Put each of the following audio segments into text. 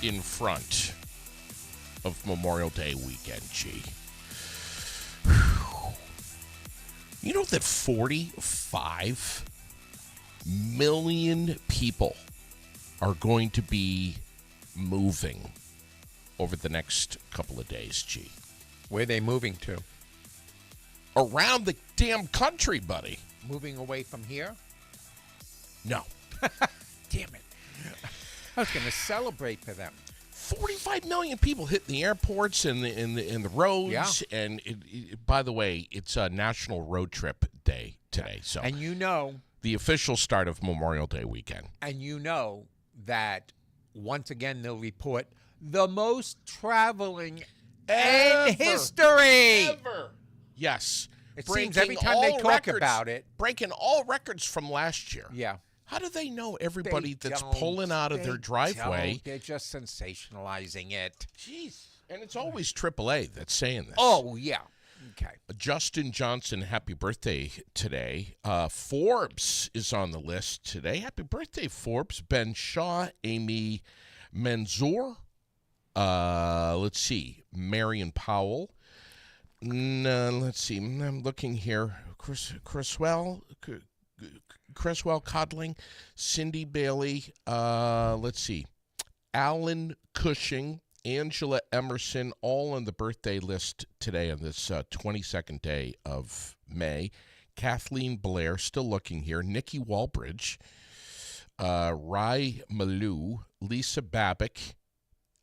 in front of Memorial Day weekend, G. You know that 45 million people are going to be moving over the next couple of days, G. Where are they moving to? Around the damn country, buddy. Moving away from here? No. Damn it. I was going to celebrate for them. 45 million people hitting the airports and the roads. Yeah. And by the way, it's a National Road Trip Day today. So, And you know, the official start of Memorial Day weekend. and you know that once again they'll report the most traveling in history. Ever. Yes. It seems every time they talk about it. Breaking all records from last year. Yeah. How do they know everybody They that's don't. pulling out of their They driveway? don't. They're just sensationalizing it. Jeez. And it's always AAA that's saying this. Oh, yeah. Okay. Justin Johnson, happy birthday today. Forbes is on the list today. Happy birthday, Forbes. Ben Shaw, Amy Manzoor. Let's see. Marion Powell. Let's see. I'm looking here. Creswell Codling. Cindy Bailey. Let's see. Alan Cushing. Angela Emerson, all on the birthday list today on this 22nd day of May. Kathleen Blair, still looking here. Nikki Walbridge, Rai Malou, Lisa Babick,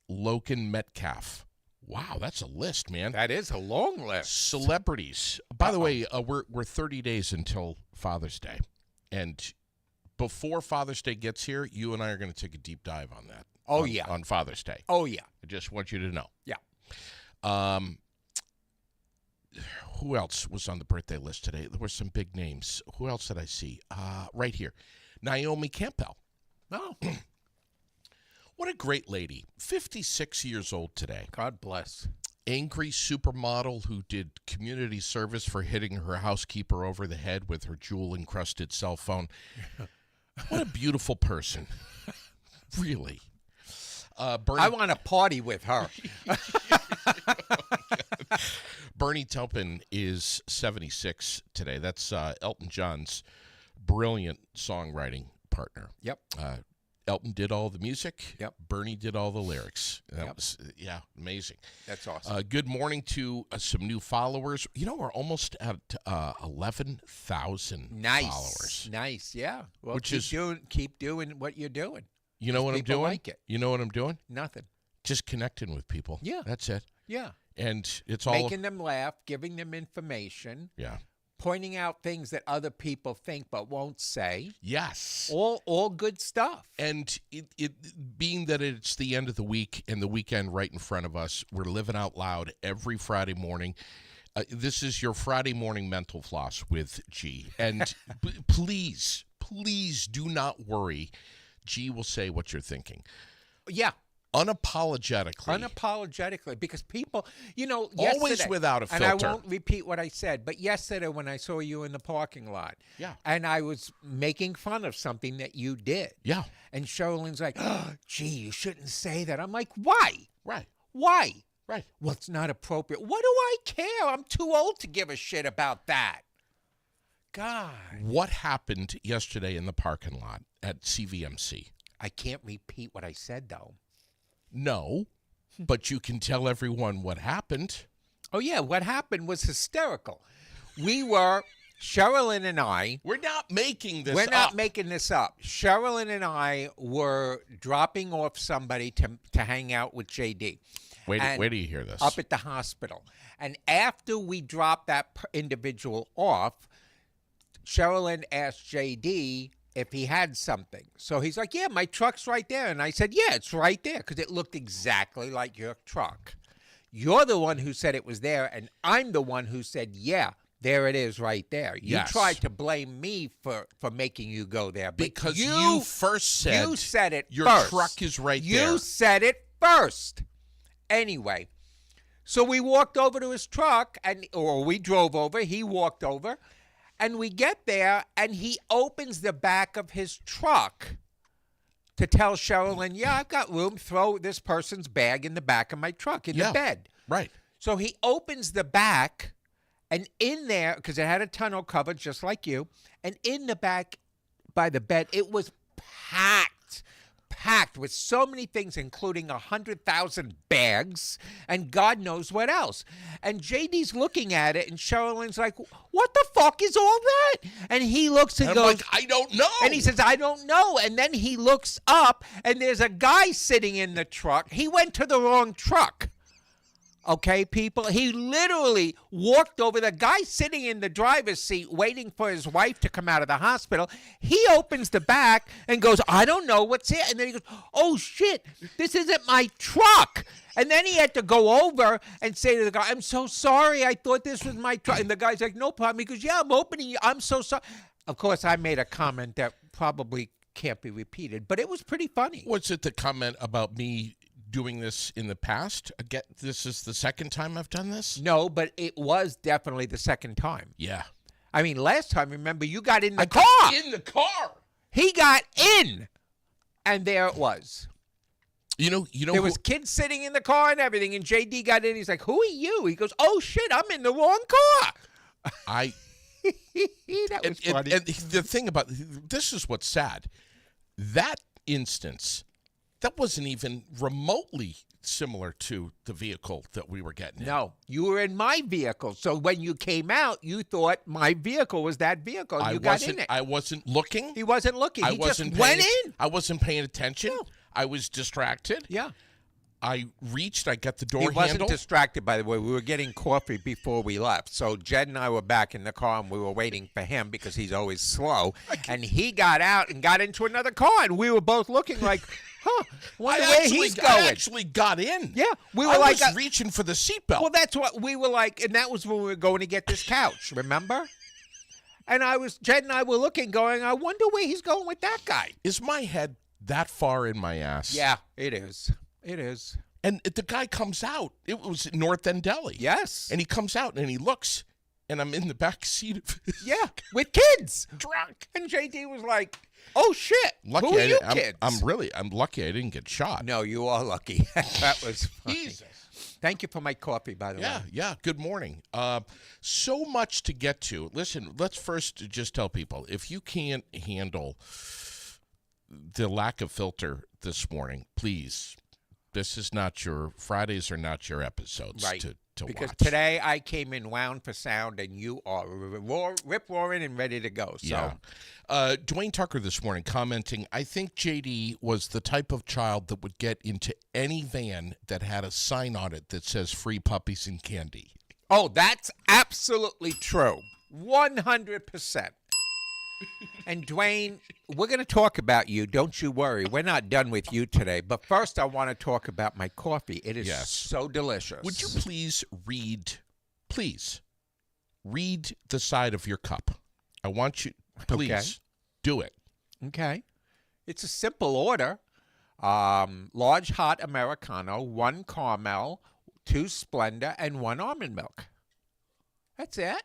Logan Metcalf. Wow, that's a list, man. That is a long list. Celebrities. By the way, we're 30 days until Father's Day. And before Father's Day gets here, you and I are going to take a deep dive on that. Oh, yeah. On Father's Day. Oh, yeah. I just want you to know. Yeah. Who else was on the birthday list today? There were some big names. Who else did I see? Right here. Naomi Campbell. Oh. What a great lady. 56 years old today. God bless. Angry supermodel who did community service for hitting her housekeeper over the head with her jewel-encrusted cell phone. What a beautiful person. Really. Bernie, I want to party with her. Bernie Taupin is 76 today. That's Elton John's brilliant songwriting partner. Yep. Elton did all the music. Yep. Bernie did all the lyrics. That Yep. was, amazing. That's awesome. Good morning to some new followers. You know, we're almost at 11,000 followers. Nice. Yeah. Well, Which keep doing what you're doing. You know what I'm People doing? like it. You know what I'm doing? Nothing. Just connecting with people. Yeah. That's it. Yeah. And it's all Making them laugh, giving them information, yeah. pointing out things that other people think but won't say. Yes. All good stuff. And it being that it's the end of the week and the weekend right in front of us, we're living out loud every Friday morning. This is your Friday morning mental floss with G. And please do not worry. G will say what you're thinking. Yeah. Unapologetically. Because people, Always yesterday, without a filter. And I won't repeat what I said, but yesterday when I saw you in the parking lot, Yeah. and I was making fun of something that you did. Yeah. And Sherilyn's like, oh, gee, you shouldn't say that. I'm like, why? Right. Why? Right. Well, it's not appropriate. What do I care? I'm too old to give a shit about that. God. What happened yesterday in the parking lot at CVMC? I can't repeat what I said, though. No, but you can tell everyone what happened. Oh, yeah. What happened was hysterical. Sherilyn and I. We're not making this We're not up. making this up. Sherilyn and I were dropping off somebody to hang out with JD. Where do you hear this? Up at the hospital. And after we dropped that individual off, Sherilyn asked JD if he had something. So he's like, yeah, my truck's right there. And I said, yeah, it's right there because it looked exactly like your truck. You're the one who said it was there, and I'm the one who said, yeah, there it is right there. You Yes. tried to blame me for making you go there. But Because you first said you said it your first. truck is right you there. You said it first. Anyway, so we walked over to his truck, or we drove over. He walked over, and we get there, and he opens the back of his truck, to tell Sherilyn, yeah, I've got room. Throw this person's bag in the back of my truck in the bed. Right. So he opens the back, and in there, because it had a tonneau cover just like you, and in the back by the bed, it was packed with so many things, including 100,000 bags and God knows what else. And JD's looking at it, and Sherilyn's like, what the fuck is all that? And he looks and I'm goes, like, I don't know. and he says, I don't know. And then he looks up, and there's a guy sitting in the truck. He went to the wrong truck. Okay, people? He literally walked over. The guy sitting in the driver's seat waiting for his wife to come out of the hospital. He opens the back and goes, I don't know what's here. And then he goes, oh, shit, this isn't my truck. And then he had to go over and say to the guy, I'm so sorry. I thought this was my truck. And the guy's like, no problem. He goes, yeah, I'm opening you. I'm so sorry. Of course, I made a comment that probably can't be repeated, but it was pretty funny. Was it the comment about me doing this in the past? Again, this is the second time I've done this? No, but it was definitely the second time. Yeah. I mean, last time, remember, you got in the I car. got in the car. He got in, and there it was. You know There was kids sitting in the car and everything, and JD got in. He's like, who are you? He goes, oh, shit, I'm in the wrong car. That was funny. And the thing about this is what's sad. That instance, that wasn't even remotely similar to the vehicle that we were getting in. No, you were in my vehicle. So when you came out, you thought my vehicle was that vehicle. You got in it. I wasn't looking. He wasn't looking. He just went in. I wasn't paying attention. No. I was distracted. Yeah. I reached. I got the door He handle. wasn't distracted, by the way. We were getting coffee before we left. So Jed and I were back in the car, and we were waiting for him because he's always slow. And he got out and got into another car, and we were both looking like, wonder where he's going. I actually got in. Yeah. We were I like was reaching for the seatbelt. Well, that's what we were like, and that was when we were going to get this couch, remember? And Jed and I were looking, going, I wonder where he's going with that guy. Is my head that far in my ass? Yeah, it is. It is. And the guy comes out. It was North End Deli. Yes. And he comes out and he looks, and I'm in the back seat of his yeah, with kids. truck. And JD was like, oh, shit. Lucky Who are you kids? kids? I'm lucky I didn't get shot. No, you are lucky. That was funny. Jesus. Thank you for my coffee, by the way. Yeah. Good morning. So much to get to. Listen, let's first just tell people, if you can't handle the lack of filter this morning, please, this is not Fridays are not your episodes Right. to Because watch. today I came in wound for sound, and you are rip-roaring and ready to go. So. Yeah. Dwayne Tucker this morning commenting, I think JD was the type of child that would get into any van that had a sign on it that says free puppies and candy. Oh, that's absolutely true. 100%. And Dwayne, we're going to talk about you. Don't you worry. We're not done with you today. But first, I want to talk about my coffee. It is so delicious. Would you please read the side of your cup? I want you, please, do it. Okay. It's a simple order. Large hot Americano, 1 caramel, 2 Splenda, and 1 almond milk. That's it.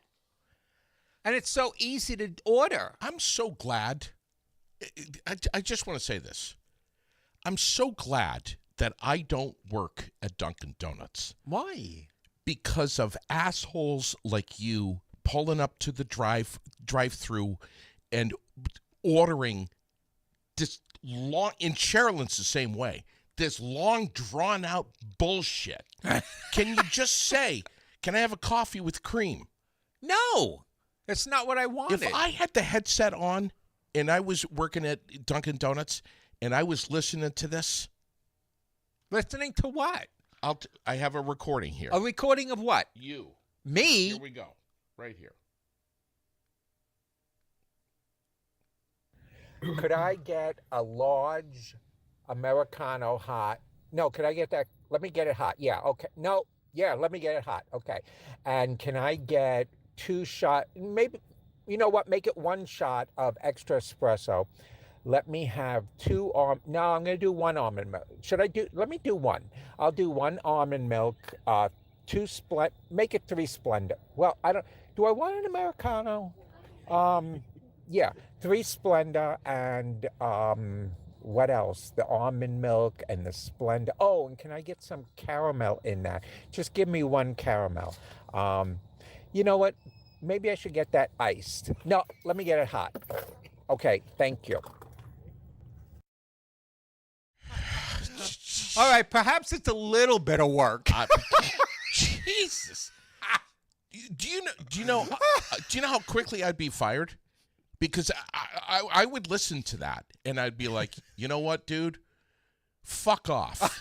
And it's so easy to order. I'm so glad. I just want to say this. I'm so glad that I don't work at Dunkin' Donuts. Why? Because of assholes like you pulling up to the drive-through and ordering this long, in Sherilyn's the same way, this long, drawn-out bullshit. Can you just say, can I have a coffee with cream? No. That's not what I wanted. If I had the headset on and I was working at Dunkin' Donuts and I was listening to this. Listening to what? I have a recording here. A recording of what? You. Me? Here we go. Right here. Could I get a large Americano hot? No, could I get that? Let me get it hot. Yeah, okay. No, yeah, let me get it hot. Okay. And can I get 2 shot, maybe, you know what, make it 1 shot of extra espresso. Let me have 2 no, I'm going to do 1 almond milk. Let me do 1. I'll do 1 almond milk, 2 make it 3 Splenda. Well, do I want an Americano? Yeah, 3 Splenda and what else? The almond milk and the Splenda. Oh, and can I get some caramel in that? Just give me one caramel. You know what? Maybe I should get that iced. No, let me get it hot. Okay, thank you. All right, perhaps it's a little bit of work. Jesus. Do you know how quickly I'd be fired? Because I would listen to that and I'd be like, you know what, dude? Fuck off.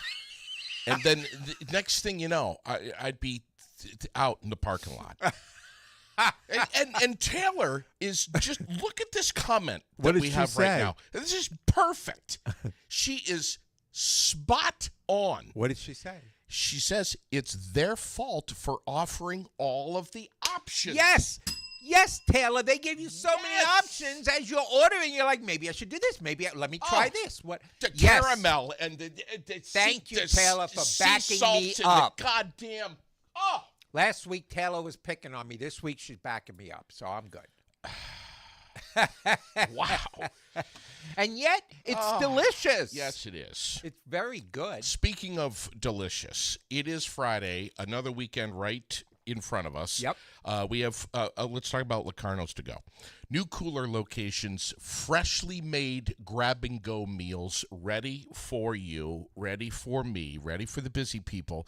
And then the next thing you know, I'd be out in the parking lot. And Taylor is just, look at this comment that we have right now. This is perfect. She is spot on. What did she say? She says it's their fault for offering all of the options. Yes, Taylor. They give you so many options as you're ordering. You're like, maybe I should do this. Let me try this. What? The caramel and the Thank you, Taylor, for sea backing salt me and up. The goddamn. Oh. Last week, Taylor was picking on me. This week, she's backing me up, so I'm good. Wow. And yet, it's delicious. Yes, it is. It's very good. Speaking of delicious, it is Friday, another weekend right in front of us. Yep. We have, let's talk about Locarno's to go. New cooler locations, freshly made grab-and-go meals ready for you, ready for me, ready for the busy people.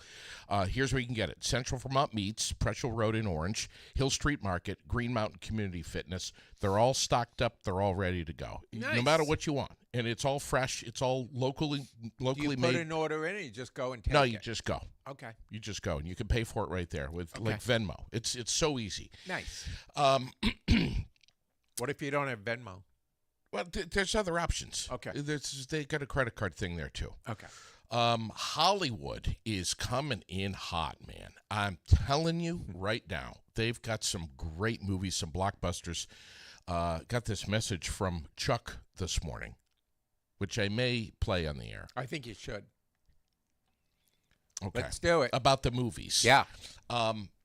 Here's where you can get it. Central Vermont Meats, Preshel Road in Orange, Hill Street Market, Green Mountain Community Fitness. They're all stocked up. They're all ready to go. Nice. No matter what you want. And it's all fresh. It's all locally Do you made. put an order in, or you just go and take it? No, you just go. Okay. You just go, and you can pay for it right there with Okay. like Venmo. It's so easy. Nice. What if you don't have Venmo? Well, there's other options. Okay. They got a credit card thing there too. Okay. Hollywood is coming in hot, man. I'm telling you right now, they've got some great movies, some blockbusters. Got this message from Chuck this morning, which I may play on the air. I think you should. Okay. Let's do it. About the movies. Yeah.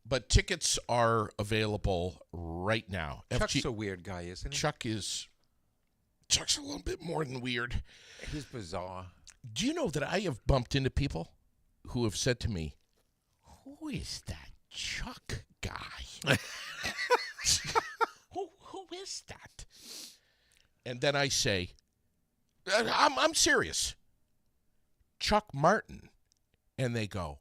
But tickets are available right now. Chuck's a weird guy, isn't he? Chuck's a little bit more than weird. He's bizarre. Do you know that I have bumped into people who have said to me, "Who is that Chuck guy? who is that?" And then I say, "I'm serious. Chuck Martin." And they go,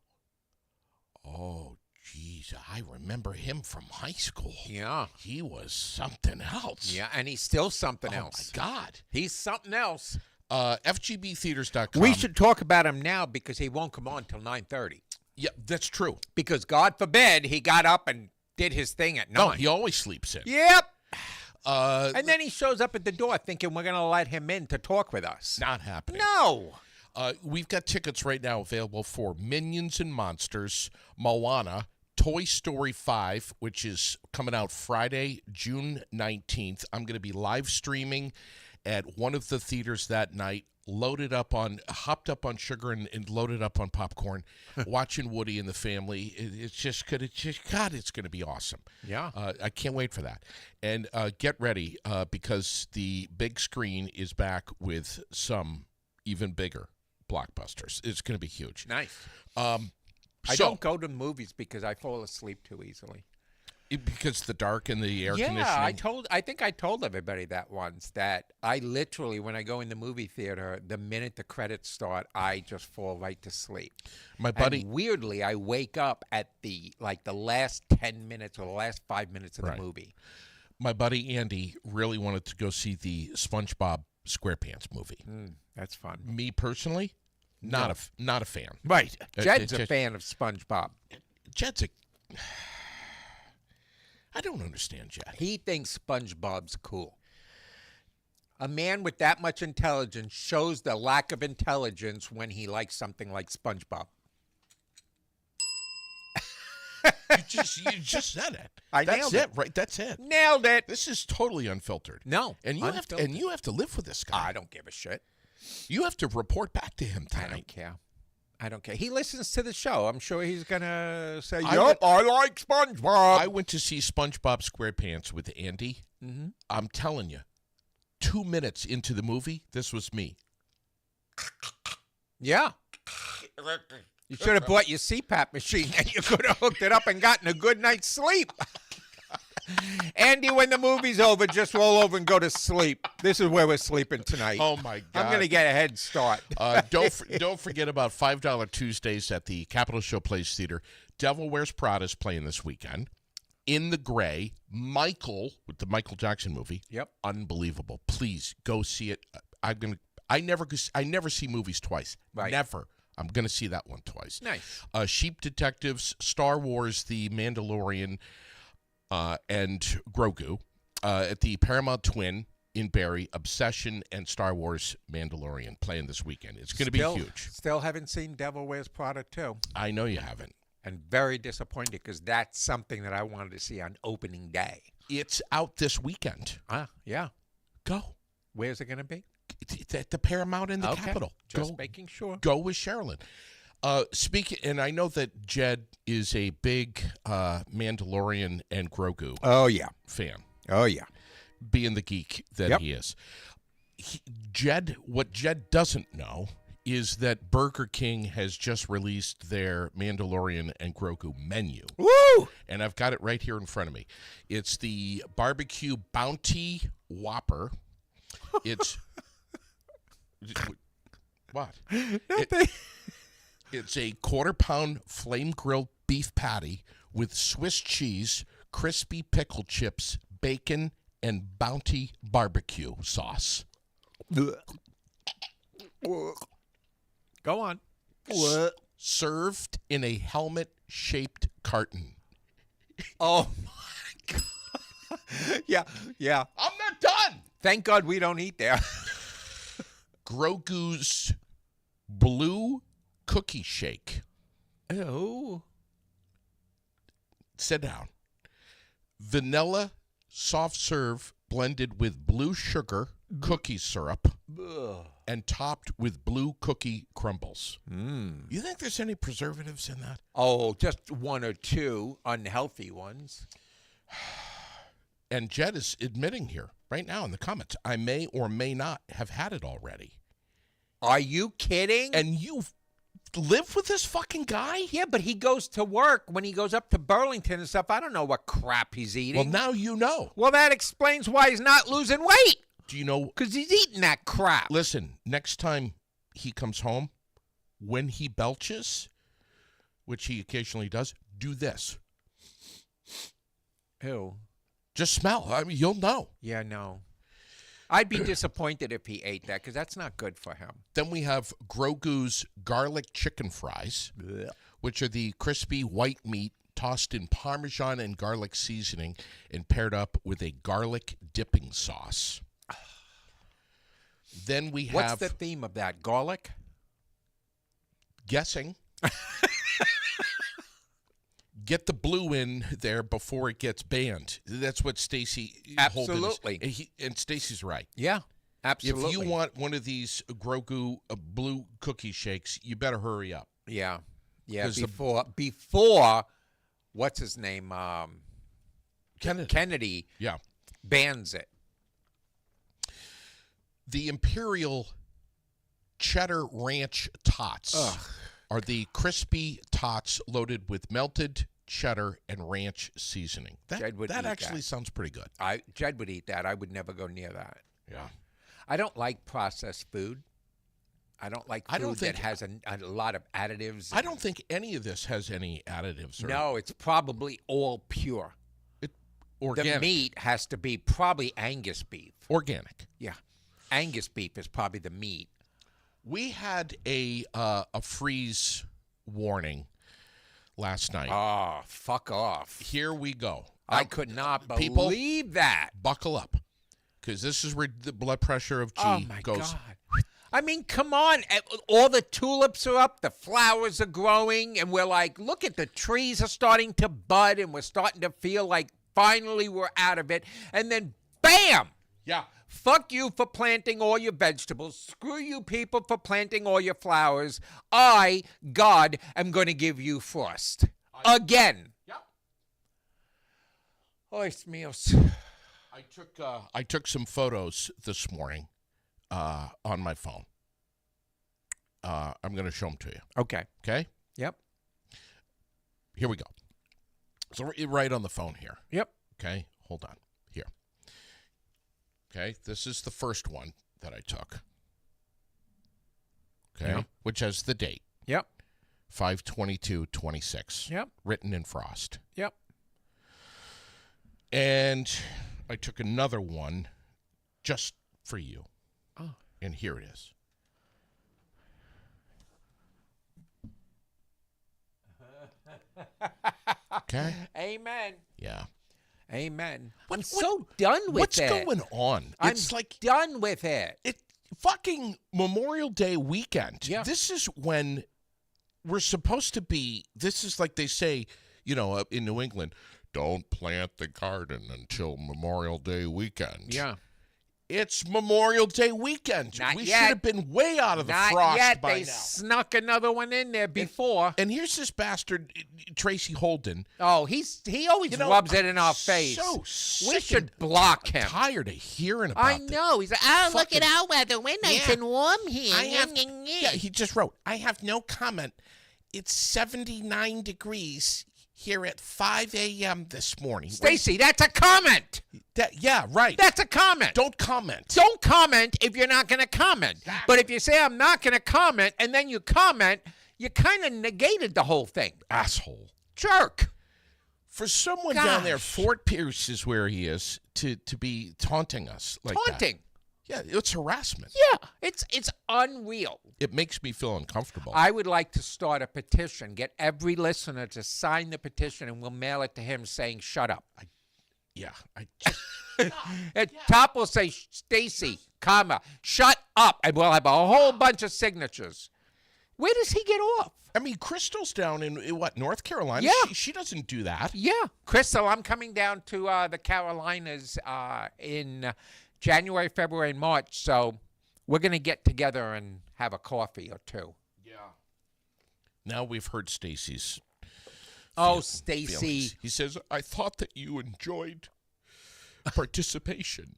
"Oh, geez, I remember him from high school. Yeah. He was something else." Yeah, and he's still something Oh, else. my God. He's something else. FGBtheaters.com. We should talk about him now because he won't come on till 9:30. Yeah, that's true. Because God forbid he got up and did his thing at 9. No, he always sleeps in. Yep. Uh, And then he shows up at the door thinking we're going to let him in to talk with us. Not happening. No. We've got tickets right now available for Minions and Monsters, Moana, Toy Story 5, which is coming out Friday, June 19th. I'm going to be live streaming at one of the theaters that night, hopped up on sugar and loaded up on popcorn, watching Woody and the family. It's just going to be awesome. Yeah. I can't wait for that. And get ready because the big screen is back with some even bigger blockbusters. It's going to be huge. Nice. I I don't go to movies because I fall asleep too easily. Because the dark and the air conditioning. I think I told everybody that once, that I literally, when I go in the movie theater, the minute the credits start, I just fall right to sleep. My buddy, And weirdly, I wake up at the last 10 minutes or the last 5 minutes of the movie. my buddy Andy really wanted to go see the SpongeBob SquarePants movie. That's fun. Me personally, not a fan. Right. Jed's a just- fan of SpongeBob. Jed's I don't understand Jed. He thinks SpongeBob's cool. A man with that much intelligence shows the lack of intelligence when he likes something like SpongeBob. You just said it. I That's nailed it, it. right? That's it. Nailed it. This is totally unfiltered. No, And you have to live with this guy. I don't give a shit. You have to report back to him I tonight. don't care. I don't care. He listens to the show. I'm sure he's going to say, I yup, I like SpongeBob. I went to see SpongeBob SquarePants with Andy. Mm-hmm. I'm telling you, 2 minutes into the movie, this was me. Yeah. You should have bought your CPAP machine and you could have hooked it up and gotten a good night's sleep. Andy, when the movie's over, just roll over and go to sleep. This is where we're sleeping tonight. Oh my God! I'm going to get a head start. Don't forget about $5 Tuesdays at the Capitol Show Place Theater. Devil Wears Prada is playing this weekend. In the Gray, Michael with the Michael Jackson movie. Yep. Unbelievable. Please go see it. I never see movies twice. Right. Never. I'm gonna see that one twice. Nice. Sheep Detectives, Star Wars, The Mandalorian, and Grogu at the Paramount Twin in Barrie. Obsession and Star Wars Mandalorian playing this weekend. It's gonna be huge. Still haven't seen Devil Wears Prada 2. I know you haven't. And very disappointed because that's something that I wanted to see on opening day. It's out this weekend. Yeah. Go. Where's it going to be? It's at the Paramount in the Capitol. Just making sure. Go with Sherilyn. Speaking, and I know that Jed is a big Mandalorian and Grogu fan. Oh, yeah. Being the geek that he is. What Jed doesn't know is that Burger King has just released their Mandalorian and Grogu menu. Woo! And I've got it right here in front of me. It's the Barbecue Bounty Whopper. It's... What? It's a quarter-pound flame-grilled beef patty with Swiss cheese, crispy pickle chips, bacon, and Bounty barbecue sauce. Go on. Served in a helmet-shaped carton. Oh, my God. Yeah. I'm not done. Thank God we don't eat there. Grogu's Blue Cookie Shake. Oh. Sit down. Vanilla soft serve blended with blue sugar cookie syrup and topped with blue cookie crumbles. You think there's any preservatives in that? Oh, just one or two unhealthy ones. And Jed is admitting here right now in the comments, I may or may not have had it already. Are you kidding? And you live with this fucking guy? Yeah, but he goes to work when he goes up to Burlington and stuff. I don't know what crap he's eating. Well, now you know. Well, that explains why he's not losing weight. Do you know? Because he's eating that crap. Listen, next time he comes home, when he belches, which he occasionally does, do this. Ew. Just smell. I mean, you'll know. Yeah, no. I'd be disappointed if he ate that because that's not good for him. Then we have Grogu's garlic chicken fries, which are the crispy white meat tossed in Parmesan and garlic seasoning and paired up with a garlic dipping sauce. Then we have... What's the theme of that? Garlic? Guessing. Get the blue in there before it gets banned. That's what Stacy Absolutely. And Stacy's right. Yeah, absolutely. If you want one of these Grogu blue cookie shakes, you better hurry up. Yeah. Before what's his name? Kennedy bans it. The Imperial Cheddar Ranch Tots are the crispy tots loaded with melted cheddar and ranch seasoning. That actually sounds pretty good. Jed would eat that. I would never go near that. Yeah. I don't like processed food. I don't like food that has a lot of additives. I don't think any of this has any additives. No, it's probably all pure. Organic. The meat has to be probably Angus beef. Organic. Yeah. Angus beef is probably the meat. We had a freeze warning last night. Oh, fuck off. Here we go. I could not believe that. Buckle up, because this is where the blood pressure of G oh my goes. God. I mean, come on. All the tulips are up, the flowers are growing, and we're like, look at the trees are starting to bud, and we're starting to feel like finally we're out of it. And then, bam! Yeah. Fuck you for planting all your vegetables. Screw you people for planting all your flowers. I, God, am going to give you frost. Again. Yep. Ois míos. I took some photos this morning on my phone. I'm going to show them to you. Okay. Okay? Yep. Here we go. So we're right on the phone here. Yep. Okay? Hold on. Here. Okay? This is the first one that I took. Okay? Yeah. Which has the date. Yep. 5/22/26. Yep. Written in frost. Yep. And I took another one just for you. Oh. And here it is. Okay? Amen. Yeah. Amen. I'm What- so done with What's it. going on? I'm It's like done with it. it fucking Memorial Day weekend. Yeah. This is when we're supposed to be. This is like they say, in New England, don't plant the garden until Memorial Day weekend. Yeah. It's Memorial Day weekend. Not we yet. should have been way out of the Not frost yet. by They now. snuck another one in there before. And here's this bastard, Tracy Holden. Oh, he always rubs it in our face. So We sick should block and him. tired of hearing about I this. know. He's like, oh, look Fucking- at our weather. We're nice Yeah. and warm here. Yeah, he just wrote, I have no comment. It's 79 degrees here at 5 a.m. this morning. Stacy, that's a comment. Yeah, right. That's a comment. Don't comment. Don't comment if you're not going to comment. But if you say I'm not going to comment and then you comment, you kind of negated the whole thing. Asshole. Jerk. For someone down there, Gosh. Fort Pierce is where he is, to be taunting us like that. Taunting. Yeah, it's harassment. Yeah, it's unreal. It makes me feel uncomfortable. I would like to start a petition, get every listener to sign the petition, and we'll mail it to him saying, shut up. Yeah, I just, At top will say, Stacy, comma, shut up, and we'll have a whole bunch of signatures. Where does he get off? I mean, Crystal's down in what, North Carolina? Yeah. She doesn't do that. Yeah. Crystal, I'm coming down to the Carolinas in January, February, and March, so we're going to get together and have a coffee or two. Yeah. Now we've heard Stacy's Oh, feelings. Stacy. He says, I thought that you enjoyed participation.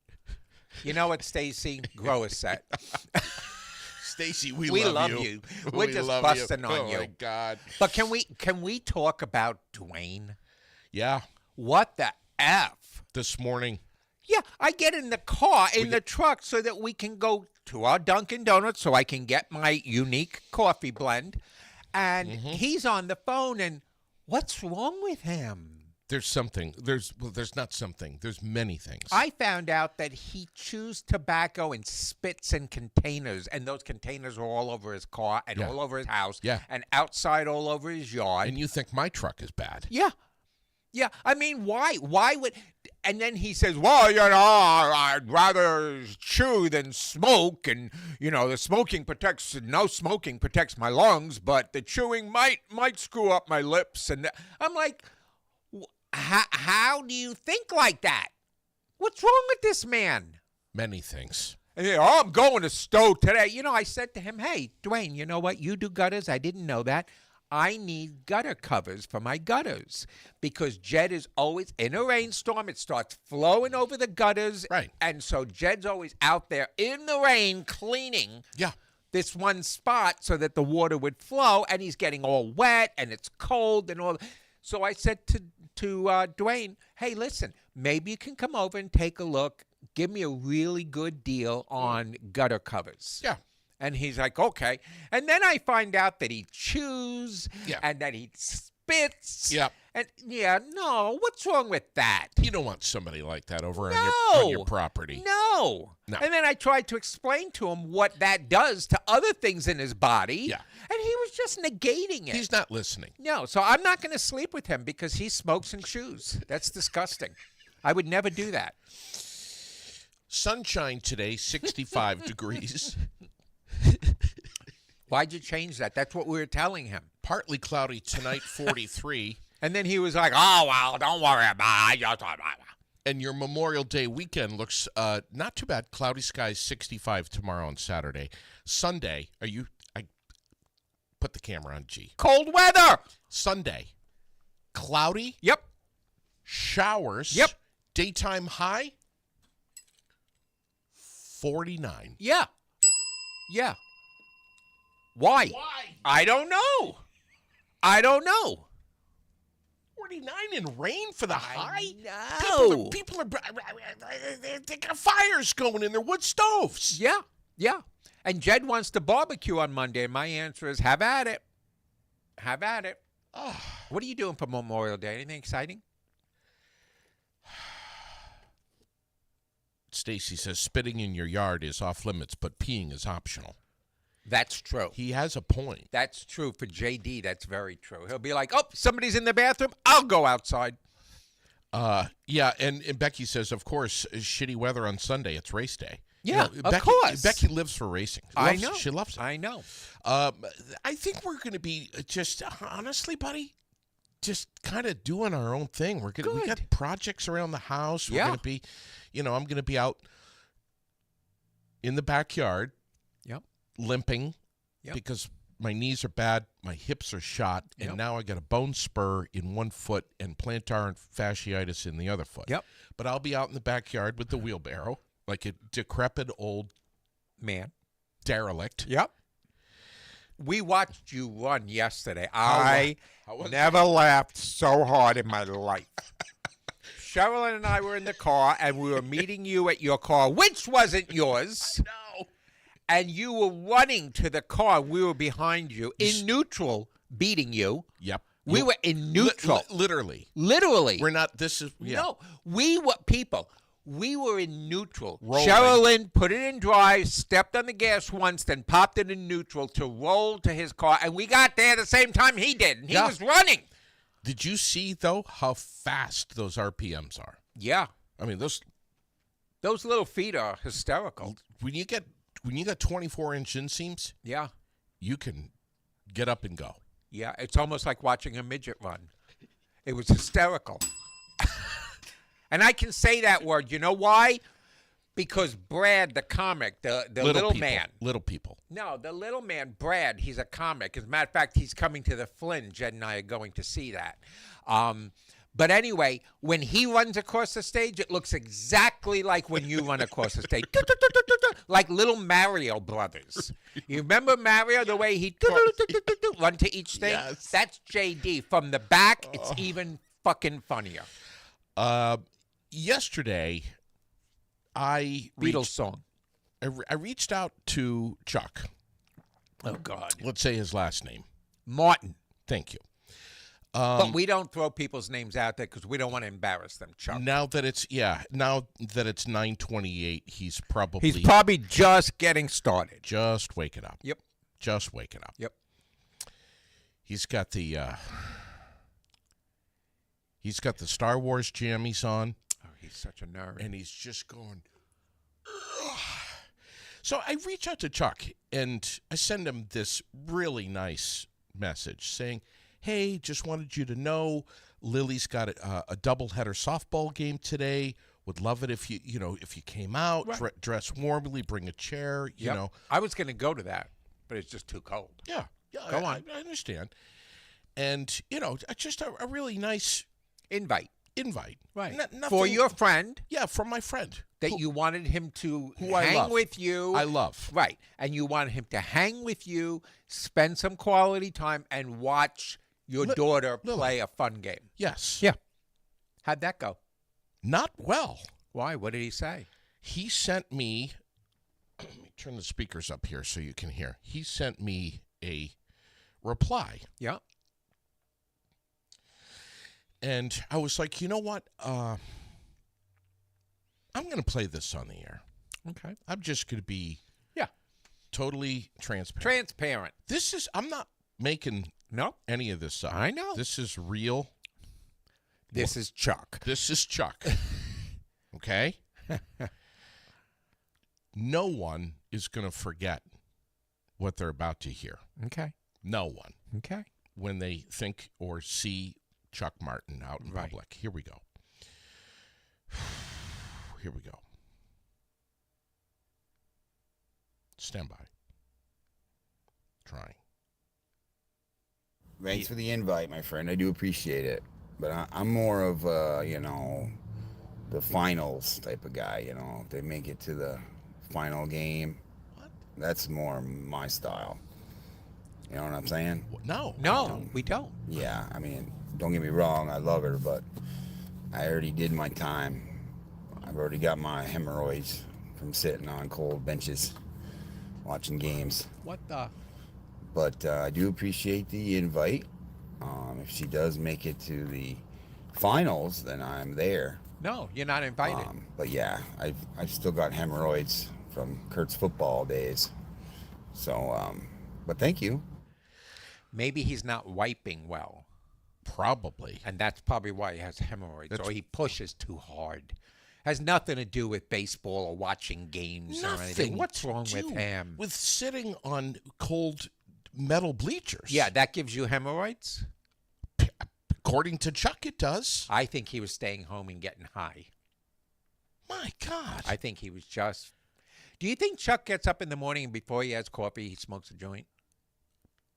You know what, Stacy? Grow a set. Stacy, we love you. We're We just love busting you. on Oh you. my God. But can we talk about Dwayne? Yeah. What the F? This morning. Yeah, I get in the car, in the truck, so that we can go to our Dunkin' Donuts so I can get my unique coffee blend. And he's on the phone, and what's wrong with him? There's something. There's not something. There's many things. I found out that he chews tobacco and spits in containers, and those containers are all over his car and Yeah. all over his house Yeah. and outside all over his yard. And you think my truck is bad. Yeah. Yeah. I mean, why? Why would. And then he says, well, I'd rather chew than smoke. And, the smoking protects, no smoking protects my lungs, but the chewing might screw up my lips. And I'm like, how do you think like that? What's wrong with this man? Many things. And I'm going to Stowe today. I said to him, hey, Dwayne, you know what? You do gutters. I didn't know that. I need gutter covers for my gutters because Jed is always in a rainstorm. It starts flowing over the gutters. Right. And so Jed's always out there in the rain cleaning Yeah. this one spot so that the water would flow, and he's getting all wet and it's cold and all. So I said to Dwayne, hey, listen, maybe you can come over and take a look. Give me a really good deal on gutter covers. Yeah. And he's like, okay. And then I find out that he chews Yeah. and that he spits. Yeah. And no, what's wrong with that? You don't want somebody like that over No. on your property. No. No. And then I tried to explain to him what that does to other things in his body. Yeah. And he was just negating it. He's not listening. No, so I'm not going to sleep with him because he smokes and chews. That's disgusting. I would never do that. Sunshine today, 65 degrees. Why'd you change that? That's what we were telling him. Partly cloudy tonight, 43. And then he was like, oh, well, don't worry about it. And your Memorial Day weekend looks not too bad. Cloudy skies, 65 tomorrow and Saturday. Sunday, I put the camera on G. Cold weather. Sunday, cloudy, Yep. showers. Yep. Daytime high, 49. Yeah. Yeah. Why? Why? I don't know. I don't know. 49 in rain for the high? know. People are they got fires going in their wood stoves. Yeah, yeah. And Jed wants to barbecue on Monday, and my answer is have at it. Have at it. What are you doing for Memorial Day? Anything exciting? Stacy says spitting in your yard is off limits, but peeing is optional. That's true. He has a point. That's true for JD. That's very true. He'll be like, oh, somebody's in the bathroom. I'll go outside. Yeah, and Becky says, of course, shitty weather on Sunday. It's race day. Yeah, of course. Becky lives for racing. I know. She loves it. I know. I think we're going to be just, honestly, buddy, just kind of doing our own thing. We got projects around the house. We're Yeah. going to be, I'm going to be out in the backyard. Yep. Limping. Yep. Because my knees are bad, my hips are shot, and Yep. now I got a bone spur in one foot and plantar fasciitis in the other foot. Yep. But I'll be out in the backyard with the wheelbarrow, like a decrepit old Man. derelict. Yep. We watched you run yesterday. How was never laughed so hard in my life. Sherilyn and I were in the car, and we were meeting you at your car, which wasn't yours. No. And you were running to the car. We were behind you in neutral, beating you. Yep. We were in neutral. Literally. Literally. We're not, this is, yeah. No, we were people. We were in neutral. Rolling. Sherilyn put it in drive, stepped on the gas once, then popped it in neutral to roll to his car, and we got there the same time he did, and he Yeah. was running. Did you see, though, how fast those RPMs are? Yeah, I mean, those little feet are hysterical. when you got 24-inch inseams, Yeah, you can get up and go. yeah. It's almost like watching a midget run. It was hysterical. And I can say that word. You know why? Because Brad, the comic, the little people, man. Little people. No, the little man, Brad, he's a comic. As a matter of fact, he's coming to the Flynn. Jed and I are going to see that. But anyway, when he runs across the stage, it looks exactly like when you run across the stage. Like little Mario brothers. You remember Mario, the way he run to each thing? Yes. That's JD. From the back, it's even fucking funnier. Yesterday, I Beatles song. reached out to Chuck. Oh, God. Let's say his last name. Martin. Thank you. But we don't throw people's names out there because we don't want to embarrass them, Chuck. Now that it's 9:28, he's probably just getting started. just waking up. Yep. Just waking up. Yep. He's got the Star Wars jammies on, Oh, he's such a nerd. and he's just going. "Ugh." So I reach out to Chuck and I send him this really nice message saying, "Hey, just wanted you to know Lily's got a doubleheader softball game today. Would love it if you came out, Right. dress warmly, bring a chair, you Yep. know." I was going to go to that, but it's just too cold. Yeah, Go on. I understand. And just a really nice Invite. invite, Nothing, For your friend from my friend that you wanted him to who I hang love. with you. I love. Right. And you wanted him to hang with you, spend some quality time, and watch your daughter play a fun game. Yes. Yeah. How'd that go? Not well. Why? What did he say? He sent me. Let me turn the speakers up here so you can hear. He sent me a reply. Yeah. And I was like, you know what? I'm going to play this on the air. Okay. I'm just going to be Yeah. totally transparent. Transparent. I'm not making No. any of this up. I know. This is real. This is Chuck. This is Chuck. Okay? No one is going to forget what they're about to hear. Okay. No one. Okay. When they think or see Chuck Martin out in Right. public. Here we go. Here we go. Stand by. Trying. Thanks for the invite, my friend. I do appreciate it. But I'm more of, the finals type of guy, If they make it to the final game, that's more my style. You know what I'm saying? No. No, we don't. Yeah, I mean, don't get me wrong, I love her, but I already did my time. I've already got my hemorrhoids from sitting on cold benches watching games. What the? But I do appreciate the invite. If she does make it to the finals, then I'm there. No, you're not invited. But yeah, I've still got hemorrhoids from Kurt's football days. So, but thank you. Maybe he's not wiping well, Probably. and that's probably why he has hemorrhoids, That's- or he pushes too hard. Has nothing to do with baseball or watching games or anything. Nothing. What's to wrong with do him? With sitting on cold metal bleachers. Yeah, that gives you hemorrhoids? According to Chuck, it does. I think he was staying home and getting high. My God. I think he was just. Do you think Chuck gets up in the morning and before he has coffee, he smokes a joint?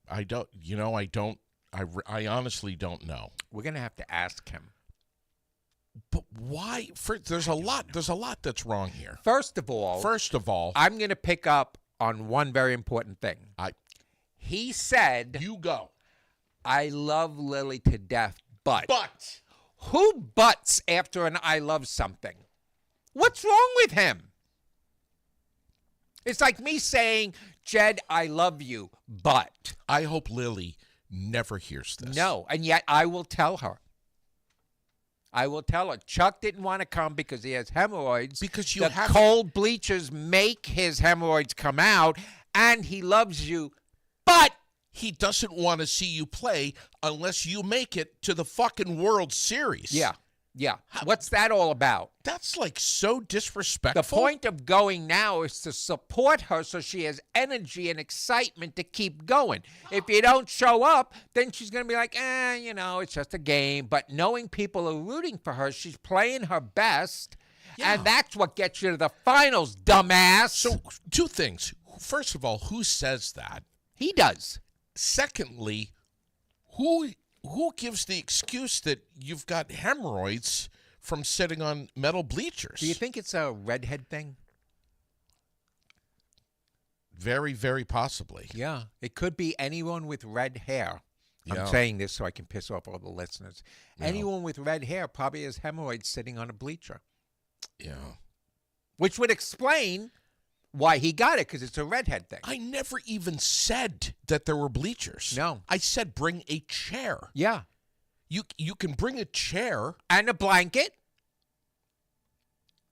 I don't. You know, I don't. I honestly don't know. We're going to have to ask him. But why? There's a lot. There's a lot that's wrong here. First of all, I'm going to pick up on one very important thing. He said, You go. I love Lily to death, but. But Who butts after an I love something? What's wrong with him? It's like me saying, Jed, I love you, but. I hope Lily never hears this. No, and yet I will tell her. I will tell her. Chuck didn't want to come because he has hemorrhoids. Because you the have cold bleachers make his hemorrhoids come out, and he loves you, but he doesn't want to see you play unless you make it to the fucking World Series. yeah. What's that all about? That's like so disrespectful. The point of going now is to support her so she has energy and excitement to keep going. If you don't show up, then she's going to be like, it's just a game. But knowing people are rooting for her, she's playing her best, and that's what gets you to the finals, dumbass. So, two things. First of all, who says that? He does. Secondly, who gives the excuse that you've got hemorrhoids from sitting on metal bleachers? Do you think it's a redhead thing? Very, very possibly. Yeah. It could be anyone with red hair. Yeah. I'm saying this so I can piss off all the listeners. Yeah. Anyone with red hair probably has hemorrhoids sitting on a bleacher, Yeah. which would explain why he got it, because it's a redhead thing. I never even said that there were bleachers. No. I said bring a chair. Yeah. You can bring a chair. And a blanket.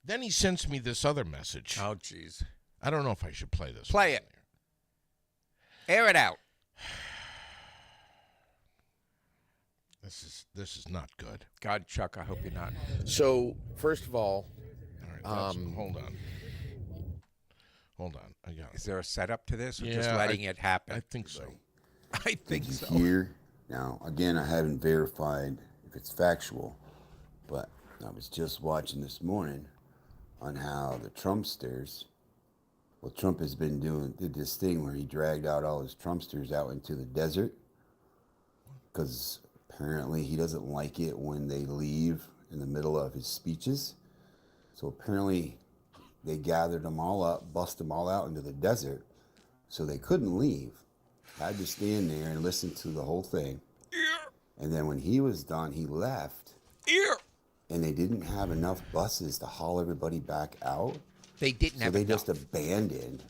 Then he sends me this other message. Oh, jeez. I don't know if I should play this. Play it. Air it out. This is not good. God, Chuck, I hope you're not. So, first of all, All right, hold on. I got Is there a setup to this, or just Yeah, letting it happen? I think so. I think so. Here now, again, I haven't verified if it's factual, but I was just watching this morning on how the Trumpsters. Well, Trump has did this thing where he dragged out all his Trumpsters out into the desert because apparently he doesn't like it when they leave in the middle of his speeches. So apparently they gathered them all up, bust them all out into the desert, so they couldn't leave. Had to stand there and listen to the whole thing. And then when he was done, he left. And they didn't have enough buses to haul everybody back out. They didn't So have they enough. just abandoned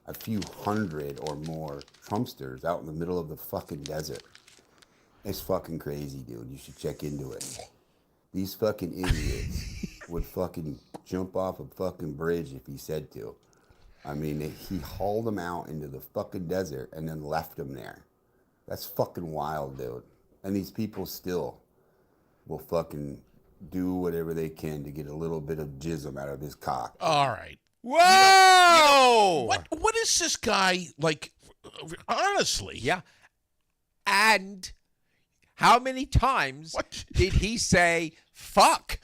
a few hundred or more Trumpsters out in the middle of the fucking desert. It's fucking crazy, dude. You should check into it. These fucking idiots would fucking jump off a fucking bridge if he said to. I mean, he hauled them out into the fucking desert and then left them there. That's fucking wild, dude. And these people still will fucking do whatever they can to get a little bit of jism out of his cock. All right. Whoa! What is this guy like? Honestly. Yeah. And how many times What? did he say, fuck?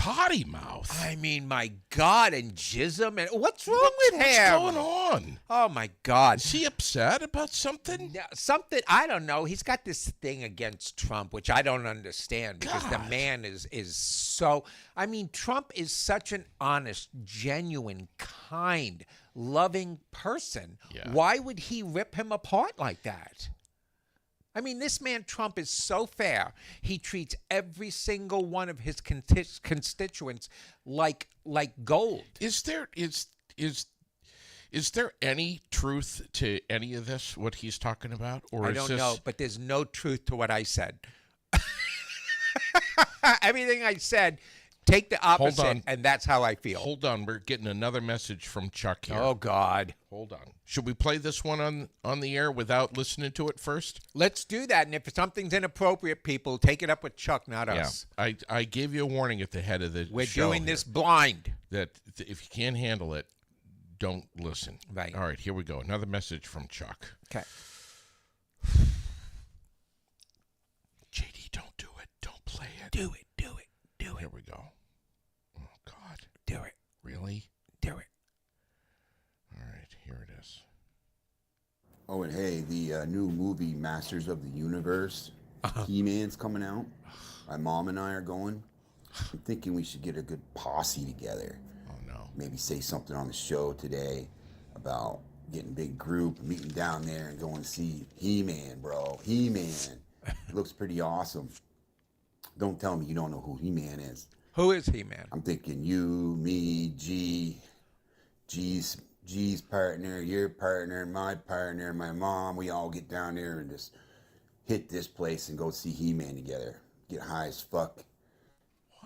potty mouth. I mean, my God, and jism, and what's wrong with What's him? going on? Oh my God. Is he upset about something? Yeah, something, I don't know. He's got this thing against Trump, which I don't understand, because the God. man is so. I mean, Trump is such an honest, genuine, kind, loving person. Yeah. Why would he rip him apart like that? I mean, this man Trump is so fair. He treats every single one of his constituents like gold. Is there any truth to any of this? What he's talking about, or I is don't this, know, but there's no truth to what I said. Everything I said, take the opposite, on. and that's how I feel. Hold on, we're getting another message from Chuck here. Oh, God. Hold on. Should we play this one on the air without listening to it first? Let's do that, and if something's inappropriate, people, take it up with Chuck, not us. Yeah. I gave you a warning at the head of the We're show doing here this blind. that if you can't handle it, don't listen. Right. All right, here we go. Another message from Chuck. Okay. JD, don't do it. Don't play it. Do it, do it, do Here it, we go. Oh, God. do it, Really? do it. All right, here it is. Oh, and hey, the new movie Masters of the Universe, He-Man's coming out. My mom and I are going. I'm thinking we should get a good posse together. Oh, no. Maybe say something on the show today about getting a big group, meeting down there and going to see He-Man, bro. He-Man. It looks pretty awesome. Don't tell me you don't know who He-Man is. Who is he, man? I'm thinking you, me, G's partner, your partner, my partner, my mom. We all get down there and just hit this place and go see He-Man together. Get high as fuck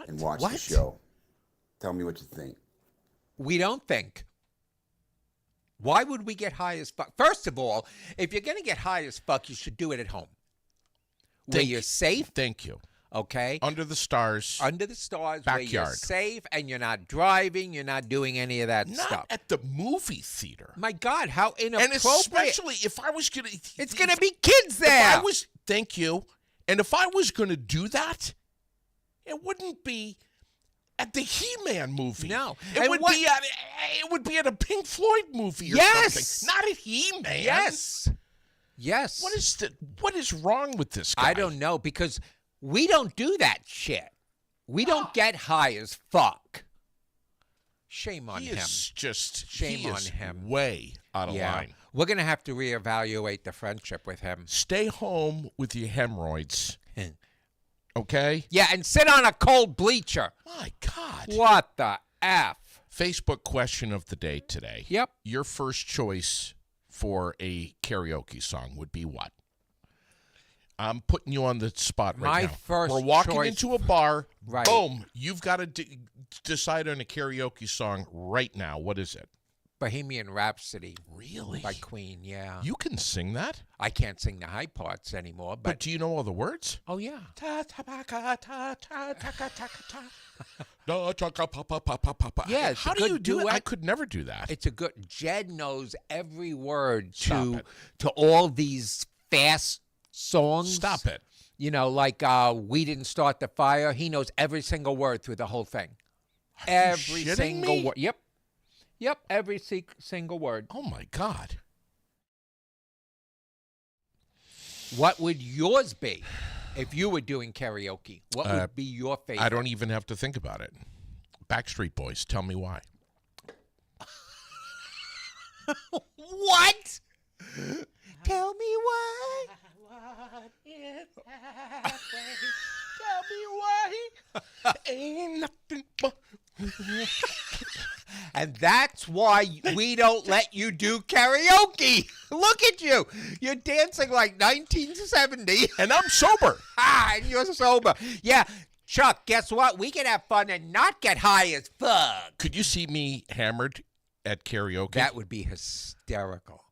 and watch the What? show. Tell me what you think. We don't think. Why would we get high as fuck? First of all, if you're going to get high as fuck, you should do it at home. Where Thank you're you. safe, Thank you. okay? Under the stars. Under the stars, where you're Backyard. safe and you're not driving, you're not doing any of that Not stuff. at the movie theater. My God, how And inappropriate. especially if I was going to... It's going to be kids If there. I was... Thank you. And if I was going to do that, it wouldn't be at the He-Man movie. No. It And would what- be at a Pink Floyd movie or Yes. something. Not at He-Man. Yes. Yes. What is wrong with this guy? I don't know, because we don't do that shit. We don't get high as fuck. Shame on He him. is just Shame he on is him. way out of line. We're going to have to reevaluate the friendship with him. Stay home with your hemorrhoids. Okay? Yeah, and sit on a cold bleacher. My God. What the F? Facebook question of the day today. Yep. Your first choice for a karaoke song would be what? I'm putting you on the spot right My now. first We're walking choice- into a bar. Right. Boom. You've got to decide on a karaoke song right now. What is it? Bohemian Rhapsody Really? by Queen, yeah. You can sing that? I can't sing the high parts anymore, But but do you know all the words? oh, yeah. Ta ta pa ka ta ta ta ka ta ka ta. Da cha ka pa pa pa pa pa pa. Yeah, it's How a do good you do it? duet. I could never do that. It's a good. Jed knows every word Stop to it. to all these fast songs. Stop it. You know, like "We Didn't Start the Fire." He knows every single word through the whole thing. Every shitting single me? word. Yep. Yep. Every single word. Oh my God. What would yours be if you were doing karaoke? What Uh, would be your favorite? I don't even have to think about it. Backstreet Boys, tell me why. What? Tell me why. Tell me why. Ain't nothing but. And that's why we don't let you do karaoke. Look at you. You're dancing like 1970. And I'm sober. And you're sober. Yeah. Chuck, guess what? We can have fun and not get high as fuck. Could you see me hammered at karaoke? That would be hysterical.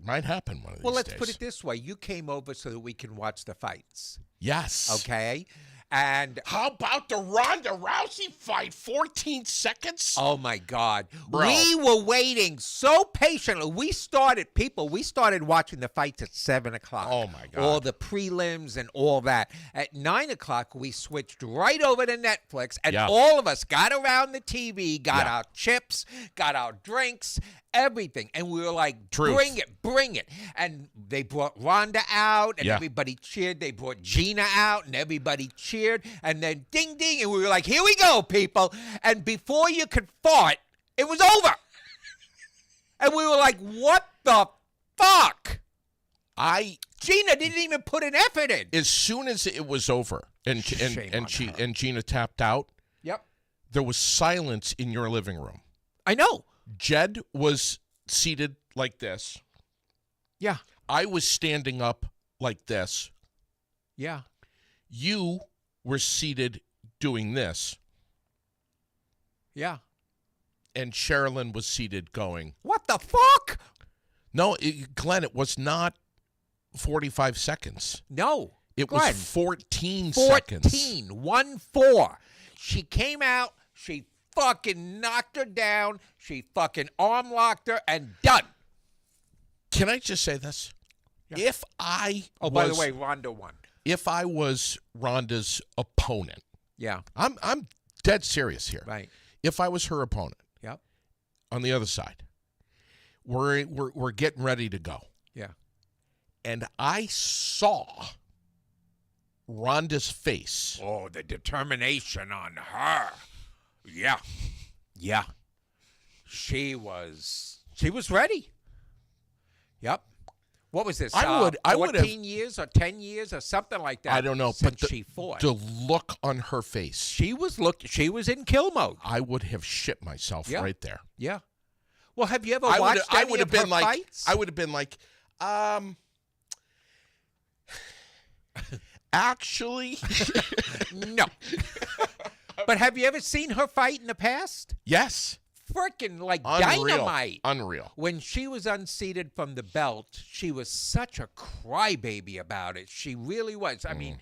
might happen one of these Well, let's days. put it this way. You came over so that we can watch the fights. Yes. Okay? And How about the Ronda Rousey fight? 14 seconds? oh my God. Bro. We were waiting so patiently. We started watching the fights at 7 o'clock. Oh, my God. All the prelims and all that. At 9 o'clock, we switched right over to Netflix, and Yeah. all of us got around the TV, got Yeah. our chips, got our drinks, everything. And we were like, Truth. bring it, bring it. And they brought Rhonda out, and Yeah. everybody cheered. They brought Gina out, and everybody cheered. And then ding, ding. And we were like, here we go, people. And before you could fart, it was over. And we were like, what the fuck? Gina didn't even put an effort in. As soon as it was over and Shame on her. and Gina tapped out, Yep. there was silence in your living room. I know. Jed was seated like this. Yeah. I was standing up like this. Yeah. You were seated doing this. Yeah. And Sherilyn was seated going, What the fuck? no, Glenn, it was not 45 seconds. No. It Glenn, was 14 seconds. 14. 1-4. She came out. She fucking knocked her down. She fucking arm locked her and done. Can I just say this? Yeah. If I Oh, by the way, Ronda won. if I was Ronda's opponent, Yeah. I'm dead serious here. Right. If I was her opponent Yep. on the other side, we're getting ready to go, Yeah. and I saw Ronda's face. Oh, the determination on her. Yeah. Yeah. She was ready. Yep. What was this? I would have 14 years or 10 years or something like that. I don't know, since but she fought. the look on her face, She was in kill mode. I would have shit myself Yeah. right there. Yeah. Well, have you ever I watched would any have of her been like, fights? I would have been like, actually, No. But have you ever seen her fight in the past? yes, Freaking like unreal, dynamite. unreal. When she was unseated from the belt, she was such a crybaby about it. She really was. I mean,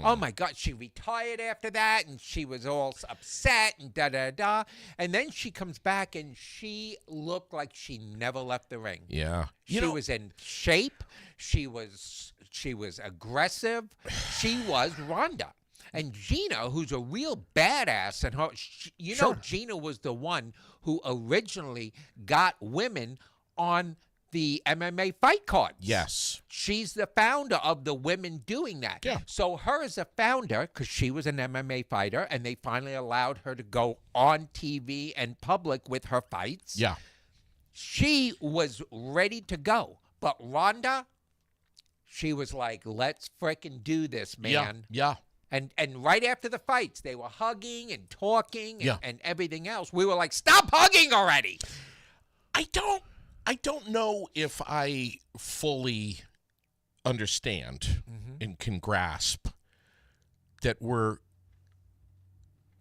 oh my God, she retired after that, and she was all upset and da-da-da. And then she comes back, and she looked like she never left the ring. Yeah, She was in shape. She was aggressive. She was Ronda. And Gina, who's a real badass, and know, Gina was the one who originally got women on the MMA fight cards. Yes. She's the founder of the women doing that. Yeah. So her as a founder, because she was an MMA fighter, and they finally allowed her to go on TV and public with her fights. Yeah. She was ready to go. But Ronda, she was like, let's frickin' do this, man. Yeah. And right after the fights, they were hugging and talking and, Yeah. and everything else. We were like, stop hugging already. I don't know if I fully understand and can grasp that we're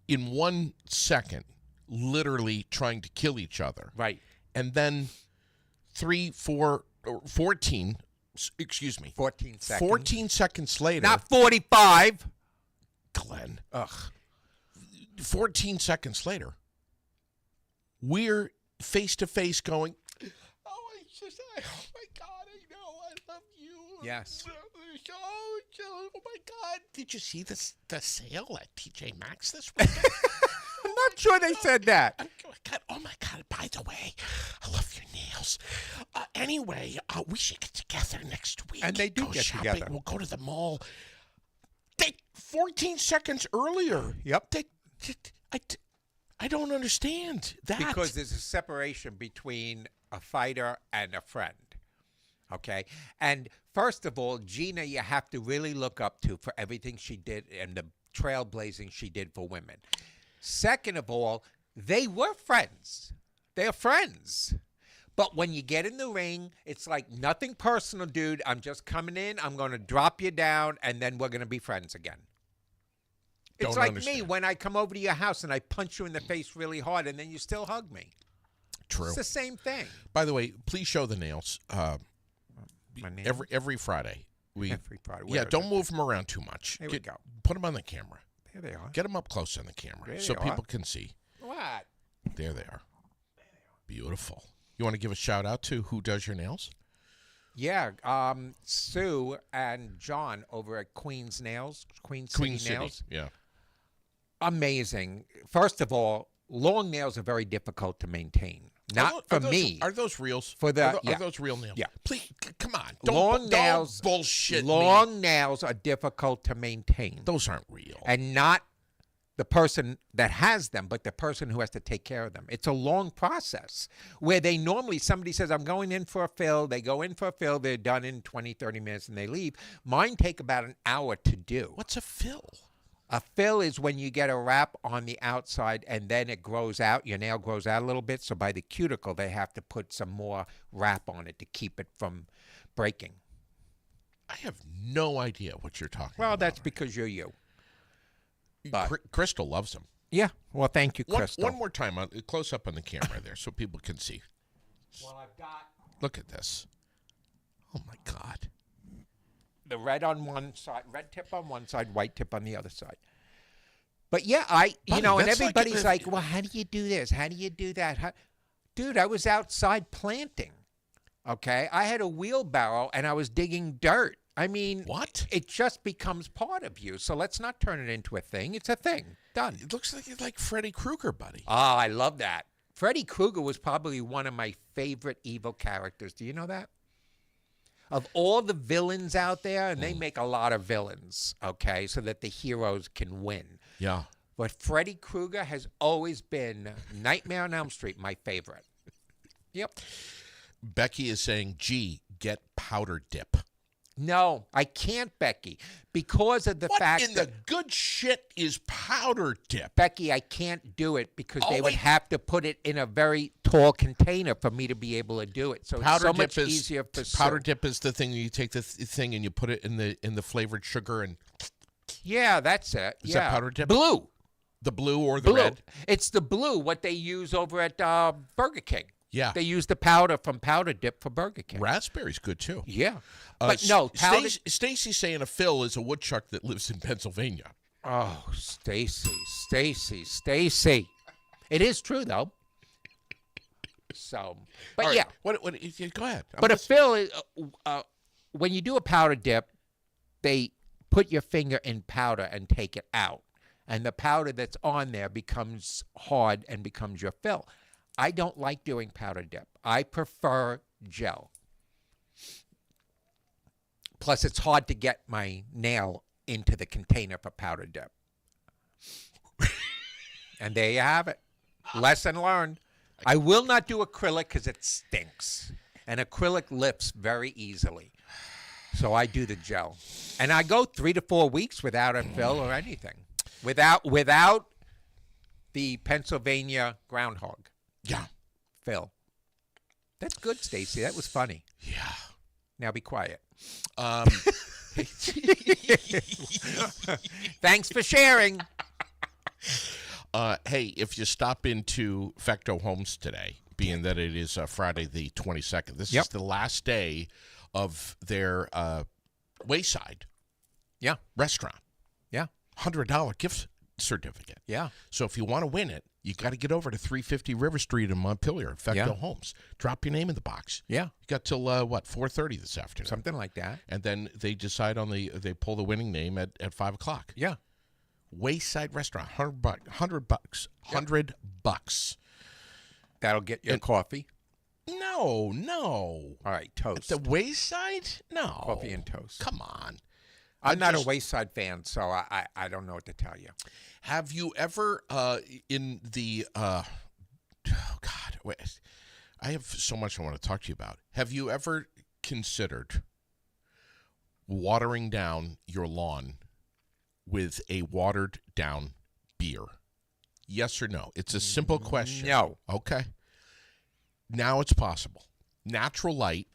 in 1 second literally trying to kill each other. Right. And then 14 seconds. 14 seconds later, Not 45. Glenn, Ugh. 14 seconds later, we're face to face going, oh my God, I know, I love you. Yes. Oh my God. Did you see the sale at TJ Maxx this weekend? I'm not sure they said that. Oh my God, by the way, I love your nails. Anyway, we should get together next week. And they do Go get shopping. together. We'll go to the mall. 14 seconds earlier. Yep. I don't understand that. Because there's a separation between a fighter and a friend. Okay? And first of all, Gina, you have to really look up to for everything she did and the trailblazing she did for women. Second of all, they were friends. They're friends. But when you get in the ring, it's like nothing personal, dude. I'm just coming in. I'm going to drop you down, and then we're going to be friends again. It's Don't like understand. me when I come over to your house and I punch you in the face really hard, and then you still hug me. True. It's the same thing. By the way, please show the nails. My nails? Every Friday, Every Friday. Yeah, Where don't is move them around too much. There we go. Put them on the camera. it? There they are. Get them up close on the camera There so they are. people can see. What? There they are. Beautiful. You want to give a shout out to who does your nails? Yeah, Sue and John over at Queen's Nails, Queen City Nails. Yeah. Amazing. First of all, long nails are very difficult to maintain. Not for me. Are those reals? For the- are yeah. those real nails? Yeah. Please, come on. Long nails. Don't bullshit me. Long nails are difficult to maintain, Those aren't real. and not the person that has them, but the person who has to take care of them. It's a long process where they normally, somebody says, I'm going in for a fill. They go in for a fill. They're done in 20, 30 minutes, and they leave. Mine take about an hour to do. What's a fill? A fill is when you get a wrap on the outside and then it grows out. Your nail grows out a little bit. So by the cuticle, they have to put some more wrap on it to keep it from breaking. I have no idea what you're talking Well, about. that's because you're you. But Crystal loves them. yeah. Well, thank you, Crystal. One more time, close up on the camera there so people can see. Well, I've got Look at this. Oh, my God. the red on one side, red tip on one side, white tip on the other side. But yeah, and Buddy, that's like everybody's if- like, well, how do you do this? How do you do that? Dude, I was outside planting. Okay. I had a wheelbarrow and I was digging dirt. I mean, What? it just becomes part of you. So let's not turn it into a thing. It's a thing. Done. It looks like it's like Freddy Krueger, buddy. Oh, I love that. Freddy Krueger was probably one of my favorite evil characters. Do you know that? Of all the villains out there, and they make a lot of villains, okay, so that the heroes can win. Yeah. But Freddy Krueger has always been Nightmare on Elm Street, my favorite. Yep. Becky is saying, gee, get powder dip. No, I can't, Becky, because of the What fact in that the good shit is powder dip? Becky, I can't do it because Oh, they would wait. have to put it in a very tall container for me to be able to do it. So it's so much easier for powder Sue. dip is the thing you take the thing and you put it in the flavored sugar and Yeah, that's it. Is yeah. that powder dip? Blue. the blue or the Blue. red. It's the blue, what they use over at Burger King. Yeah. They use the powder from Powder Dip for Burger King. Raspberry's good too. Yeah. But no, powder. Stacy's saying a Phil is a woodchuck that lives in Pennsylvania. Oh, Stacy. It is true, though. So, but All right, yeah. What, go ahead. But a fill is, when you do a powder dip, they put your finger in powder and take it out. And the powder that's on there becomes hard and becomes your fill. I don't like doing powder dip. I prefer gel. Plus, it's hard to get my nail into the container for powder dip. And there you have it. Lesson learned. I will not do acrylic because it stinks. And acrylic lifts very easily. So I do the gel. And I go 3 to 4 weeks without a fill or anything. Without the Pennsylvania groundhog Yeah. fill. That's good, Stacy. That was funny. Yeah. Now be quiet. Um, Thanks for sharing. hey, if you stop into Fecto Homes today, being that it is Friday the 22nd, this Yep. is the last day of their Wayside Yeah. restaurant. Yeah. $100 gift certificate. Yeah. So if you want to win it, you got to get over to 350 River Street in Montpelier, Fecto Yeah. Homes. Drop your name in the box. Yeah. You got till 4:30 this afternoon, Something like that. and then they decide on they pull the winning name at 5 o'clock. Yeah. Wayside Restaurant, $100, $100. That'll get your coffee. No. All right, toast. The Wayside? No. Coffee and toast. Come on. I'm not just- a Wayside fan, so I don't know what to tell you. Have you ever in the oh God, wait, I have so much I want to talk to you about. Have you ever considered watering down your lawn with a watered down beer? Yes or no? It's a simple question. No. Okay. Now it's possible. Natural Light,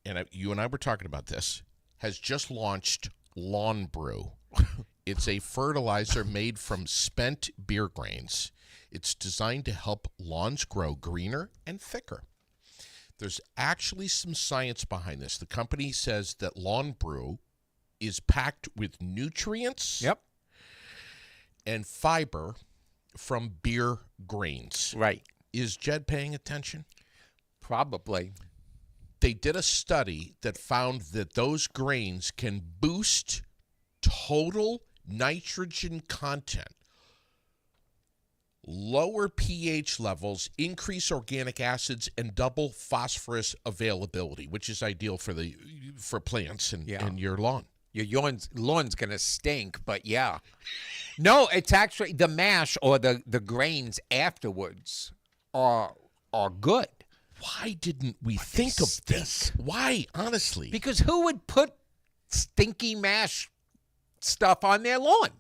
and you and I were talking about this, has just launched Lawn Brew. It's a fertilizer made from spent beer grains. It's designed to help lawns grow greener and thicker. There's actually some science behind this. The company says that Lawn Brew is packed with nutrients Yep. and fiber from beer grains. Right. Is Jed paying attention? Probably. They did a study that found that those grains can boost total nitrogen content, lower pH levels, increase organic acids, and double phosphorus availability, which is ideal for plants and your lawn. Your lawn's going to stink, but yeah. No, it's actually the mash or the grains afterwards are good. Why didn't we think of this? Why, honestly? Because who would put stinky mash stuff on their lawn?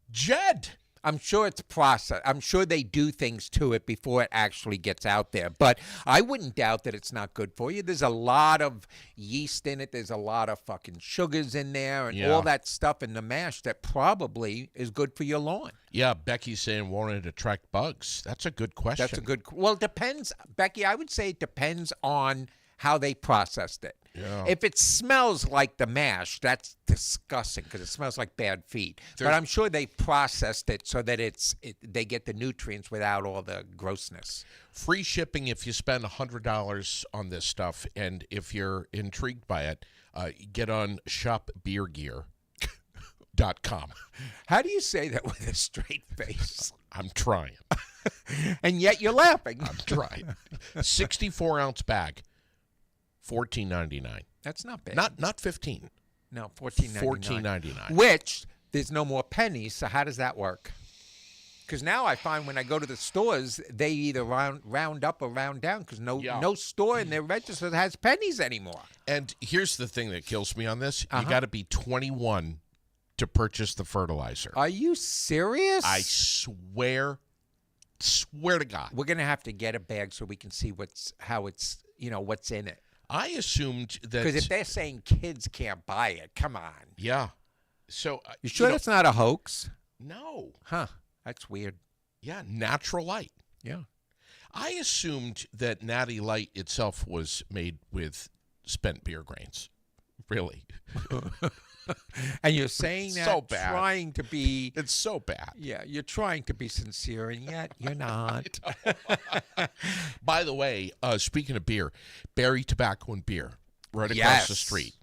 Jed. I'm sure it's processed. I'm sure they do things to it before it actually gets out there. But I wouldn't doubt that it's not good for you. There's a lot of yeast in it. There's a lot of fucking sugars in there and all that stuff in the mash that probably is good for your lawn. Yeah, Becky's saying, won't it attract bugs? That's a good question. That's a good. Well, it depends, Becky. I would say it depends on how they processed it. Yeah. If it smells like the mash, that's disgusting because it smells like bad feet. But I'm sure they processed it so that they get the nutrients without all the grossness. Free shipping if you spend $100 on this stuff, and if you're intrigued by it, get on shopbeergear.com. How do you say that with a straight face? I'm trying. And yet you're laughing. I'm trying. 64-ounce bag. $14.99. That's not bad. Not 15. No, $14.99. $14.99. Which there's no more pennies. So how does that work? Because now I find when I go to the stores, they either round up or round down because no store in their register has pennies anymore. And here's the thing that kills me on this: you got to be 21 to purchase the fertilizer. Are you serious? I swear to God. We're gonna have to get a bag so we can see what's in it. I assumed that Because if they're saying kids can't buy it, come on. Yeah. So You sure that's not a hoax? No. Huh. That's weird. Yeah, Natural Light. Yeah. I assumed that Natty Light itself was made with spent beer grains. Really. And you're saying that So bad. trying to be It's so bad. Yeah, you're trying to be sincere and yet you're not. By the way, speaking of beer, Berry Tobacco and Beer, right across the Yes. street,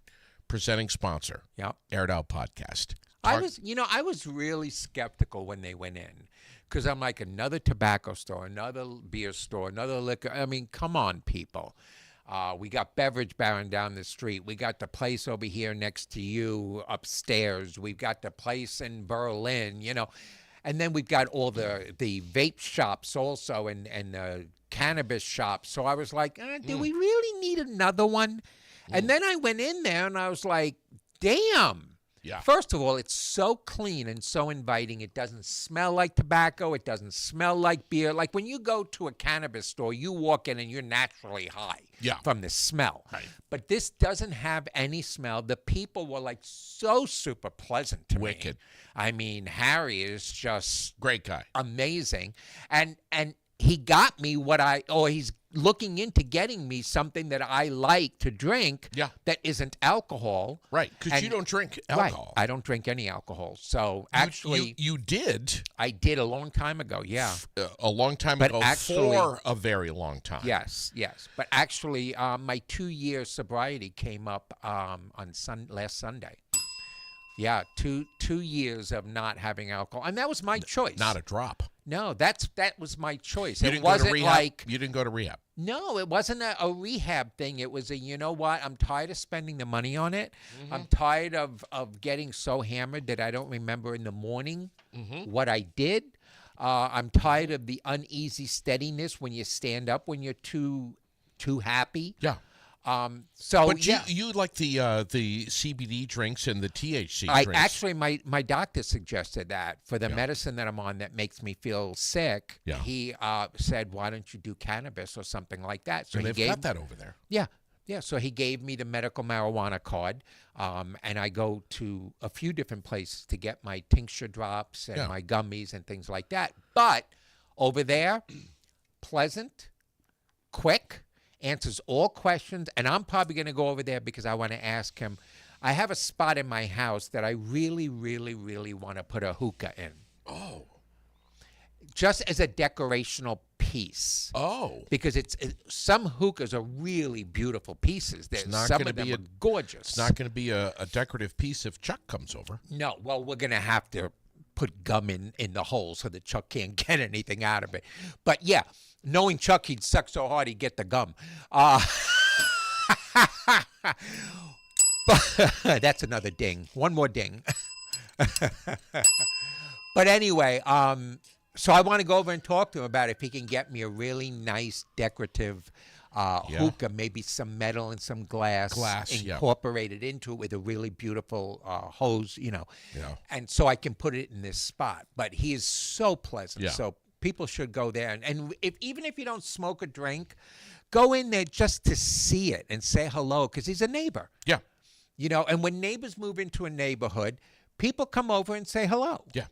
presenting sponsor. Yep. Aired Out Podcast. I was really skeptical when they went in because I'm like, another tobacco store, another beer store, another liquor. I mean, come on, people. We got Beverage Baron down the street. We got the place over here next to you upstairs. We've got the place in Berlin, And then we've got all the vape shops also and the cannabis shops. So I was like, do we really need another one? And then I went in there and I was like, damn. Yeah. First of all, it's so clean and so inviting. It doesn't smell like tobacco. It doesn't smell like beer. Like when you go to a cannabis store, you walk in and you're naturally high from the smell. Right. But this doesn't have any smell. The people were like so super pleasant to me. Wicked. I mean, Harry is just Great guy. amazing. And he got me he's looking into getting me something that I like to drink that isn't alcohol. Right, because you don't drink alcohol. Right. I don't drink any alcohol. So actually, you did. I did a long time ago, yeah. A long time But ago actually- for a very long time. Yes. But actually, my 2-year sobriety came up on last Sunday. Yeah, two years of not having alcohol. And that was my choice. Not a drop. No, that was my choice. You It didn't go to wasn't rehab? like You didn't go to rehab. No, it wasn't a rehab thing. It was you know what? I'm tired of spending the money on it. I'm tired of getting so hammered that I don't remember in the morning what I did. I'm tired of the uneasy steadiness when you stand up when you're too happy. Yeah. But you like the CBD drinks and the THC drinks. Actually, my doctor suggested that for the medicine that I'm on that makes me feel sick. Yeah. He said, "Why don't you do cannabis or something like that?" So and he they've gave got that over there. Yeah. So he gave me the medical marijuana card, and I go to a few different places to get my tincture drops and my gummies and things like that. But over there, pleasant, quick, answers all questions, and I'm probably going to go over there because I want to ask him I have a spot in my house that I really, really, really want to put a hookah in. Oh. Just as a decorational piece. Oh. Because some hookahs are really beautiful pieces. not Some gonna of them be are gorgeous. It's not going to be a decorative piece if Chuck comes over. No, well, we're going to have to put gum in the hole so that Chuck can't get anything out of it. But yeah, knowing Chuck, he'd suck so hard he'd get the gum. That's another ding. One more ding. But anyway, so I want to go over and talk to him about if he can get me a really nice decorative hookah, maybe some metal and some glass incorporated into it with a really beautiful hose, you know. Yeah. And so I can put it in this spot. But he is so pleasant. Yeah. So people should go there. And even if you don't smoke or drink, go in there just to see it and say hello because he's a neighbor. Yeah. You know, and when neighbors move into a neighborhood, people come over and say hello. Yeah.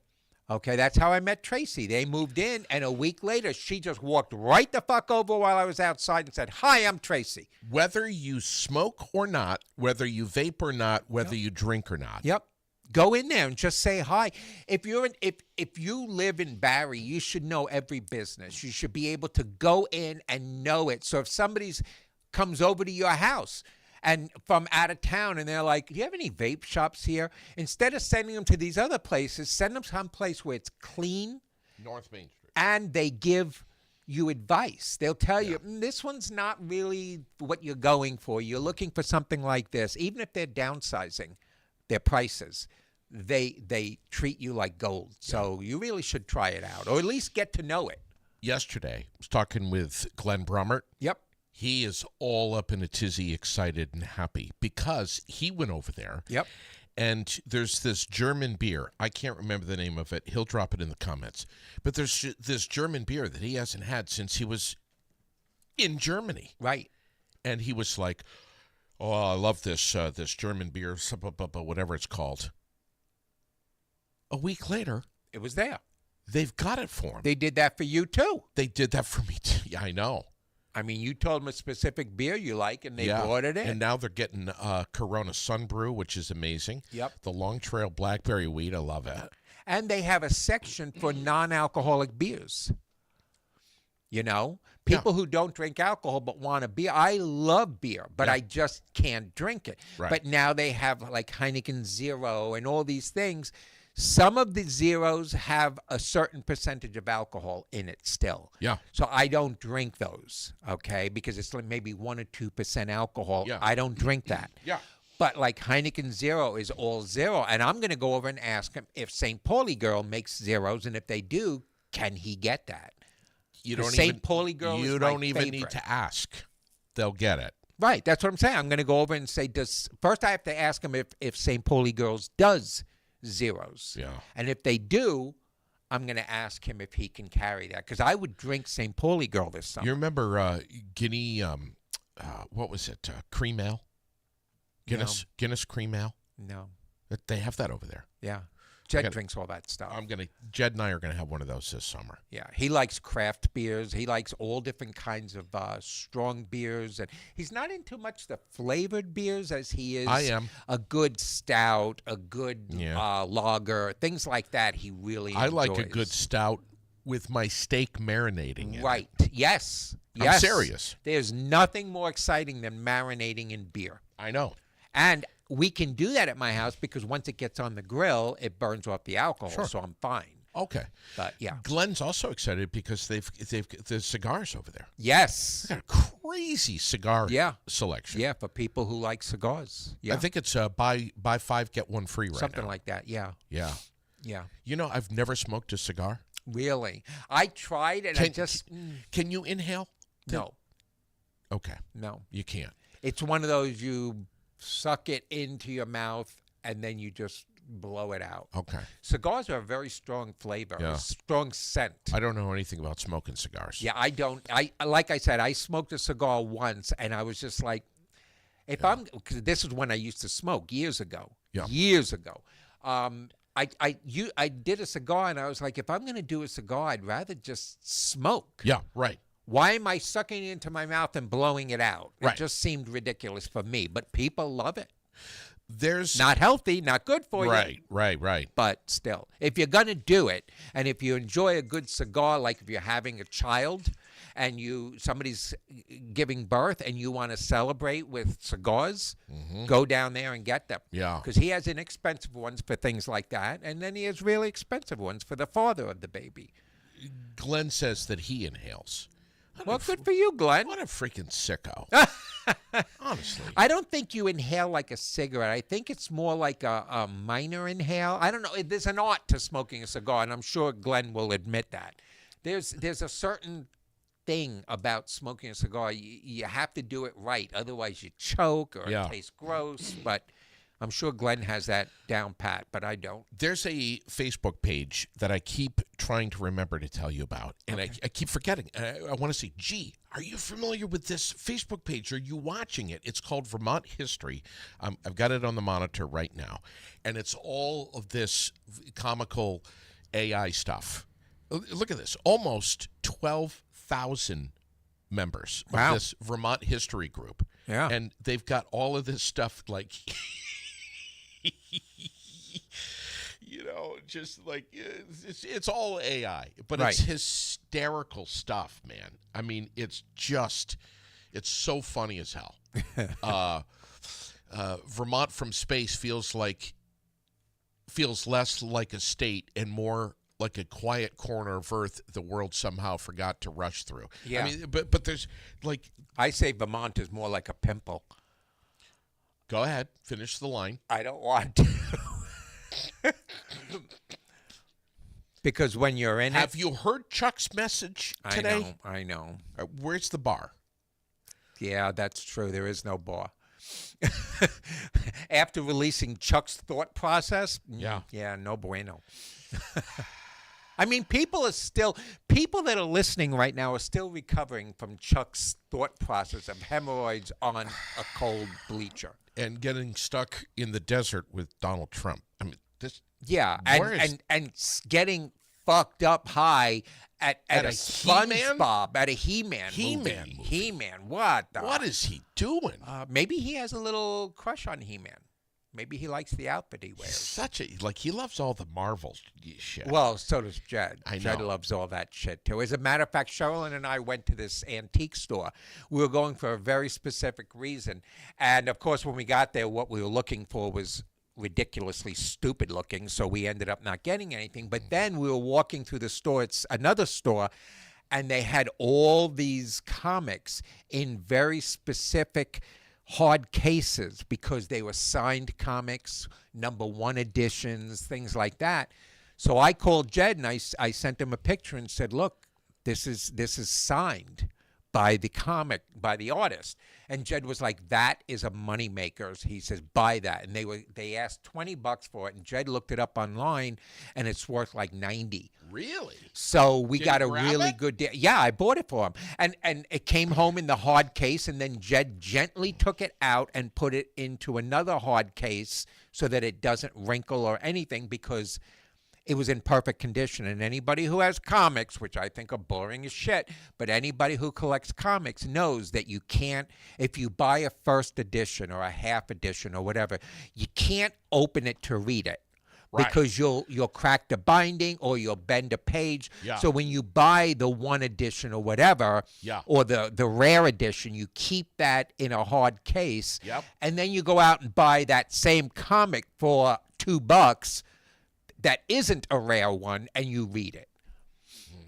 Okay, that's how I met Tracy. They moved in, and a week later, she just walked right the fuck over while I was outside and said, "Hi, I'm Tracy." Whether you smoke or not, whether you vape or not, whether you drink or not. Yep. Go in there and just say hi. If you live in Barrie, you should know every business. You should be able to go in and know it. So if somebody comes over to your house and from out of town and they're like, "Do you have any vape shops here?" Instead of sending them to these other places, send them someplace where it's clean North Main Street. and they give you advice. They'll tell you, this one's not really what you're going for. You're looking for something like this. Even if they're downsizing their prices, they treat you like gold. So you really should try it out, or at least get to know it. Yesterday, I was talking with Glenn Brummert. Yep. He is all up in a tizzy, excited and happy because he went over there. Yep. And there's this German beer. I can't remember the name of it. He'll drop it in the comments. But there's this German beer that he hasn't had since he was in Germany. Right. And he was like, "Oh, I love this this German beer, whatever it's called." A week later, It was there. they've got it for him. They did that for you too. They did that for me too. Yeah, I know. I mean, you told them a specific beer you like, and they brought it in. And now they're getting Corona Sun Brew, which is amazing. Yep. The Long Trail Blackberry Wheat, I love it. And they have a section for non-alcoholic beers. You know, people who don't drink alcohol but want a beer. I love beer, but I just can't drink it. Right. But now they have like Heineken Zero and all these things. Some of the zeros have a certain percentage of alcohol in it still. Yeah. So I don't drink those, okay, because it's like maybe 1 or 2% alcohol. Yeah. I don't drink that. Yeah. But like Heineken Zero is all zero. And I'm going to go over and ask him if St. Pauli Girl makes zeros. And if they do, can he get that? You The don't St. even, Pauli Girl you is don't my even favorite. need to ask. They'll get it. Right. That's what I'm saying. I'm going to go over and say, first I have to ask him if St. Pauli Girls does zeros. Yeah. And if they do, I'm going to ask him if he can carry that. Because I would drink St. Pauli Girl this summer. You remember Guinea, what was it, cream ale? Guinness cream ale? No. They have that over there. Yeah. Jed drinks all that stuff. Jed and I are going to have one of those this summer. Yeah, he likes craft beers. He likes all different kinds of strong beers, and he's not into much the flavored beers as he is. I am. A good stout, a good lager, things like that. He really. I like a enjoys. good stout with my steak marinating in it. Right. Yes. I'm Yes. serious. There's nothing more exciting than marinating in beer. I know. And we can do that at my house because once it gets on the grill, it burns off the alcohol, Sure. so I'm fine. Okay. But yeah. Glenn's also excited because they've the cigars over there. Yes. They got a crazy cigar selection. Yeah, for people who like cigars. Yeah. I think it's buy 5 get 1 free right Something now. like that. Yeah. Yeah. Yeah. You know, I've never smoked a cigar. Really? I tried and I just Can you inhale? no. Okay. No. You can't. It's one of those you suck it into your mouth and then you just blow it out. Okay. Cigars are a very strong flavor, Yeah. a strong scent. I don't know anything about smoking cigars. Yeah, I don't. Like I said, I smoked a cigar once, and I was just like, because this is when I used to smoke years ago. Yeah. Years ago. I did a cigar, and I was like, if I'm going to do a cigar, I'd rather just smoke. Yeah, right. Why am I sucking it into my mouth and blowing it out? It Right. just seemed ridiculous for me, but people love it. there's Not healthy, not good for you. right. But still, if you're going to do it, and if you enjoy a good cigar, like if you're having a child and somebody's giving birth and you want to celebrate with cigars, go down there and get them. Yeah. Because he has inexpensive ones for things like that, and then he has really expensive ones for the father of the baby. Glenn says that he inhales. Well, good for you, Glenn. What a freaking sicko. Honestly. I don't think you inhale like a cigarette. I think it's more like a minor inhale. I don't know. There's an art to smoking a cigar, and I'm sure Glenn will admit that. There's a certain thing about smoking a cigar. You have to do it right. Otherwise, you choke or Yeah. it tastes gross. But I'm sure Glenn has that down pat, but I don't. There's a Facebook page that I keep trying to remember to tell you about, and I keep forgetting. I want to say, gee, are you familiar with this Facebook page? Are you watching it? It's called Vermont History. I've got it on the monitor right now, and it's all of this comical AI stuff. Look at this. Almost 12,000 members Wow. of this Vermont History group. Yeah. And they've got all of this stuff like... just like it's all AI, but Right. it's hysterical stuff, man. I mean, it's so funny as hell. Vermont from space feels less like a state and more like a quiet corner of Earth the world somehow forgot to rush through. Yeah. I mean, but there's like, I say Vermont is more like a pimple. go ahead, finish the line. I don't want to. Because when you're in Have it, you heard Chuck's message today? I know. Where's the bar? Yeah, that's true. There is no bar. After releasing Chuck's thought process, yeah, no bueno. I mean, people that are listening right now are still recovering from Chuck's thought process of hemorrhoids on a cold bleacher. And getting stuck in the desert with Donald Trump. I mean, this. Yeah, Where is- and getting fucked up high at a He-Man? SpongeBob, at a He-Man He-Man movie. movie. He-Man, what the? What is he doing? Maybe he has a little crush on He-Man. Maybe he likes the outfit he He's wears. such a he loves all the Marvel shit. Well, so does Jed. I Jed know. loves all that shit, too. As a matter of fact, Sherilyn and I went to this antique store. We were going for a very specific reason. And, of course, when we got there, what we were looking for was ridiculously stupid looking, so we ended up not getting anything. But then we were walking through the store. It's another store, and they had all these comics in very specific hard cases because they were signed comics, #1 editions, things like that. So I called Jed and I sent him a picture and said, "Look, this is signed by the artist." And Jed was like, "That is a moneymaker." He says, "Buy that." And they asked $20 for it, and Jed looked it up online, and it's worth like $90. really? So we Did got you a grab really it? good deal. Yeah, I bought it for him. And it came home in the hard case, and then Jed gently took it out and put it into another hard case so that it doesn't wrinkle or anything because it was in perfect condition. And anybody who has comics, which I think are boring as shit, but anybody who collects comics knows that you can't, if you buy a first edition or a half edition or whatever, you can't open it to read it. Right. Because you'll crack the binding or you'll bend a page. Yeah. So when you buy the 1 edition or whatever, Yeah. or the rare edition, you keep that in a hard case. Yep. And then you go out and buy that same comic for $2 that isn't a rare one, and you read it.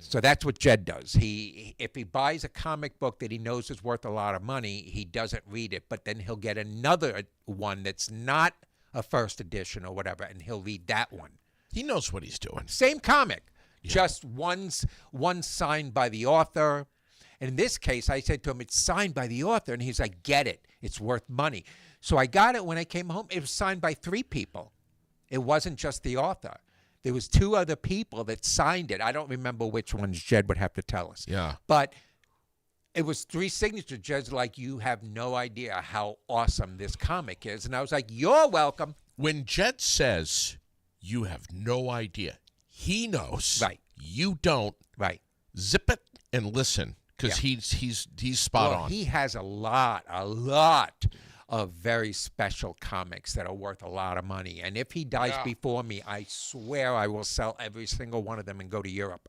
So that's what Jed does. If he buys a comic book that he knows is worth a lot of money, he doesn't read it, but then he'll get another one that's not a first edition or whatever, and he'll read that one. He knows what he's doing. Same comic, just one's signed by the author. And in this case, I said to him, "It's signed by the author," and he's like, "Get it? It's worth money." So I got it when I came home. It was signed by 3 people. It wasn't just the author. There was 2 other people that signed it. I don't remember which ones. Jed would have to tell us. Yeah. But it was 3 signatures. Jed's like, "You have no idea how awesome this comic is." And I was like, "You're welcome." When Jed says you have no idea, he knows. Right. You don't. Right. Zip it and listen, because Yeah. he's spot on. He has a lot of very special comics that are worth a lot of money. And if he dies before me, I swear I will sell every single one of them and go to Europe.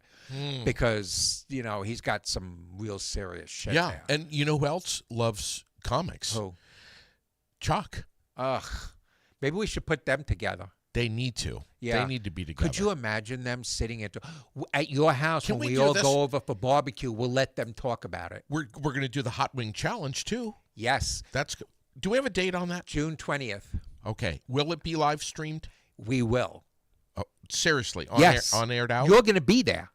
Because, you know, he's got some real serious shit there. And you know who else loves comics? Who? Chuck. Ugh. Maybe we should put them together. They need to. Yeah. They need to be together. Could you imagine them sitting at your house Can when we we do all this? go over for barbecue? We'll let them talk about it. We're going to do the Hot Wing Challenge, too. Yes. Do we have a date on that? June 20th. Okay. Will it be live streamed? We will. Oh, seriously? Yes. On aired out? You're going to be there.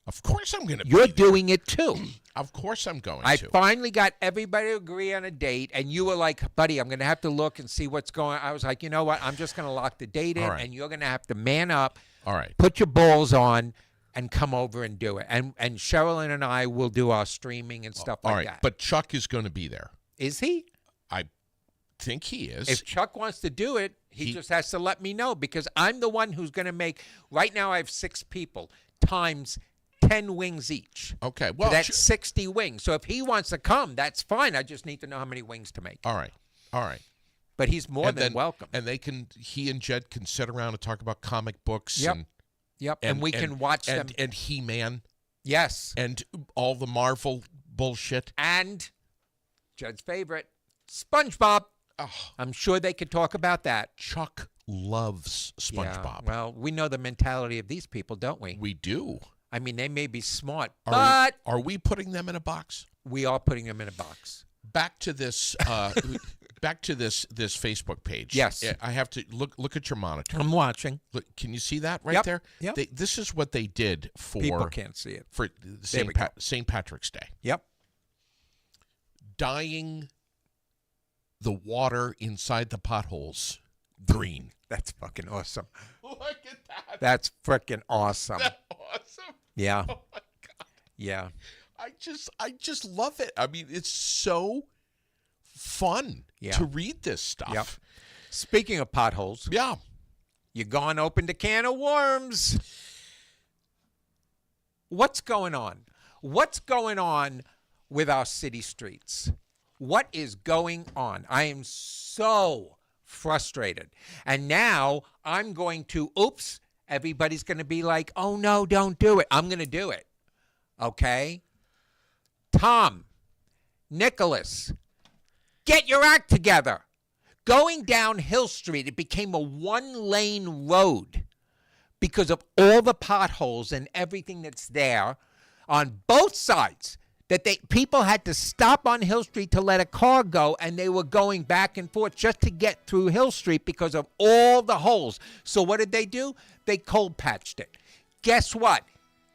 Of course I'm going to be You're there. doing it too. Of course I'm going I to. finally got everybody to agree on a date, and you were like, buddy, I'm going to have to look and see what's going on. I was like, you know what? I'm just going to lock the date in, All right. and you're going to have to man up, All right. put your balls on, and come over and do it. And Sherilyn and I will do our streaming and stuff All like right. that. But Chuck is going to be there. Is he? I think he is. If Chuck wants to do it, he just has to let me know, because I'm the one who's going to make. Right now I have 6 people times 10 wings each. Okay. Well, So that's 60 wings. So if he wants to come, that's fine. I just need to know how many wings to make. all right. All right. But he's more And than then welcome. And he and Jed can sit around and talk about comic books. Yep. And, Yep. And we can watch them. And He-Man Yes. and all the Marvel bullshit. And Jed's favorite, SpongeBob. Oh, I'm sure they could talk about that. Chuck loves SpongeBob. Yeah, well, we know the mentality of these people, don't we? We do. I mean, they may be smart, Are but are we putting them in a box? we are putting them in a box. Back to this. Back to this Facebook page. Yes. I have to look at your monitor. I'm watching. Look, can you see that right Yep, there? yep. This is what they did for People can't see it. for we go. St. Patrick's Day. Yep. Dyeing the water inside the potholes green. That's fucking awesome. Look at that. That's freaking awesome. That's awesome. Yeah. Oh my God. Yeah. I just love it. I mean, it's so fun to read this stuff. Yep. Speaking of potholes, Yeah. you gone opened a can of worms. What's going on? What's going on with our city streets? What is going on? I am so frustrated. And now I'm going to, everybody's going to be like, oh no, don't do it. I'm going to do it. Okay? Tom, Nicholas, get your act together. Going down Hill Street, it became a 1-lane road because of all the potholes and everything that's there on both sides. That people had to stop on Hill Street to let a car go, and they were going back and forth just to get through Hill Street because of all the holes. So what did they do? They cold patched it. Guess what?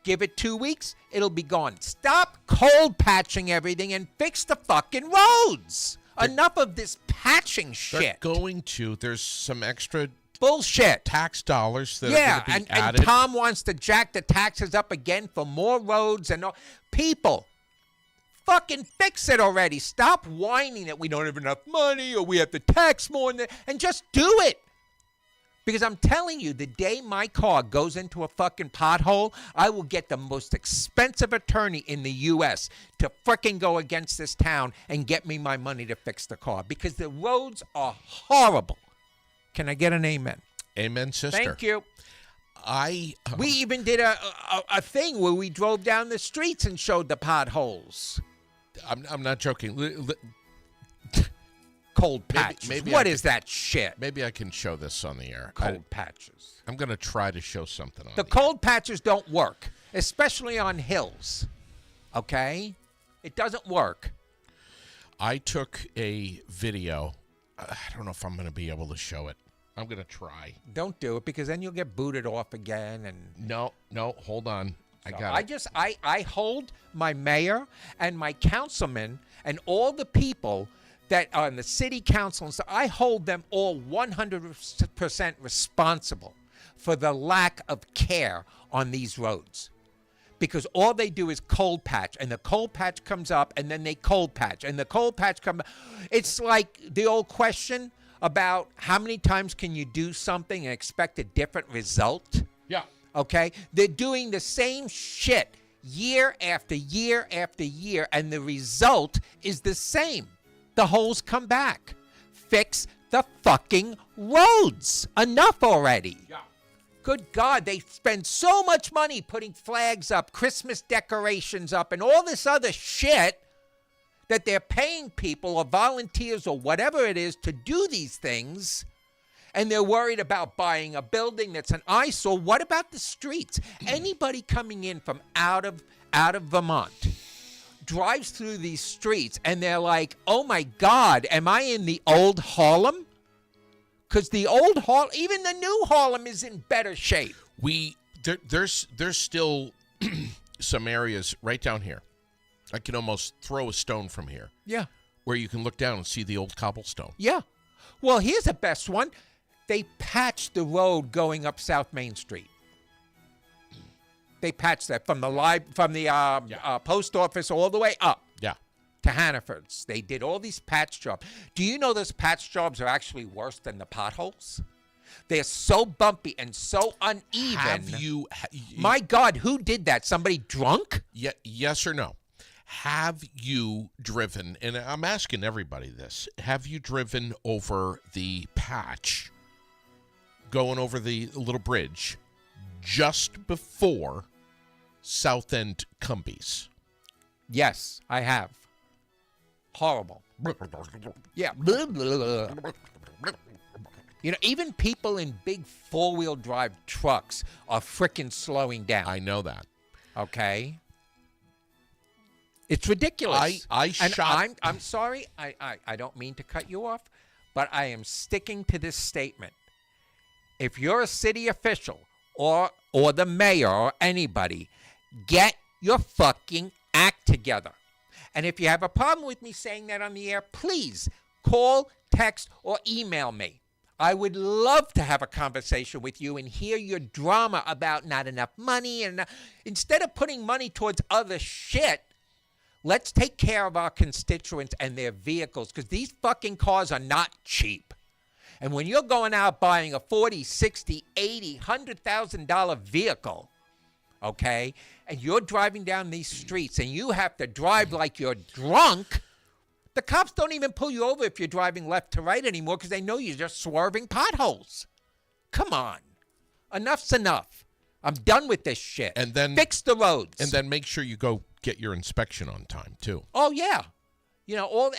Give it 2 weeks, it'll be gone. Stop cold patching everything and fix the fucking roads. Enough of this patching shit. There's some extra Bullshit. tax dollars that Yeah, are going to be and added. Tom wants to jack the taxes up again for more roads and all. People, fucking fix it already. Stop whining that we don't have enough money or we have to tax more and just do it. Because I'm telling you, the day my car goes into a fucking pothole, I will get the most expensive attorney in the U.S. to frickin' go against this town and get me my money to fix the car. Because the roads are horrible. Can I get an amen? Amen, sister. Thank you. We We even did a thing where we drove down the streets and showed the potholes. I'm not joking. Cold patches. maybe What I is that shit? Maybe I can show this on the air. Cold patches. I'm going to try to show something on The cold patches don't work, especially on hills. Okay? It doesn't work. I took a video. I don't know if I'm going to be able to show it. I'm going to try. Don't do it because then you'll get booted off again. And No, hold on. I got it. I hold my mayor and my councilman and all the people that are in the city council and stuff, I hold them all 100% responsible for the lack of care on these roads. Because all they do is cold patch, and the cold patch comes up, and then they cold patch, and the cold patch comes. It's like the old question about how many times can you do something and expect a different result? Yeah. Okay? They're doing the same shit year after year after year, and the result is the same. the holes come back. Fix the fucking roads. Enough already. Yeah. Good God, they spend so much money putting flags up, Christmas decorations up, and all this other shit that they're paying people or volunteers or whatever it is to do these things, and they're worried about buying a building that's an eyesore. What about the streets? Anybody coming in from out of Vermont drives through these streets, and they're like, oh my God, am I in the old Harlem? Because the old Harlem, even the new Harlem is in better shape. There's still some areas right down here. I can almost throw a stone from here. Yeah. Where you can look down and see the old cobblestone. Yeah. Well, here's the best one. They patched the road going up South Main Street. They patched that from the post office all the way up. Yeah. To Hannaford's. They did all these patch jobs. Do you know those patch jobs are actually worse than the potholes? They're so bumpy and so uneven. Have you? My God, who did that? Somebody drunk? Yes or no? Have you driven? And I'm asking everybody this. Have you driven over the patch, going over the little bridge, just before South End Cumbies? Yes, I have. Horrible. Yeah. You know, even people in big four-wheel drive trucks are frickin' slowing down. I know that. Okay? It's ridiculous. I'm sorry. I don't mean to cut you off, but I am sticking to this statement. If you're a city official or the mayor or anybody, get your fucking act together. And if you have a problem with me saying that on the air, please call, text, or email me. I would love to have a conversation with you and hear your drama about not enough money. And instead of putting money towards other shit, let's take care of our constituents and their vehicles, because these fucking cars are not cheap. And when you're going out buying a $40,000, $60,000, $80,000, $100,000 vehicle, okay, and you're driving down these streets and you have to drive like you're drunk, the cops don't even pull you over if you're driving left to right anymore because they know you're just swerving potholes. Come on. Enough's enough. I'm done with this shit. And then fix the roads. And then make sure you go get your inspection on time too. Oh yeah. You know,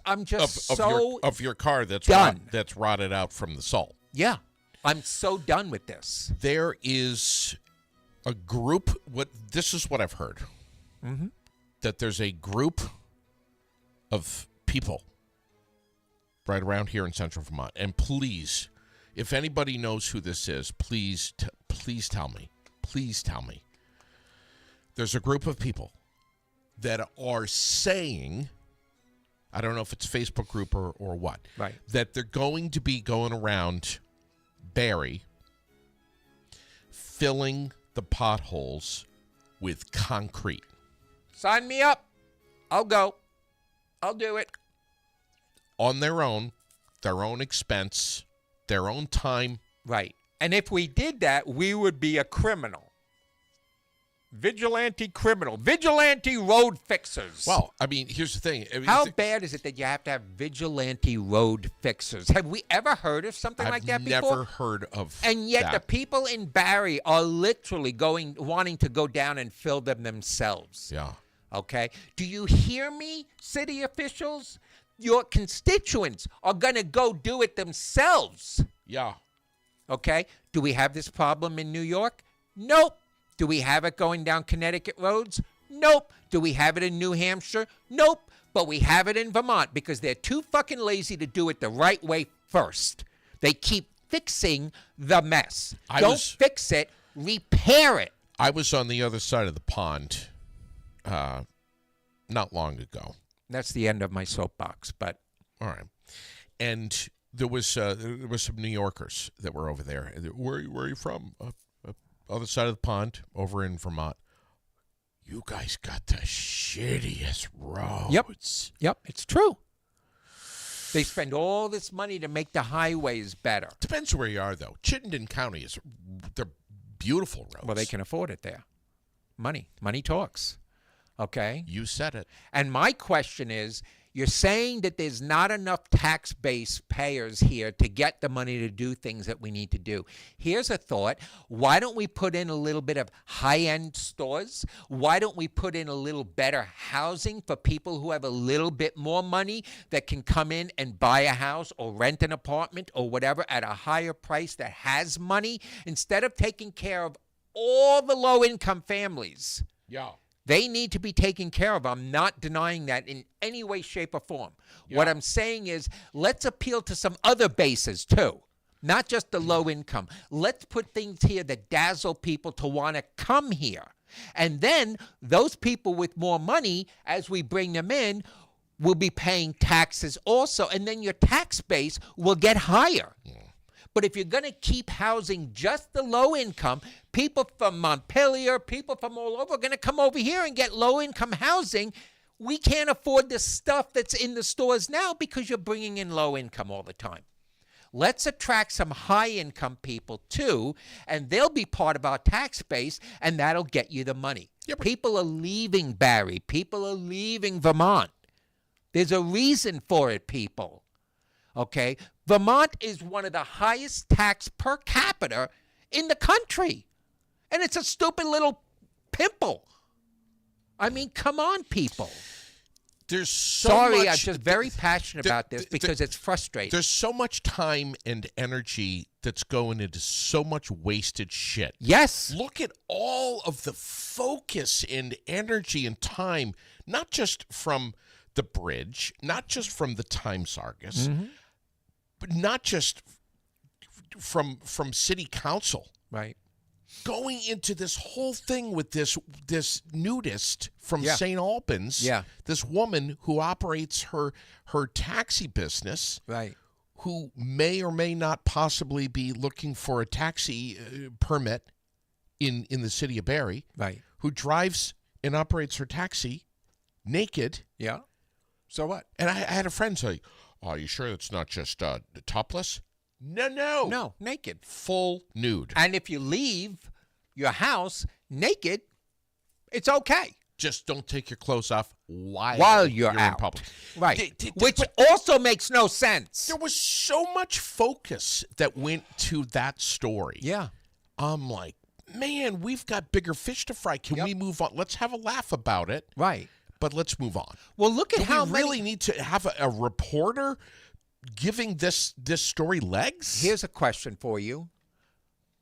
I'm just of your car that's done. That's rotted out from the salt. Yeah. I'm so done with this. There is a group, this is what I've heard. Mm-hmm. That there's a group of people right around here in Central Vermont. And please, if anybody knows who this is, please tell me. Please tell me. There's a group of people that are saying, I don't know if it's a Facebook group or what, right, that they're going to be going around Barrie filling the potholes with concrete. Sign me up. I'll go. I'll do it. On their own expense, their own time. Right. And if we did that, we would be a criminal. Vigilante criminal. Vigilante road fixers. Well, I mean, here's the thing. How bad is it that you have to have vigilante road fixers? Have we ever heard of something like that before? I've never heard of And yet that. the people in Barrie are literally wanting to go down and fill them themselves. Yeah. Okay? Do you hear me, city officials? Your constituents are going to go do it themselves. Yeah. Okay? Do we have this problem in New York? Nope. Do we have it going down Connecticut roads? Nope. Do we have it in New Hampshire? Nope. But we have it in Vermont because they're too fucking lazy to do it the right way first. They keep fixing the mess. Don't fix it, repair it. I was on the other side of the pond not long ago. That's the end of my soapbox, but all right. And there was some New Yorkers that were over there. Where are you from? Other side of the pond, over in Vermont. You guys got the shittiest roads. Yep, it's true. They spend all this money to make the highways better. Depends where you are, though. Chittenden County they're beautiful roads. Well, they can afford it there. Money talks. Okay? You said it. And my question is, You're saying that there's not enough tax base payers here to get the money to do things that we need to do. Here's a thought. Why don't we put in a little bit of high-end stores? Why don't we put in a little better housing for people who have a little bit more money that can come in and buy a house or rent an apartment or whatever at a higher price that has money, instead of taking care of all the low-income families? Yeah. They need to be taken care of. I'm not denying that in any way, shape, or form. Yeah. What I'm saying is, let's appeal to some other bases too, not just the low income. Let's put things here that dazzle people to want to come here. And then those people with more money, as we bring them in, will be paying taxes also. And then your tax base will get higher. Yeah. But if you're going to keep housing just the low income, people from Montpelier, people from all over are going to come over here and get low income housing. We can't afford the stuff that's in the stores now because you're bringing in low income all the time. Let's attract some high income people too, and they'll be part of our tax base, and that'll get you the money. Yeah, people are leaving Barrie. People are leaving Vermont. There's a reason for it, people. Okay? Vermont is one of the highest tax per capita in the country. And it's a stupid little pimple. I mean, come on, people. There's so Sorry, much, I'm just very passionate about this because it's frustrating. There's so much time and energy that's going into so much wasted shit. Yes. Look at all of the focus and energy and time, not just from the bridge, not just from the Times Argus, but not just from city council. Right. Going into this whole thing with this nudist from St. Albans, this woman who operates her taxi business, right, who may or may not possibly be looking for a taxi permit in the city of Barrie, right, who drives and operates her taxi naked. Yeah. So what? And I had a friend say, "Are you sure it's not just topless?" No, naked, full nude. And if you leave your house naked, it's okay. Just don't take your clothes off while you're out. In public. Right. Which also makes no sense. There was so much focus that went to that story. Yeah. I'm like, man, we've got bigger fish to fry. Can we move on? Let's have a laugh about it. Right. But let's move on. Well, look at how we really need to have a reporter giving this story legs? Here's a question for you.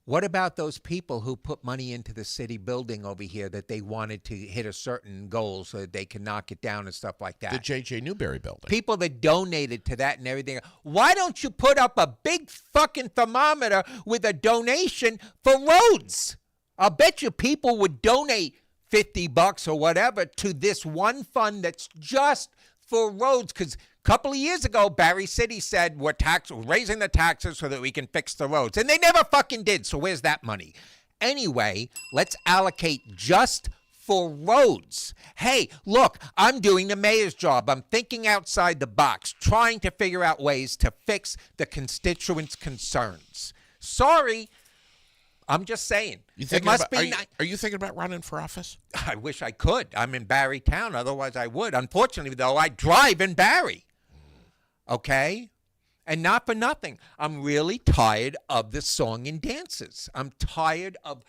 What about those people who put money into the city building over here that they wanted to hit a certain goal so that they can knock it down and stuff like that? The J.J. Newberry building. People that donated to that and everything. Why don't you put up a big fucking thermometer with a donation for roads? I'll bet you people would donate $50 or whatever to this one fund that's just for roads, because a couple of years ago, Barrie City said we're raising the taxes so that we can fix the roads. And they never fucking did. So where's that money? Anyway, let's allocate just for roads. Hey, look, I'm doing the mayor's job. I'm thinking outside the box, trying to figure out ways to fix the constituents' concerns. Sorry, I'm just saying. Are you thinking about running for office? I wish I could. I'm in Barrie town. Otherwise, I would. Unfortunately, though, I drive in Barrie. Okay? And not for nothing. I'm really tired of the song and dances. I'm tired of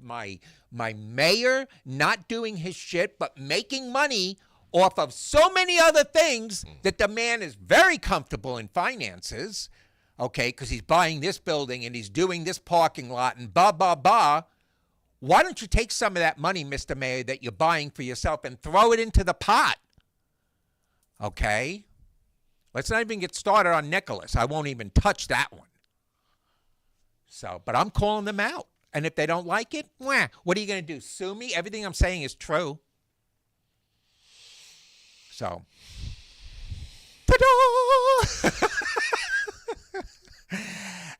my mayor not doing his shit, but making money off of so many other things that the man is very comfortable in finances. Okay, because he's buying this building and he's doing this parking lot and blah, blah, blah. Why don't you take some of that money, Mr. Mayor, that you're buying for yourself and throw it into the pot? Okay? Let's not even get started on Nicholas. I won't even touch that one. So, but I'm calling them out. And if they don't like it, what are you going to do? Sue me? Everything I'm saying is true. So, ta-da!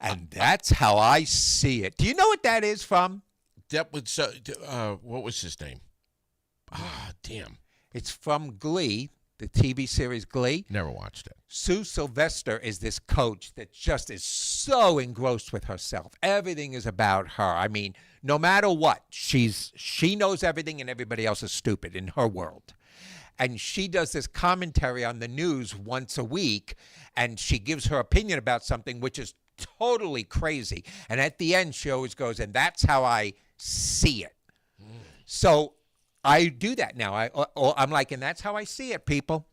And that's how I see it. Do you know what that is from? That was, what was his name? Damn. It's from Glee, the TV series Glee. Never watched it. Sue Sylvester is this coach that just is so engrossed with herself. Everything is about her. I mean, no matter what, she knows everything and everybody else is stupid in her world. and she does this commentary on the news once a week, and she gives her opinion about something, which is totally crazy. And at the end, she always goes, and that's how I see it. So I do that now. I'm like, and that's how I see it, people.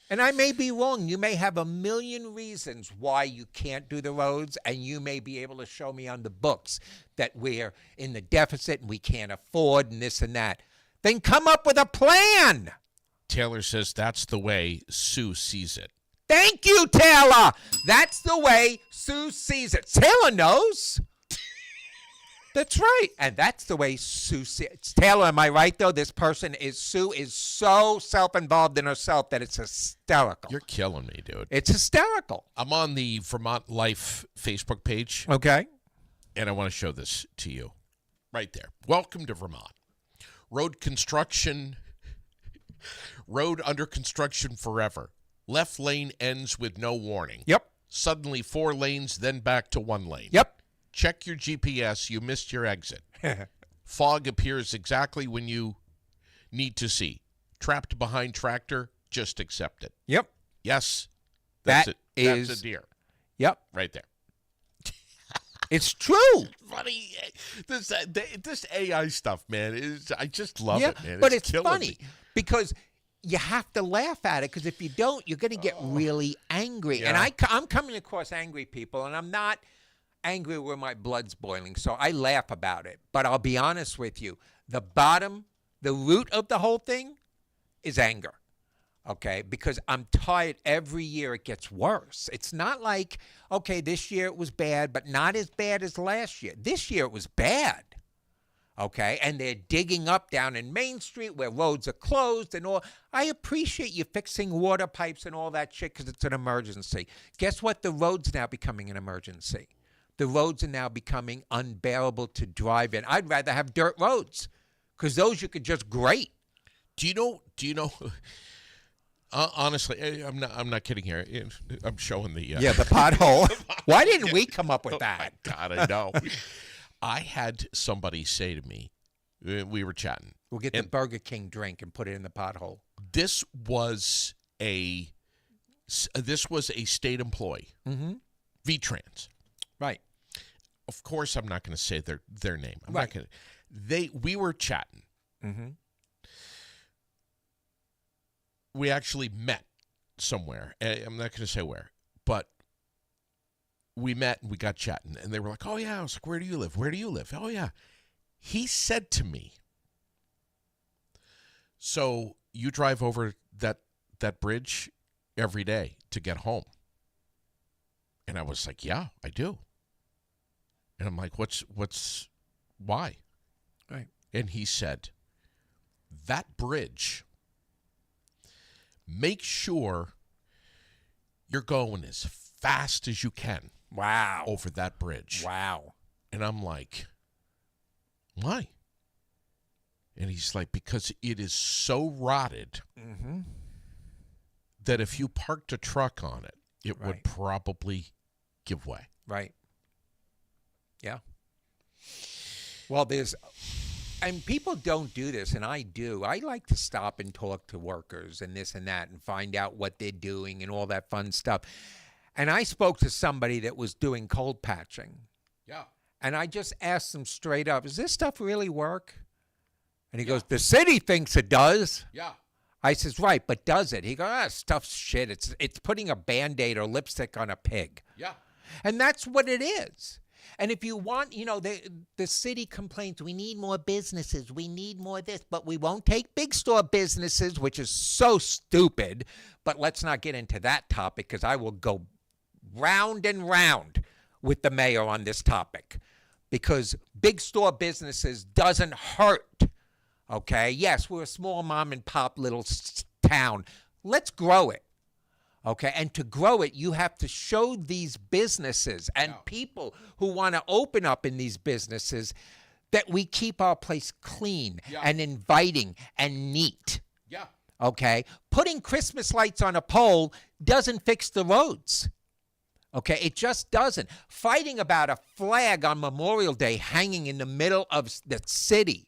And I may be wrong. You may have a million reasons why you can't do the roads, and you may be able to show me on the books that we're in the deficit and we can't afford and this and that. Then come up with a plan. Taylor says that's the way Sue sees it. Thank you, Taylor. That's the way Sue sees it. Taylor knows. That's right. And that's the way Sue sees it. Taylor, am I right, though? Sue is so self-involved in herself that it's hysterical. You're killing me, dude. It's hysterical. I'm on the Vermont Life Facebook page, Okay. and I want to show this to you. Right there. Welcome to Vermont. Road under construction forever. Left lane ends with no warning. Yep. Suddenly 4 lanes, then back to 1 lane. Yep. Check your GPS. You missed your exit. Fog appears exactly when you need to see. Trapped behind tractor, just accept it. Yep. Yes, that's That it. is- That's a deer Yep. right there. It's true. Funny. This AI stuff, man, I just love it, man. But it's killing funny me. because you have to laugh at it, because if you don't, you're going to get really angry. And Yeah. I'm coming across angry people, and I'm not angry where my blood's boiling, so I laugh about it. But I'll be honest with you, the root of the whole thing is anger. Okay, because I'm tired. Every year it gets worse. It's not like, okay, this year it was bad, but not as bad as last year. This year it was bad. Okay, and they're digging up down in Main Street where roads are closed and all. I appreciate you fixing water pipes and all that shit because it's an emergency. Guess what? The road's now becoming an emergency. The roads are now becoming unbearable to drive in. I'd rather have dirt roads because those you could just grate. Do you know? Honestly, I'm not kidding here. I'm showing the The pothole. Why didn't we come up with that? God, I know. I had somebody say to me, we were chatting. We'll get the Burger King drink and put it in the pothole. This was a state employee, VTrans. Right. Of course, I'm not going to say their name. I'm Right. not going to. We were chatting. Mm-hmm. We actually met somewhere. I'm not going to say where, but we met and we got chatting, and they were like, "Oh yeah." I was like, "Where do you live? Where do you live?" "Oh yeah." He said to me, "So you drive over that bridge every day to get home?" And I was like, "Yeah, I do." And I'm like, why?" Right. And he said, "That bridge, make sure you're going as fast as you can Wow. over that bridge." Wow. And I'm like, "Why?" And he's like, "Because it is so rotted Mm-hmm. that if you parked a truck on it, it would Right. probably give way." Right. Yeah. Well, and people don't do this, and I do. I like to stop and talk to workers and this and that and find out what they're doing and all that fun stuff. And I spoke to somebody that was doing cold patching, Yeah. and I just asked him straight up, "Does this stuff really work?" And he goes, "The city thinks it does." Yeah. I says, "Right, but does it?" He goes, "Stuff's shit. It's putting a Band-Aid or lipstick on a pig." Yeah. And that's what it is. And if you want, the city complains, we need more businesses, we need more this, but we won't take big store businesses, which is so stupid. But let's not get into that topic because I will go round and round with the mayor on this topic, because big store businesses doesn't hurt. Okay? Yes, we're a small mom and pop little town. Let's grow it. Okay, and to grow it, you have to show these businesses and people who want to open up in these businesses that we keep our place clean and inviting and neat. Yeah. Okay, putting Christmas lights on a pole doesn't fix the roads. Okay, it just doesn't. Fighting about a flag on Memorial Day hanging in the middle of the city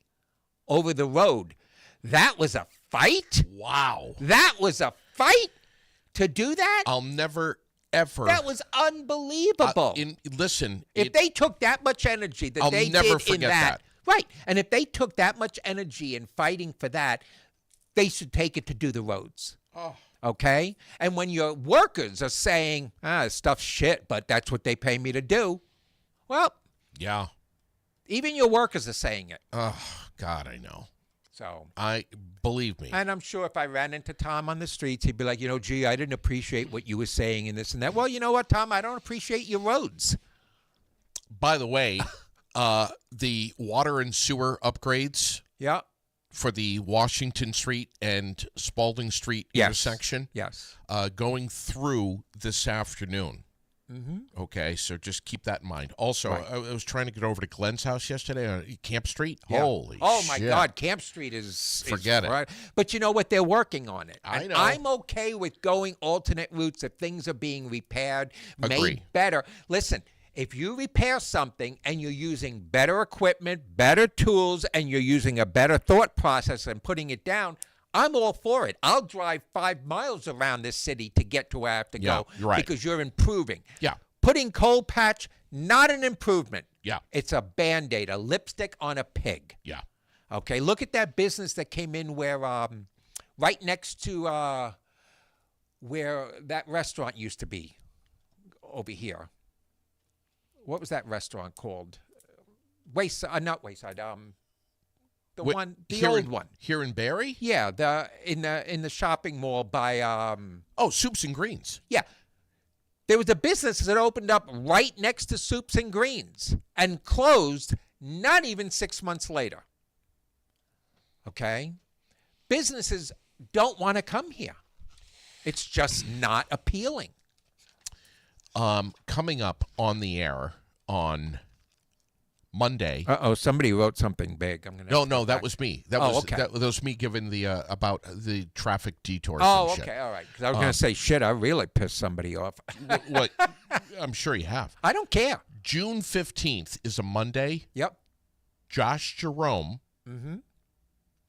over the road, That was a fight? Wow. That was a fight to do that? I'll never, ever. That was unbelievable. Listen. If they took that much energy that I'll they never did in forget that. that. Right. And if they took that much energy in fighting for that, they should take it to do the roads. Oh. Okay? And when your workers are saying, stuff's shit, but that's what they pay me to do, well, Yeah. even your workers are saying it. Oh, God, I know. So, Believe me. and I'm sure if I ran into Tom on the streets, he'd be like, gee, I didn't appreciate what you were saying and this and that. Well, you know what, Tom? I don't appreciate your roads. By the way, the water and sewer upgrades Yeah. for the Washington Street and Spalding Street Yes. intersection Yes. going through this afternoon. Mm-hmm. Okay, so just keep that in mind. Also, Right. I was trying to get over to Glenn's house yesterday on Camp Street. Yeah. Holy Oh, my shit. God. Camp Street is... Forget it. Right. But you know what? They're working on it. I And know. I'm okay with going alternate routes if things are being repaired, Agree. made better. Listen, if you repair something and you're using better equipment, better tools, and you're using a better thought process and putting it down, I'm all for it. I'll drive 5 miles around this city to get to where I have to Yeah, go you're right. because you're improving. Yeah. Putting coal patch, not an improvement. Yeah. It's a Band-Aid, a lipstick on a pig. Yeah. Okay, look at that business that came in where right next to where that restaurant used to be over here. What was that restaurant called? Wayside, not Wayside. The Wh- one, the here old in- one. Here in Barrie? Yeah, the in the shopping mall by Oh, Soups and Greens. yeah. There was a business that opened up right next to Soups and Greens and closed not even 6 months later. Okay? Businesses don't want to come here. It's just not appealing. Coming up on the air on Monday. Uh-oh, somebody wrote something big. I'm gonna. No, that was me. That Oh, was okay. that was me giving the about the traffic detours. Oh, and shit. okay, all right. Because I was going to say, shit, I really pissed somebody off. What? I'm sure you have. I don't care. June 15th is a Monday. Yep. Josh Jerome Mm-hmm.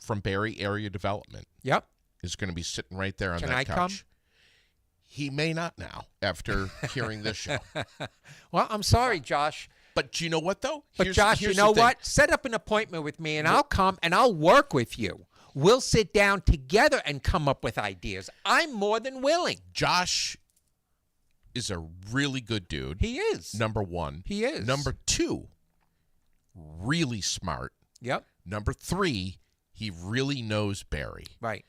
from Barrie Area Development Yep. is going to be sitting right there on Can that I couch. come? He may not now after hearing this show. Well, I'm sorry, Josh. But you know what, though? But Josh, you know what? Set up an appointment with me, and I'll come and I'll work with you. We'll sit down together and come up with ideas. I'm more than willing. Josh is a really good dude. He is. Number one. He is. Number two, really smart. Yep. Number three, he really knows Barrie. Right.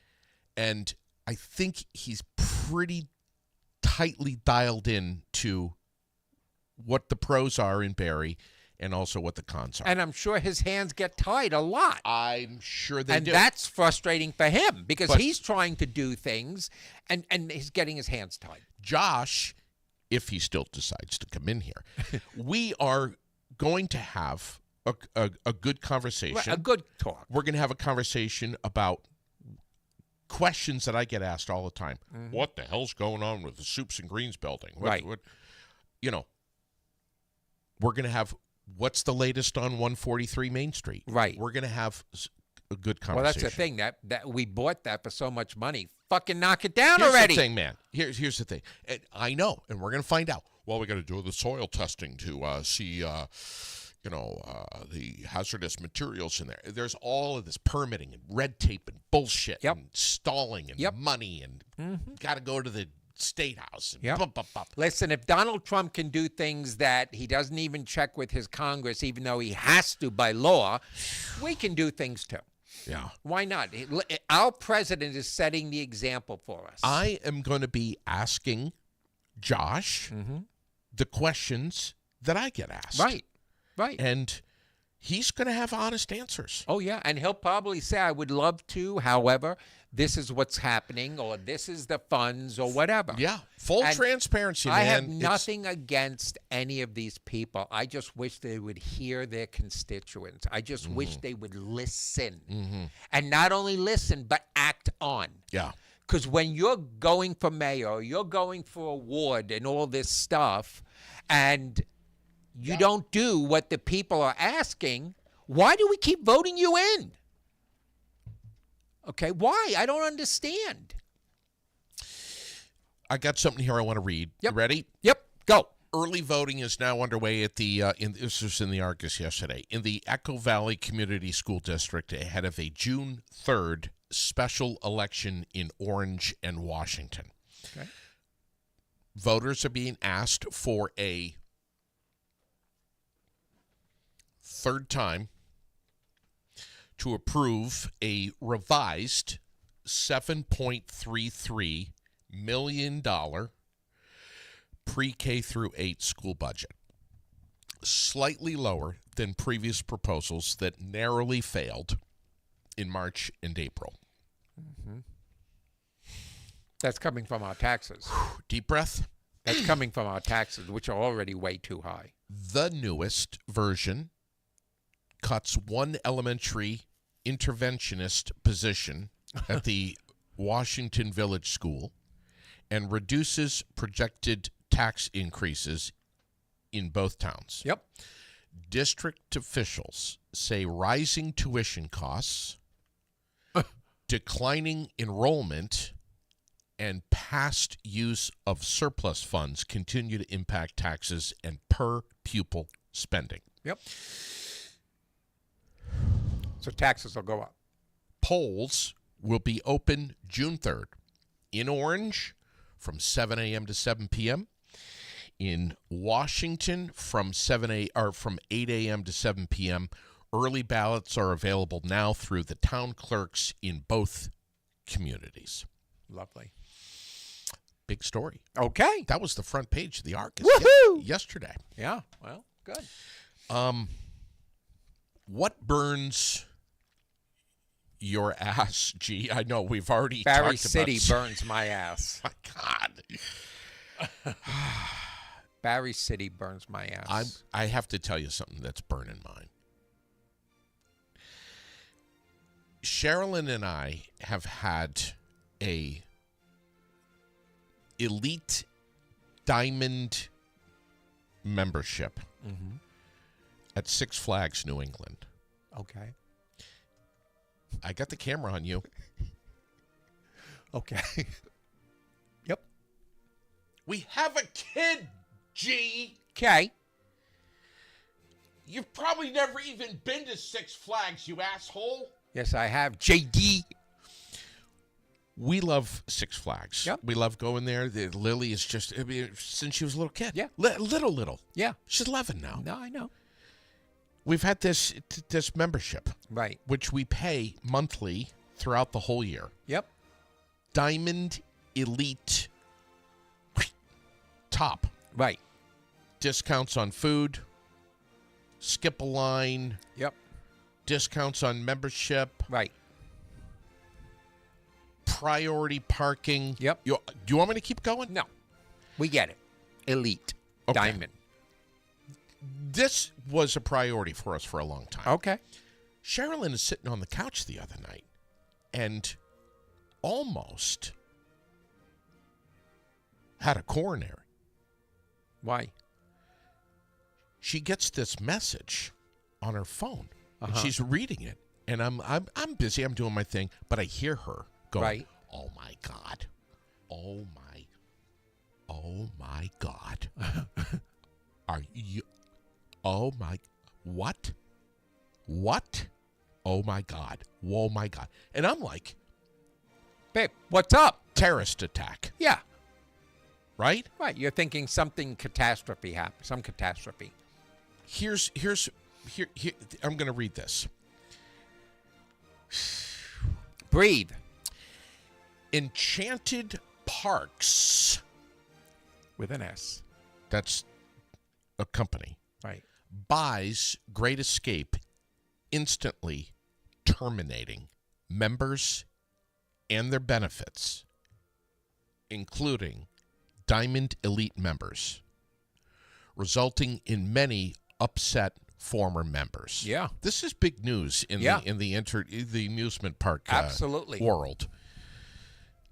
And I think he's pretty tightly dialed in to what the pros are in Barrie and also what the cons are. And I'm sure his hands get tied a lot. I'm sure they And do. that's frustrating for him because But- he's trying to do things and he's getting his hands tied. Josh, if he still decides to come in here, we are going to have a good conversation. A good talk. We're going to have a conversation about questions that I get asked all the time. What the hell's going on with the Soups and Greens building? Right. You know, we're going to have what's the latest on 143 Main Street. Right. We're going to have a good Well, conversation. that's the thing that we bought that for so much money. Fucking knock it down Here's already. the thing, man. Here's the thing. And I know, and we're going to find out. Well, we got to do the soil testing to see, the hazardous materials in there. There's all of this permitting and red tape and bullshit Yep. and stalling and Yep. money and got to go to the state house. And Yep. blah, blah, blah. Listen, if Donald Trump can do things that he doesn't even check with his Congress, even though he has to by law, we can do things too. Yeah. Why not? Our president is setting the example for us. I am going to be asking Josh the questions that I get asked. Right. Right. And he's going to have honest answers. Oh, yeah. And he'll probably say, I would love to. However, this is what's happening, or this is the funds, or whatever. Yeah. Full And transparency, I man. have It's- nothing against any of these people. I just wish they would hear their constituents. I just wish they would listen. And not only listen, but act on. Yeah. Because when you're going for mayor, or you're going for a ward and all this stuff, and you don't do what the people are asking, why do we keep voting you in? Okay, why? I don't understand. I got something here I want to read. Yep. You ready? Yep, go. Early voting is now underway at the, this was in the Argus yesterday, in the Echo Valley Community School District ahead of a June 3rd special election in Orange and Washington. Okay. Voters are being asked for a third time to approve a revised $7.33 million pre-K through 8 school budget, slightly lower than previous proposals that narrowly failed in March and April. That's coming from our taxes. Deep breath. That's coming from our taxes, which are already way too high. The newest version cuts one elementary interventionist position at the Washington Village School and reduces projected tax increases in both towns. Yep. District officials say rising tuition costs, declining enrollment, and past use of surplus funds continue to impact taxes and per pupil spending. Yep. So taxes will go up. Polls will be open June 3rd in Orange from 7 a.m. to 7 p.m. In Washington from 8 a.m. to 7 p.m. Early ballots are available now through the town clerks in both communities. Lovely. Big story. Okay. That was the front page of the Argus Woohoo! yesterday. Yeah, well, good. What burns your ass, G? I know we've already Barry talked City about burns my ass. My God. Barry City burns my ass. I have to tell you something that's burning mine. Sherilyn and I have had a elite diamond membership at Six Flags New England. Okay. I got the camera on you. Okay. Yep. We have a kid, G. Okay. You've probably never even been to Six Flags, you asshole. Yes, I have. JD. We love Six Flags. Yep. We love going there. Lily is just, since she was a little kid. Yeah. Little. Yeah. She's 11 now. No, I know. We've had this membership, Right. which we pay monthly throughout the whole year. Yep. Diamond Elite Top. Right. Discounts on food. Skip a line. Yep. Discounts on membership. Right. Priority parking. Yep. Do you want me to keep going? No. We get it. Elite. Okay. Diamond. This was a priority for us for a long time. Okay. Sherilyn is sitting on the couch the other night and almost had a coronary. Why? She gets this message on her phone and Uh-huh. she's reading it, and I'm busy, I'm doing my thing, but I hear her go, Right. "Oh my God, oh my God, are you? Oh my, what? Oh my God, whoa my God!" And I'm like, Babe, what's up? terrorist attack, Yeah. right? Right. You're thinking something catastrophe happened. Some catastrophe. Here. I'm going to read this. Breathe. Enchanted Parks. With an S. That's a company. Right. Buys Great Escape, instantly terminating members and their benefits, including Diamond Elite members, resulting in many upset former members. Yeah. This is big news in Yeah. the amusement park Absolutely. world.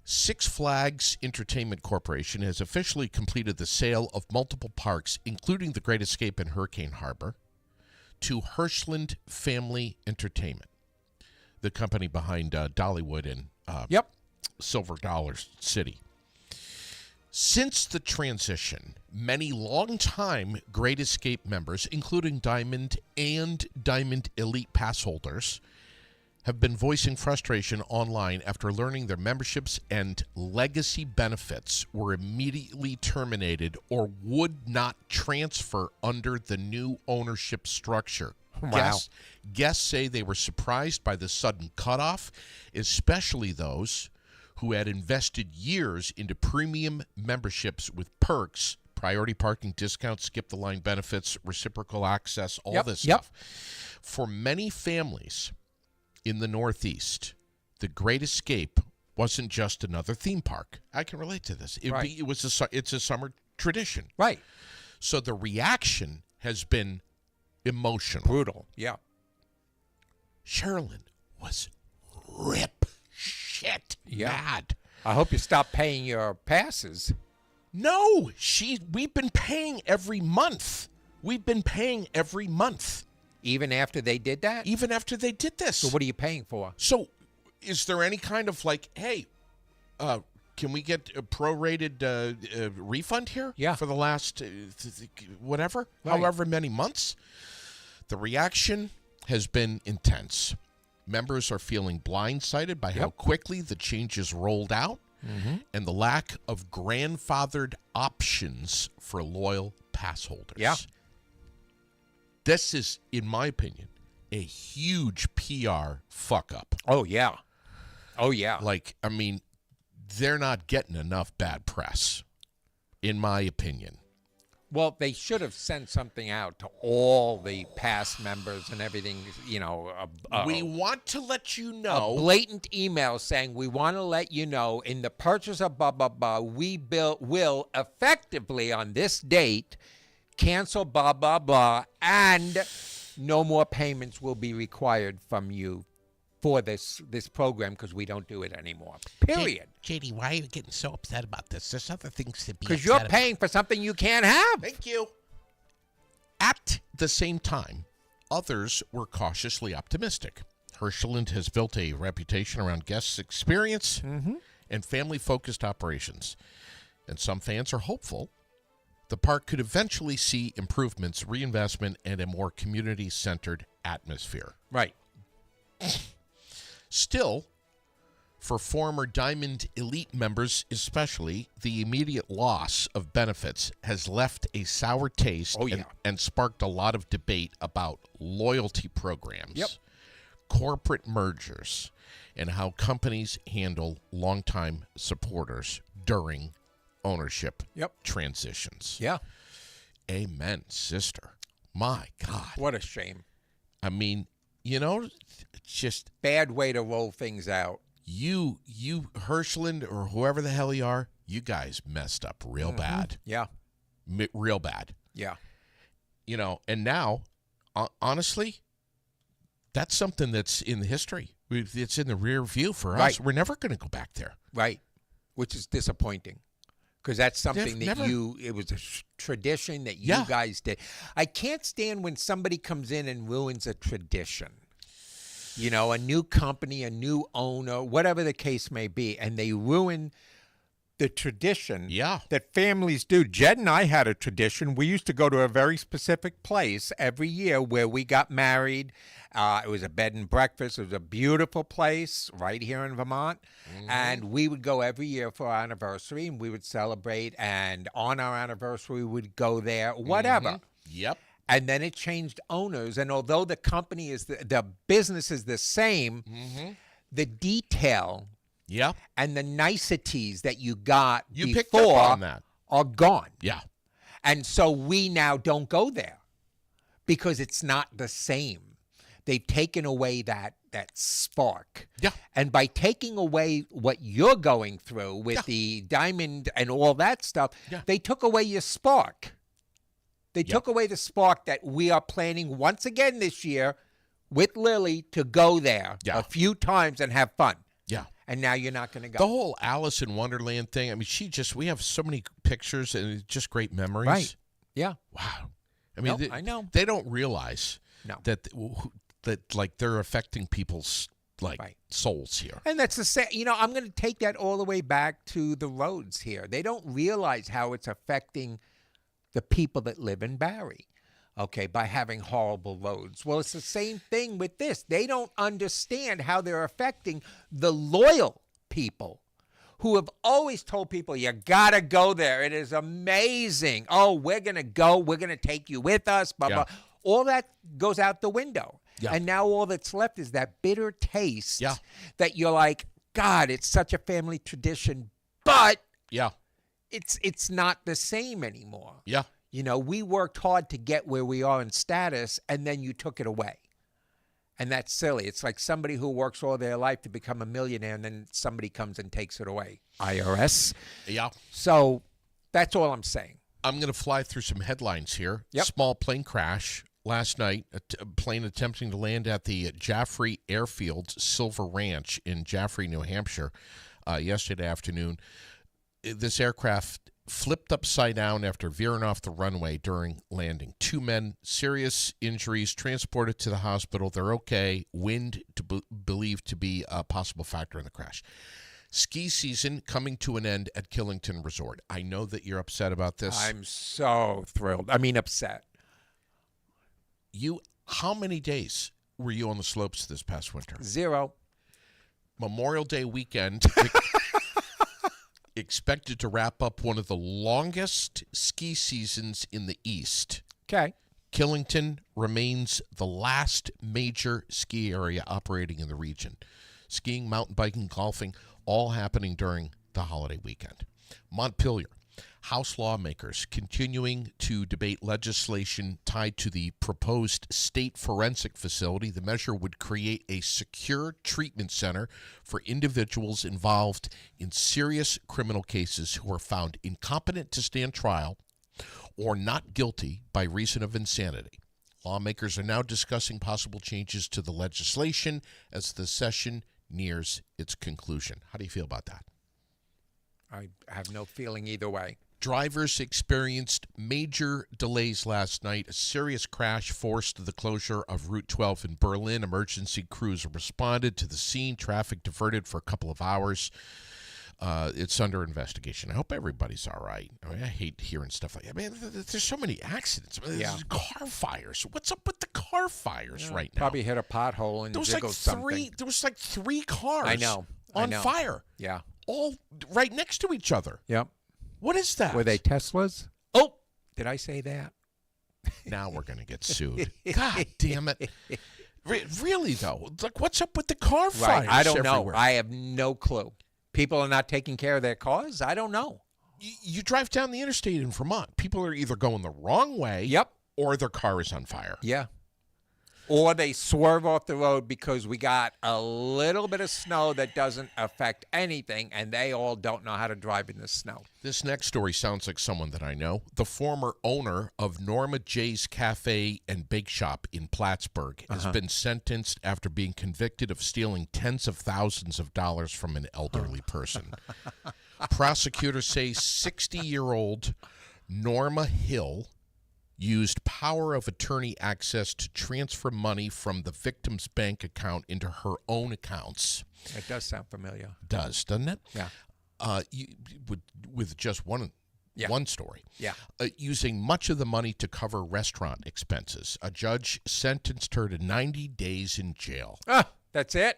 Six Flags Entertainment Corporation has officially completed the sale of multiple parks, including the Great Escape in Hurricane Harbor, to Hirschland Family Entertainment. the company behind Dollywood and Yep. Silver Dollar City. Since the transition, many longtime Great Escape members, including Diamond and Diamond Elite pass holders, have been voicing frustration online after learning their memberships and legacy benefits were immediately terminated or would not transfer under the new ownership structure. Wow. Guests say they were surprised by the sudden cutoff, especially those who had invested years into premium memberships with perks, priority parking discounts, skip the line benefits, reciprocal access, all this stuff. For many families in the Northeast, the Great Escape wasn't just another theme park. I can relate to this. It's a summer tradition. Right. So the reaction has been emotional. Brutal. Yeah. Sherilyn was rip shit mad. I hope you stop paying your passes. No, we've been paying every month. We've been paying every month. Even after they did that? Even after they did this. So what are you paying for? So is there any kind of like, hey, can we get a prorated refund here? Yeah. For the last whatever, Right. however many months? The reaction has been intense. Members are feeling blindsided by how quickly the changes rolled out and the lack of grandfathered options for loyal pass holders. Yeah. This is, in my opinion, a huge PR fuck up. Oh, yeah. Oh, yeah. Like, I mean, they're not getting enough bad press, in my opinion. Well, they should have sent something out to all the past members and everything, We want to let you a know. blatant email saying, we want to let you know in the purchase of blah, blah, blah, we will effectively on this date cancel blah, blah, blah, and no more payments will be required from you for this program because we don't do it anymore. Period. JD, why are you getting so upset about this? There's other things to be Because you're paying for something you can't have. Thank you. At the same time, others were cautiously optimistic. Herschelland has built a reputation around guests' experience and family-focused operations. And some fans are hopeful the park could eventually see improvements, reinvestment, and a more community-centered atmosphere. Right. Still, for former Diamond Elite members especially, the immediate loss of benefits has left a sour taste and sparked a lot of debate about loyalty programs, corporate mergers, and how companies handle longtime supporters during ownership transitions. Yeah. Amen, sister. My God. What a shame. I mean, it's just Bad way to roll things out. you Herschelland or whoever the hell you are, you guys messed up real bad. Yeah. Real bad. Yeah. And now, honestly, that's something that's in history. It's in the rear view for us. Right. We're never going to go back there. Right. Which is disappointing. Because that's something that Never. it was a tradition that you guys did. I can't stand when somebody comes in and ruins a tradition. A new company, a new owner, whatever the case may be, and they ruin the tradition that families do. Jed and I had a tradition. We used to go to a very specific place every year where we got married. It was a bed and breakfast. It was a beautiful place right here in Vermont. And we would go every year for our anniversary, and we would celebrate. And on our anniversary, we would go there, whatever. Yep. And then it changed owners. And although the company is the business is the same, the detail and the niceties that you got You before picked up on that. are gone. Yeah. And so we now don't go there because it's not the same. They've taken away that spark. Yeah. And by taking away what you're going through with the diamond and all that stuff, they took away your spark. They took away the spark that we are planning once again this year with Lily to go there a few times and have fun. Yeah. And now you're not going to go. The whole Alice in Wonderland thing, I mean, we have so many pictures and it's just great memories. Right. Yeah. Wow. I mean, I know. They don't realize No. that like they're affecting people's Right. souls here. And that's the same. I'm going to take that all the way back to the roads here. They don't realize how it's affecting the people that live in Barrie, okay, by having horrible roads. Well, it's the same thing with this. They don't understand how they're affecting the loyal people who have always told people, you got to go there. It is amazing. Oh, we're going to go. We're going to take you with us, blah, Yeah. blah. All that goes out the window. Yeah. And now all that's left is that bitter taste Yeah. that you're like, God, it's such a family tradition, but Yeah. it's not the same anymore. Yeah. We worked hard to get where we are in status, and then you took it away. And that's silly. It's like somebody who works all their life to become a millionaire, and then somebody comes and takes it away. IRS. Yeah. So that's all I'm saying. I'm going to fly through some headlines here. Yep. Small plane crash last night. A plane attempting to land at the Jaffrey Airfield's Silver Ranch in Jaffrey, New Hampshire, yesterday afternoon. This aircraft flipped upside down after veering off the runway during landing. 2 men, serious injuries, transported to the hospital. They're okay. Wind believed to be a possible factor in the crash. Ski season coming to an end at Killington Resort. I know that you're upset about this. I'm so thrilled. I mean, upset. How many days were you on the slopes this past winter? 0. Memorial Day weekend expected to wrap up one of the longest ski seasons in the East. Okay. Killington remains the last major ski area operating in the region. Skiing, mountain biking, golfing, all happening during the holiday weekend. Montpelier, House lawmakers continuing to debate legislation tied to the proposed state forensic facility. The measure would create a secure treatment center for individuals involved in serious criminal cases who are found incompetent to stand trial or not guilty by reason of insanity. Lawmakers are now discussing possible changes to the legislation as the session nears its conclusion. How do you feel about that? I have no feeling either way. Drivers experienced major delays last night. A serious crash forced the closure of Route 12 in Berlin. Emergency crews responded to the scene. Traffic diverted for a couple of hours. It's under investigation. I hope everybody's all right. I mean, I hate hearing stuff like that. Man, there's so many accidents. Yeah. Car fires. What's up with the car fires right now? Probably hit a pothole and There was jiggled three. something. There was like 3 cars. I know. On fire, Yeah. all right next to each other. Yep. What is that? Were they Teslas? Oh, Did I say that? now we're gonna get sued. God damn it! Really though, like what's up with the car fires? Right. I don't know. everywhere? I have no clue. People are not taking care of their cars? I don't know. You drive down the interstate in Vermont. People are either going the wrong way, Yep. or their car is on fire. Yeah. Or they swerve off the road because we got a little bit of snow that doesn't affect anything, and they all don't know how to drive in the snow. This next story sounds like someone that I know. The former owner of Norma J's Cafe and Bake Shop in Plattsburgh has been sentenced after being convicted of stealing tens of thousands of dollars from an elderly person. Prosecutors say 60-year-old Norma Hill used power of attorney access to transfer money from the victim's bank account into her own accounts. It does sound familiar. Doesn't it? Yeah. With just one story. Yeah. Using much of the money to cover restaurant expenses. A judge sentenced her to 90 days in jail. That's it?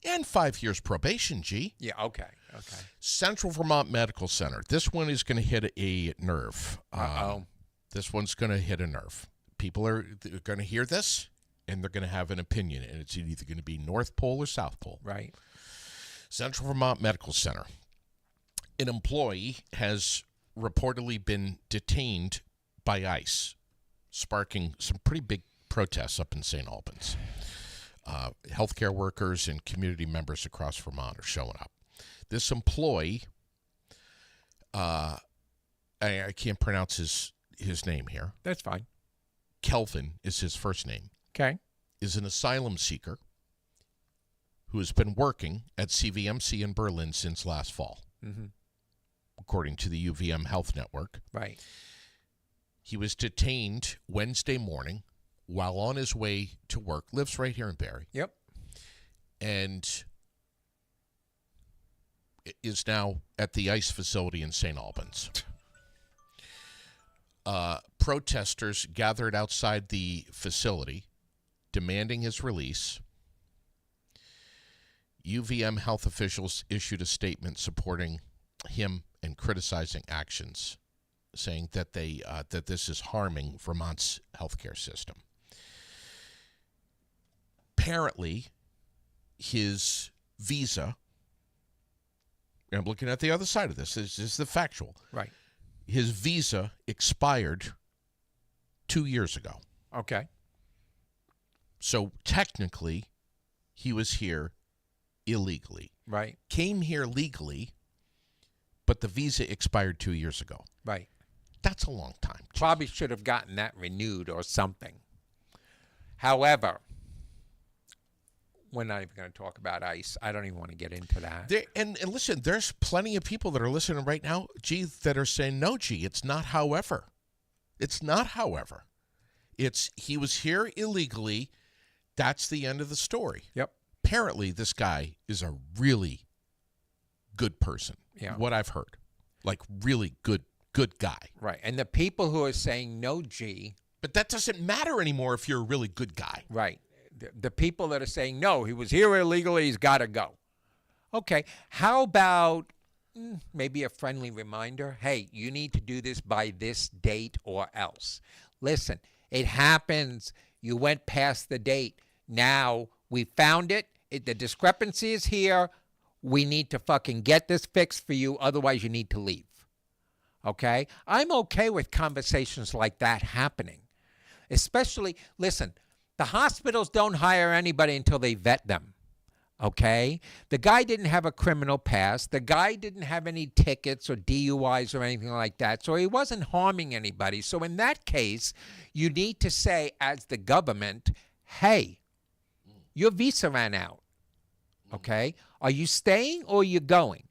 And 5 years probation, G. Yeah, okay. Okay. Central Vermont Medical Center. This one is going to hit a nerve. This one's going to hit a nerve. People are going to hear this, and they're going to have an opinion, and it's either going to be North Pole or South Pole. Right. Central Vermont Medical Center. An employee has reportedly been detained by ICE, sparking some pretty big protests up in St. Albans. Healthcare workers and community members across Vermont are showing up. This employee, I can't pronounce his name here. That's fine. Kelvin is his first name. Okay. Is an asylum seeker who has been working at CVMC in Berlin since last fall, according to the UVM Health Network. Right. He was detained Wednesday morning while on his way to work, lives right here in Barrie. Yep. and is now at the ICE facility in St. Albans. Protesters gathered outside the facility demanding his release. UVM health officials issued a statement supporting him and criticizing actions, saying that that this is harming Vermont's healthcare system. Apparently, his visa, and I'm looking at the other side of this, this is the factual. Right. His visa expired 2 years ago. Okay. So technically, he was here illegally. Right. Came here legally, but the visa expired 2 years ago. Right. That's a long time. Probably should have gotten that renewed or something. However, we're not even going to talk about ICE. I don't even want to get into that. And listen, there's plenty of people that are listening right now, G, that are saying, no, G, it's not however. It's not however. It's he was here illegally. That's the end of the story. Yep. Apparently, this guy is a really good person. Yeah. What I've heard. Like, really good guy. Right. And the people who are saying no, G. But that doesn't matter anymore if you're a really good guy. Right. The people that are saying, no, he was here illegally, he's got to go. Okay. How about maybe a friendly reminder? Hey, you need to do this by this date or else. Listen, it happens. You went past the date. Now we found it. The discrepancy is here. We need to fucking get this fixed for you. Otherwise, you need to leave. Okay? I'm okay with conversations like that happening. Especially, listen, the hospitals don't hire anybody until they vet them. Okay? The guy didn't have a criminal past. The guy didn't have any tickets or DUIs or anything like that. So he wasn't harming anybody. So in that case, you need to say, as the government, hey, your visa ran out. Okay? Are you staying or are you going?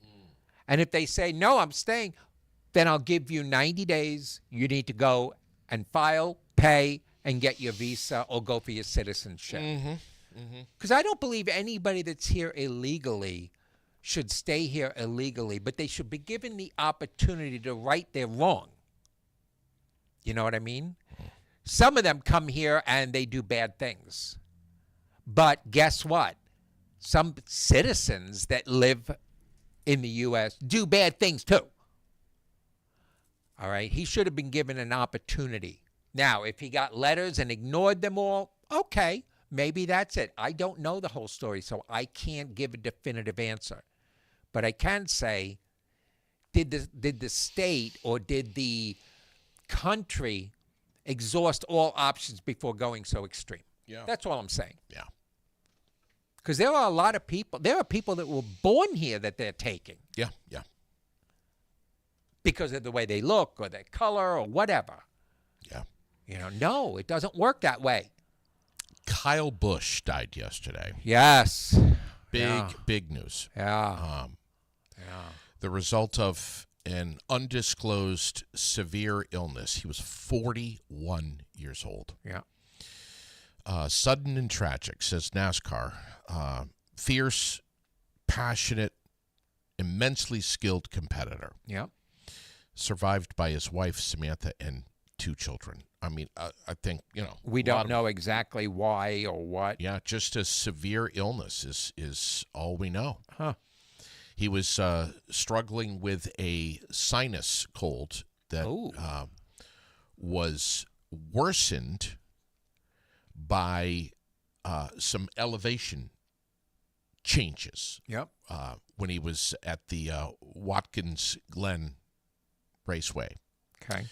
And if they say, no, I'm staying, then I'll give you 90 days. You need to go and file, pay, and get your visa or go for your citizenship. Because I don't believe anybody that's here illegally should stay here illegally, but they should be given the opportunity to right their wrong. You know what I mean? Some of them come here and they do bad things. But guess what? Some citizens that live in the U.S. do bad things too. All right? He should have been given an opportunity. Now, if he got letters and ignored them all, okay, maybe that's it. I don't know the whole story, so I can't give a definitive answer. But I can say, did the state or did the country exhaust all options before going so extreme? Yeah. That's all I'm saying. Yeah. Because there are a lot of people, there are people that were born here that they're taking Yeah. Yeah. because of the way they look or their color or whatever. Yeah. You know, no, it doesn't work that way. Kyle Busch died yesterday. Yes. Big news. Yeah. Yeah. The result of an undisclosed severe illness. He was 41 years old. Yeah. Sudden and tragic, says NASCAR. Fierce, passionate, immensely skilled competitor. Yeah. Survived by his wife, Samantha, and 2 children. I mean, I think, We don't know exactly why or what. Yeah, just a severe illness is all we know. Huh. He was struggling with a sinus cold that was worsened by some elevation changes. Yep. When he was at the Watkins Glen Raceway. Okay.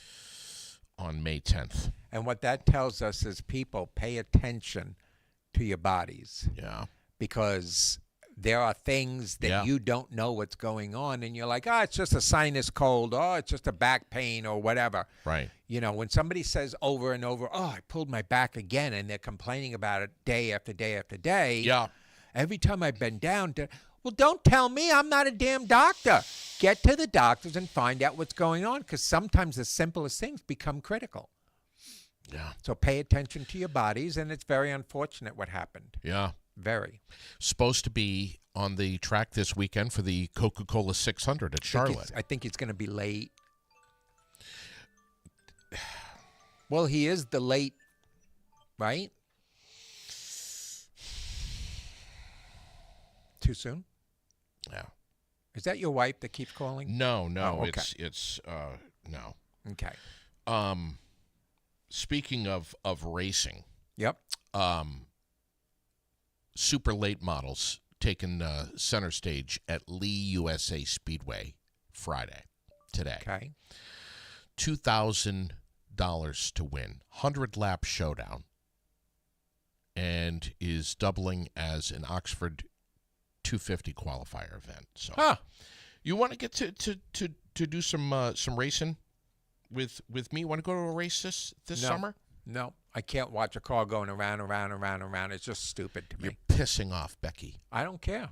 On May 10th. And what that tells us is people pay attention to your bodies. Yeah. Because there are things that you don't know what's going on, and you're like, it's just a sinus cold, it's just a back pain or whatever. Right. You know, when somebody says over and over, I pulled my back again, and they're complaining about it day after day after day. Yeah. Every time I bend down, well, don't tell me, I'm not a damn doctor. Get to the doctors and find out what's going on, because sometimes the simplest things become critical. Yeah. So pay attention to your bodies, and it's very unfortunate what happened. Yeah. Very. Supposed to be on the track this weekend for the Coca-Cola 600 at Charlotte. I think he's going to be late. Well, he is the late, right? Too soon? Yeah. Is that your wife that keeps calling? No, Oh, okay. it's no. Okay. Speaking of racing, Yep. super late models taking center stage at Lee USA Speedway Friday today. Okay. $2,000 to win, 100-lap showdown, and is doubling as an Oxford 250 qualifier event. So, you want to get to do some racing with me? Want to go to a race this No. summer? No, I can't watch a car going around. It's just stupid to me. You're pissing off Becky, I don't care.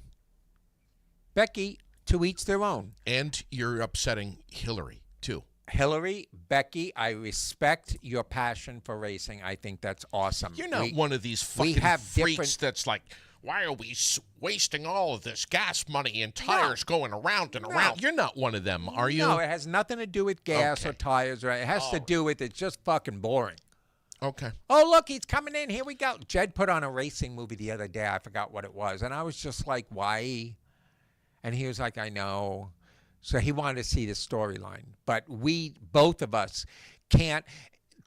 Becky, to each their own. and you're upsetting Hillary too. Hillary, Becky, I respect your passion for racing. I think that's awesome. You're not We- one of these we fucking have freaks different- that's like, why are we wasting all of this gas money and tires going around and around? You're not one of them, are you? No, it has nothing to do with gas or Okay. tires. Or it has to do with it's just fucking boring. Okay. Oh, look, he's coming in. Here we go. Jed put on a racing movie the other day. I forgot what it was. And I was just like, why? And he was like, I know. So he wanted to see the storyline. But we, both of us, can't.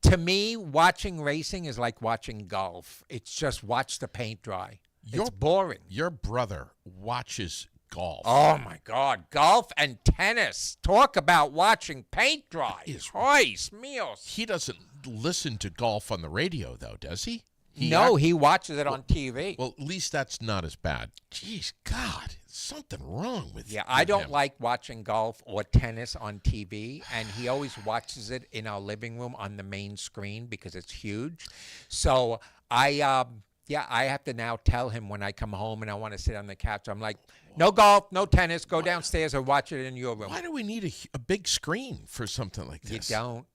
To me, watching racing is like watching golf. It's just watch the paint dry. It's boring. Your brother watches golf. Oh, my God. Golf and tennis. Talk about watching paint dry. Christ, meals. He doesn't listen to golf on the radio, though, does he? No, he watches it on TV. Well, at least that's not as bad. Jeez, God, something wrong with Yeah, I don't him. like watching golf or tennis on TV, and he always watches it in our living room on the main screen because it's huge. So I have to now tell him when I come home and I want to sit on the couch. I'm like, no golf, no tennis. Go downstairs or watch it in your room. Why do we need a big screen for something like You this? don't.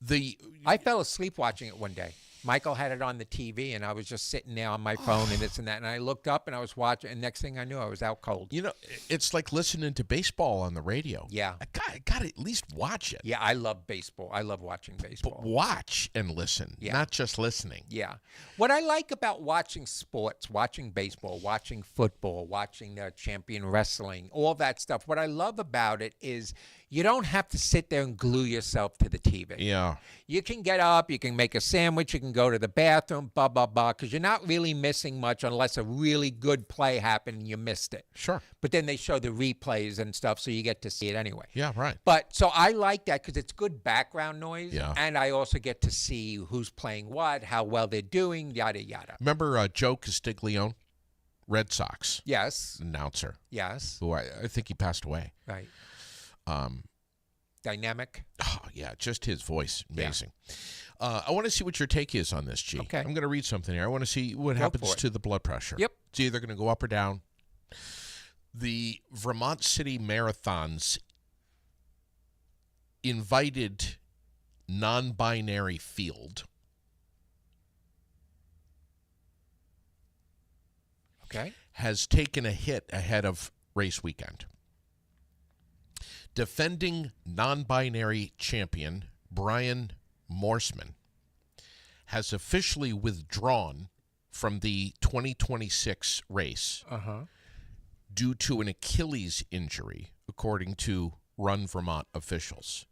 The I fell asleep watching it one day. Michael had it on the TV, and I was just sitting there on my phone and this and that. And I looked up, and I was watching, and next thing I knew, I was out cold. You know, it's like listening to baseball on the radio. Yeah. I got to at least watch it. Yeah, I love baseball. I love watching baseball. But watch and listen, Yeah. not just listening. Yeah. What I like about watching sports, watching baseball, watching football, watching champion wrestling, all that stuff, what I love about it is you don't have to sit there and glue yourself to the TV. Yeah. You can get up, you can make a sandwich, you can go to the bathroom, blah, blah, blah, because you're not really missing much unless a really good play happened and you missed it. Sure. But then they show the replays and stuff, so you get to see it anyway. Yeah, right. But so I like that because it's good background noise. Yeah. And I also get to see who's playing what, how well they're doing, yada, yada. Remember Joe Castiglione, Red Sox Yes. announcer, Yes. who I think he passed away. Right. Dynamic. Oh, yeah, just his voice. Amazing. I want to see what your take is on this, G. Okay. I'm going to read something here. I want to see what Go happens for it. to the blood pressure. Yep. It's either going to go up or down. The Vermont City Marathons invited non-binary field Okay. has taken a hit ahead of race weekend. Defending non-binary champion Brian Morseman has officially withdrawn from the 2026 race due to an Achilles injury, according to Run Vermont officials.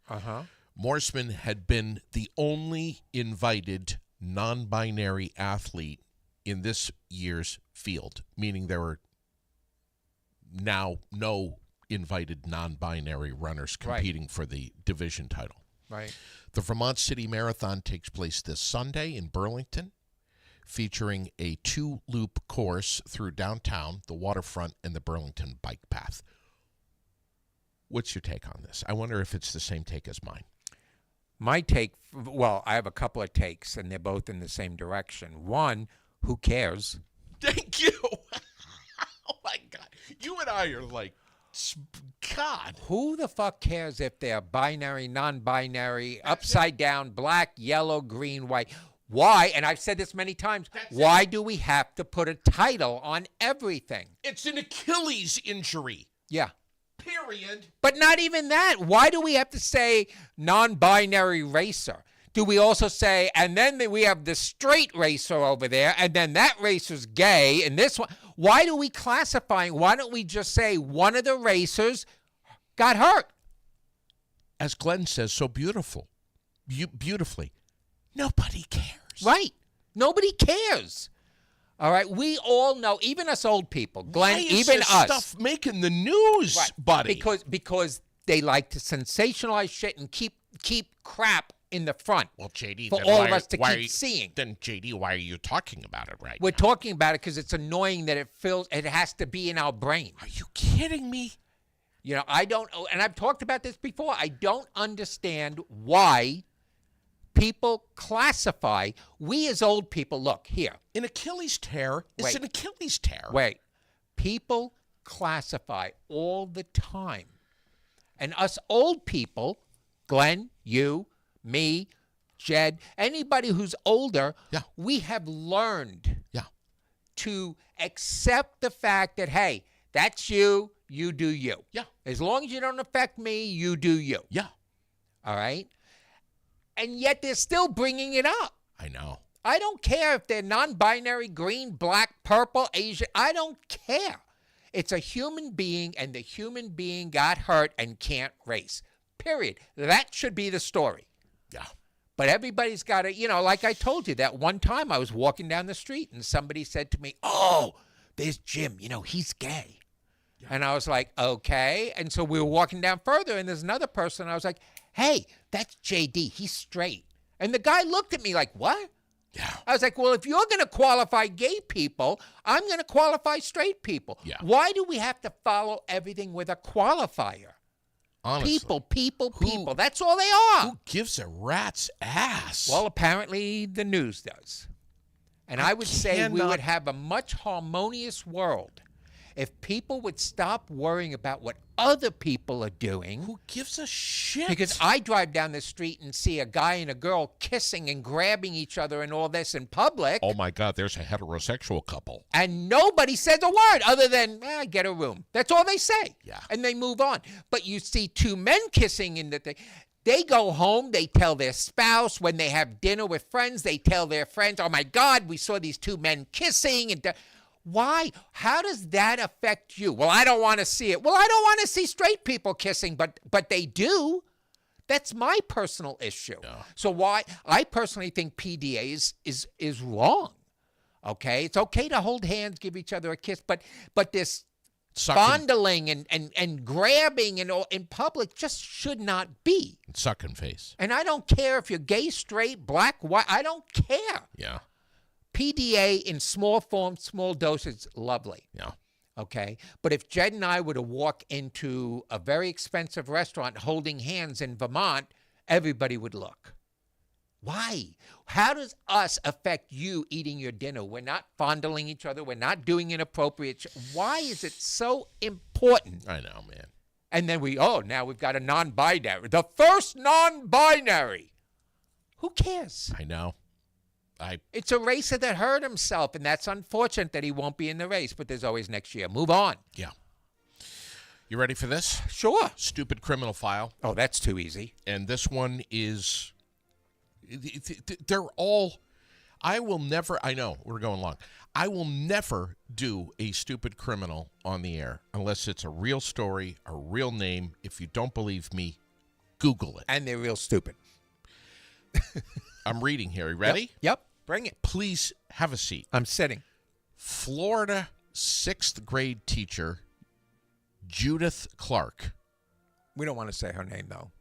Morseman had been the only invited non-binary athlete in this year's field, meaning there were now no invited non-binary runners competing for the division title. Right. The Vermont City Marathon takes place this Sunday in Burlington, featuring a 2-loop course through downtown, the waterfront, and the Burlington bike path. What's your take on this? I wonder if it's the same take as mine. My take, well, I have a couple of takes, and they're both in the same direction. One, who cares? Thank you. Oh, my God. You and I are like God. Who the fuck cares if they're binary, non-binary, upside down, black, yellow, green, white? Why? And I've said this many times. Why do we have to put a title on everything? It's an Achilles injury. Yeah. Period. But not even that. Why do we have to say non-binary racer? Do we also say, and then we have the straight racer over there, and then that racer's gay, and this one? Why do we classifying? Why don't we just say one of the racers got hurt? As Glenn says so beautifully, nobody cares. Right. Nobody cares. All right. We all know, even us old people, Glenn, Why is even this us. stuff making the news, Right. buddy? Because they like to sensationalize shit and keep crap in the front. Well, JD, for then all why- of us to why are keep you- seeing. Then, JD, why are you talking about it right We're now? talking about it because it's annoying that it has to be in our brain. Are you kidding me? You know, I don't, and I've talked about this before. I don't understand why people classify, we as old people, look, here, An Achilles tear is Wait. an Achilles tear. wait, people classify all the time. And us old people, Glenn, you, me, Jed, anybody who's older, Yeah. we have learned Yeah. to accept the fact that, hey, that's you, you do you. Yeah. As long as you don't affect me, you do you. Yeah. All right? And yet they're still bringing it up. I know. I don't care if they're non-binary, green, black, purple, Asian. I don't care. It's a human being, and the human being got hurt and can't race. Period. That should be the story. Yeah. But everybody's got to, like I told you, that one time I was walking down the street and somebody said to me, oh, there's Jim. He's gay. Yeah. And I was like, okay. And so we were walking down further, and there's another person. And I was like, hey, that's JD. He's straight. And the guy looked at me like, what? Yeah. I was like, well, if you're going to qualify gay people, I'm going to qualify straight people. Yeah. Why do we have to follow everything with a qualifier? Honestly. People. That's all they are. Who gives a rat's ass? Well, apparently the news does. And I would say we cannot- would have a much harmonious world if people would stop worrying about what other people are doing. who gives a shit? Because I drive down the street and see a guy and a girl kissing and grabbing each other and all this in public. Oh my God, there's a heterosexual couple. And nobody says a word other than, get a room. That's all they say. Yeah. And they move on. But you see two men kissing in the thing. They go home, they tell their spouse. When they have dinner with friends, they tell their friends, oh my God, we saw these two men kissing. And why? How does that affect you? Well, I don't want to see it. Well, I don't want to see straight people kissing, but they do. That's my personal issue. Yeah. So why? I personally think PDA is wrong. Okay, it's okay to hold hands, give each other a kiss, but this Sucking, fondling and grabbing and all in public just should not be. sucking face. And I don't care if you're gay, straight, black, white. I don't care. Yeah. PDA in small form, small doses, lovely. Yeah. Okay. But if Jed and I were to walk into a very expensive restaurant holding hands in Vermont, everybody would look. Why? How does us affect you eating your dinner? We're not fondling each other. We're not doing inappropriate. Why is it so important? I know, man. And then now we've got a non-binary. The first non-binary. Who cares? I know. It's a racer that hurt himself, and that's unfortunate that he won't be in the race, but there's always next year. Move on. Yeah. You ready for this? Sure. Stupid criminal file. Oh, that's too easy. And this one is, they're all, I know we're going long. I will never do a stupid criminal on the air unless it's a real story, a real name. If you don't believe me, Google it. And they're real stupid. I'm reading here. You ready? Yep. Bring it. Please have a seat. I'm sitting. Florida 6th grade teacher Judith Clark. We don't want to say her name, though.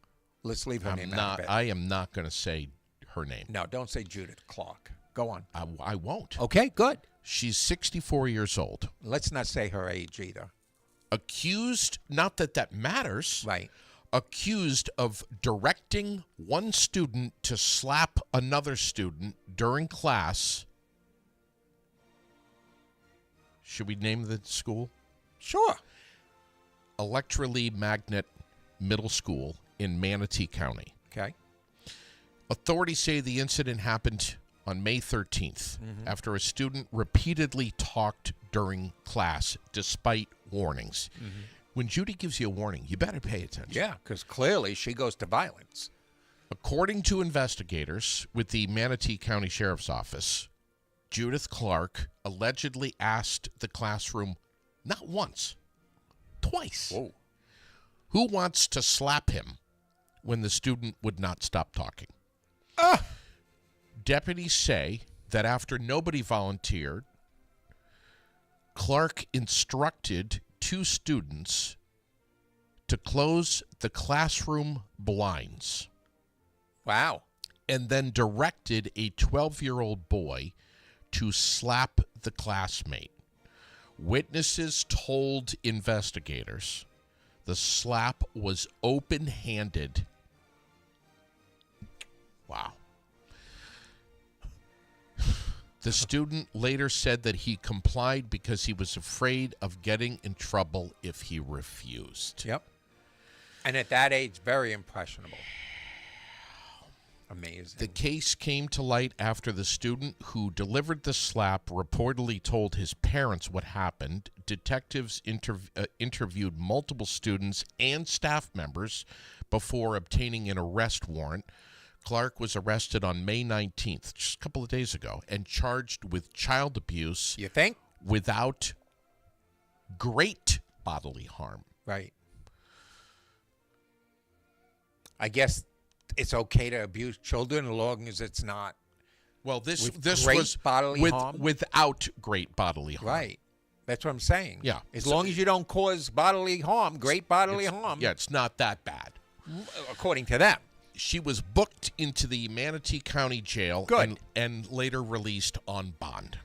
Let's leave her name out of it. I am not going to say her name. No, don't say Judith Clark. Go on. I won't. Okay, good. She's 64 years old. Let's not say her age either. Accused, not that matters, Right. accused of directing one student to slap another student during class. Should we name the school? Sure. Electroly Magnet Middle School in Manatee County. Okay. Authorities say the incident happened on May 13th after a student repeatedly talked during class despite warnings. When Judy gives you a warning, you better pay attention. Yeah, because clearly she goes to violence. According to investigators with the Manatee County Sheriff's Office, Judith Clark allegedly asked the classroom not once, twice, Whoa. who wants to slap him when the student would not stop talking. Deputies say that after nobody volunteered, Clark instructed two students to close the classroom blinds Wow. and then directed a 12-year-old boy to slap the classmate. Witnesses told investigators the slap was open-handed. Wow. The student later said that he complied because he was afraid of getting in trouble if he refused. Yep. And at that age, very impressionable. Amazing. The case came to light after the student who delivered the slap reportedly told his parents what happened. Detectives interviewed multiple students and staff members before obtaining an arrest warrant. Clark was arrested on May 19th, just a couple of days ago, and charged with child abuse You think? without great bodily harm. Right. I guess it's okay to abuse children as long as it's not. Well, this With great was bodily harm? without great bodily harm. Right. That's what I'm saying. Yeah. As So- long as you don't cause bodily harm, great bodily harm, Yeah, it's not that bad. according to them. She was booked into the Manatee County Jail Good. and later released on bond.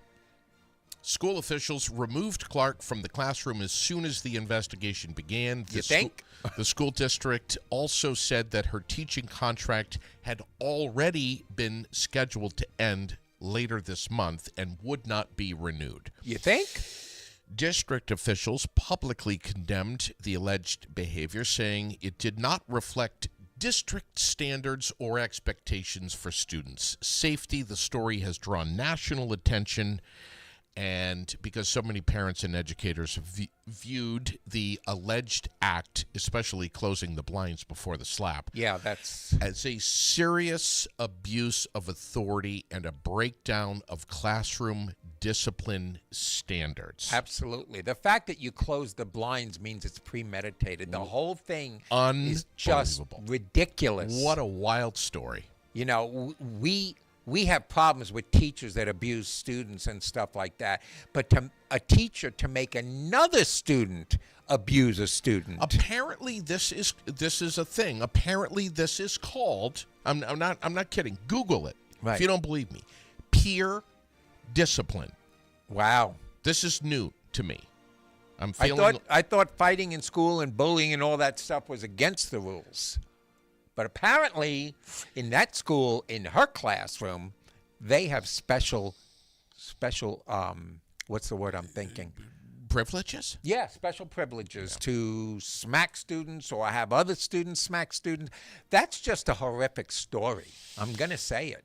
School officials removed Clark from the classroom as soon as the investigation began. You think? The school district also said that her teaching contract had already been scheduled to end later this month and would not be renewed. You think? District officials publicly condemned the alleged behavior, saying it did not reflect district standards or expectations for students' safety. The story has drawn national attention, and because so many parents and educators viewed the alleged act, especially closing the blinds before the slap, Yeah, that's as a serious abuse of authority and a breakdown of classroom discipline standards. absolutely. The fact that you close the blinds means it's premeditated. The whole thing is just Unbelievable. ridiculous. What a wild story. You know, we have problems with teachers that abuse students and stuff like that. But to a teacher to make another student abuse a student, Apparently, this is a thing. Apparently, this is called. I'm not kidding. Google it Right. if you don't believe me. Peer discipline. wow. This is new to me. I'm I feeling. thought fighting in school and bullying and all that stuff was against the rules. But apparently, in that school, in her classroom, they have special, what's the word I'm thinking? privileges. Yeah, special privileges to smack students or have other students smack students. That's just a horrific story. I'm going to say it.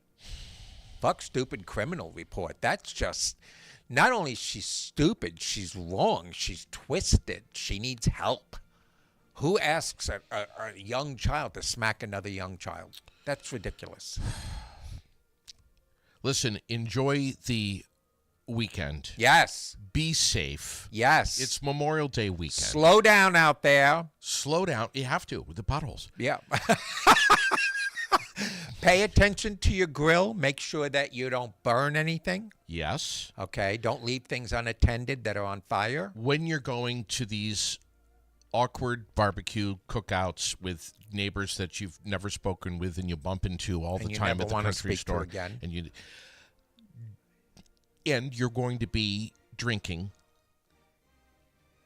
Fuck stupid criminal report. That's just, not only is she stupid, she's wrong. She's twisted. She needs help. Who asks a young child to smack another young child? That's ridiculous. Listen, enjoy the weekend. Yes. Be safe. Yes. It's Memorial Day weekend. Slow down out there. Slow down. You have to with the potholes. Yeah. Pay attention to your grill. Make sure that you don't burn anything. Yes. Okay. Don't leave things unattended that are on fire. When you're going to these awkward barbecue cookouts with neighbors that you've never spoken with and you bump into all the And you time never at the wanna country speak to store again. and you're going to be drinking,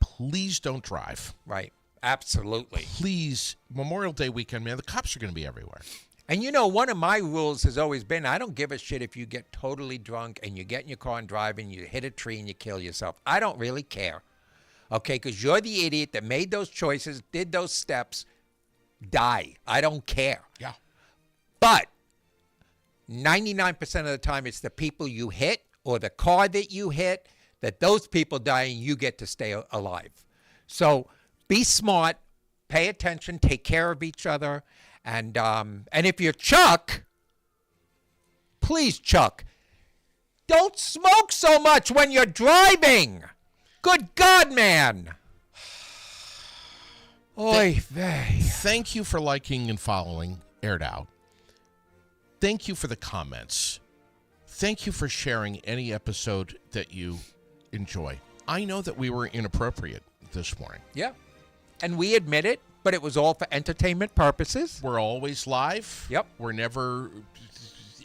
please don't drive. Right. Absolutely. Please, Memorial Day weekend, man, the cops are going to be everywhere. And you know, one of my rules has always been I don't give a shit if you get totally drunk and you get in your car and drive and you hit a tree and you kill yourself. I don't really care. Okay, because you're the idiot that made those choices, did those steps. Die. I don't care. Yeah. But 99% of the time, it's the people you hit or the car that you hit, that those people die and you get to stay alive. So be smart, pay attention, take care of each other. And if you're Chuck, please, Chuck, don't smoke so much when you're driving. Good God, man. Oy vey. Thank you for liking and following Aired Out. Thank you for the comments. Thank you for sharing any episode that you enjoy. I know that we were inappropriate this morning. Yeah. And we admit it, but it was all for entertainment purposes, We're always live. Yep. We're never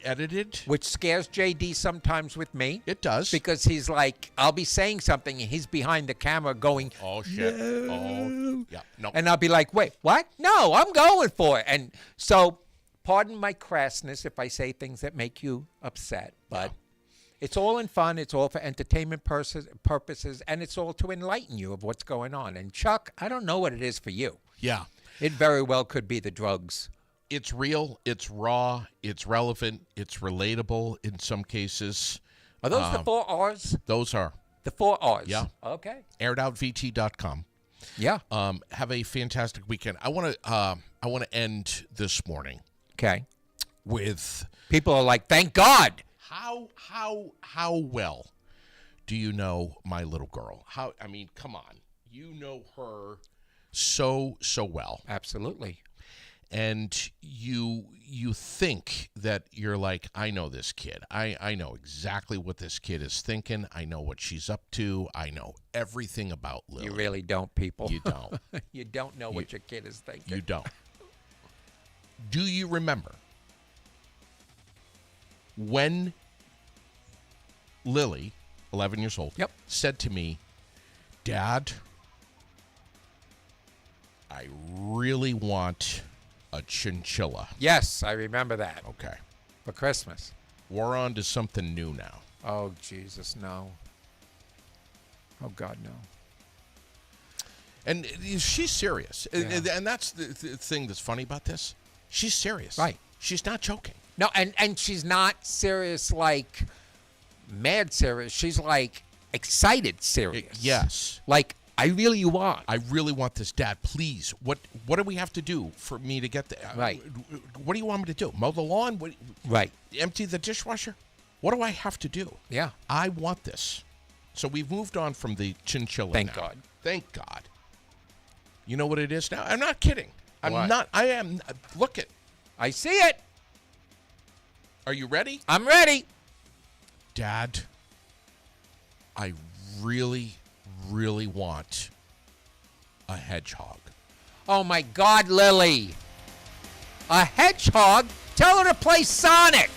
edited. which scares JD sometimes with me. It does. Because he's like, I'll be saying something and he's behind the camera going, Oh, shit. Oh, yeah. No. and I'll be like, wait, what? No, I'm going for it. And so, pardon my crassness if I say things that make you upset, but it's all in fun. It's all for entertainment purposes, and it's all to enlighten you of what's going on. And Chuck, I don't know what it is for you. Yeah. It very well could be the drugs. It's real. It's raw. It's relevant. It's relatable in some cases. Are those the 4 R's? Those are The 4 R's. Yeah. Okay. airedoutVT.com. Yeah. Have a fantastic weekend. I want to end this morning Okay. with People are like, thank God. how well do you know my little girl? I mean, come on. You know her so well. Absolutely. And you think that you're like, I know this kid. I know exactly what this kid is thinking. I know what she's up to. I know everything about Lily. You really don't, people. You don't. You don't know what your kid is thinking. You don't. Do you remember when Lily, 11 years old, Yep. said to me, Dad, I really want a chinchilla. Yes, I remember that. Okay. For Christmas. We're on to something new now. Oh, Jesus, no. Oh, God, no. And she's serious. Yeah. And that's the thing that's funny about this. She's serious. Right. She's not joking. No, and she's not serious like mad serious. She's like excited serious. Yes. Like, I really want. I really want this, Dad. Please. What do we have to do for me to get there? Right. What do you want me to do? Mow the lawn? Right. Empty the dishwasher? What do I have to do? Yeah. I want this. So we've moved on from the chinchilla Thank now. God. Thank God. You know what it is now? I'm not kidding. I'm What? not. I am. Look it. I see it. Are you ready? I'm ready. Dad, I really, really want a hedgehog. Oh, my God, Lily. A hedgehog? Tell her to play Sonic.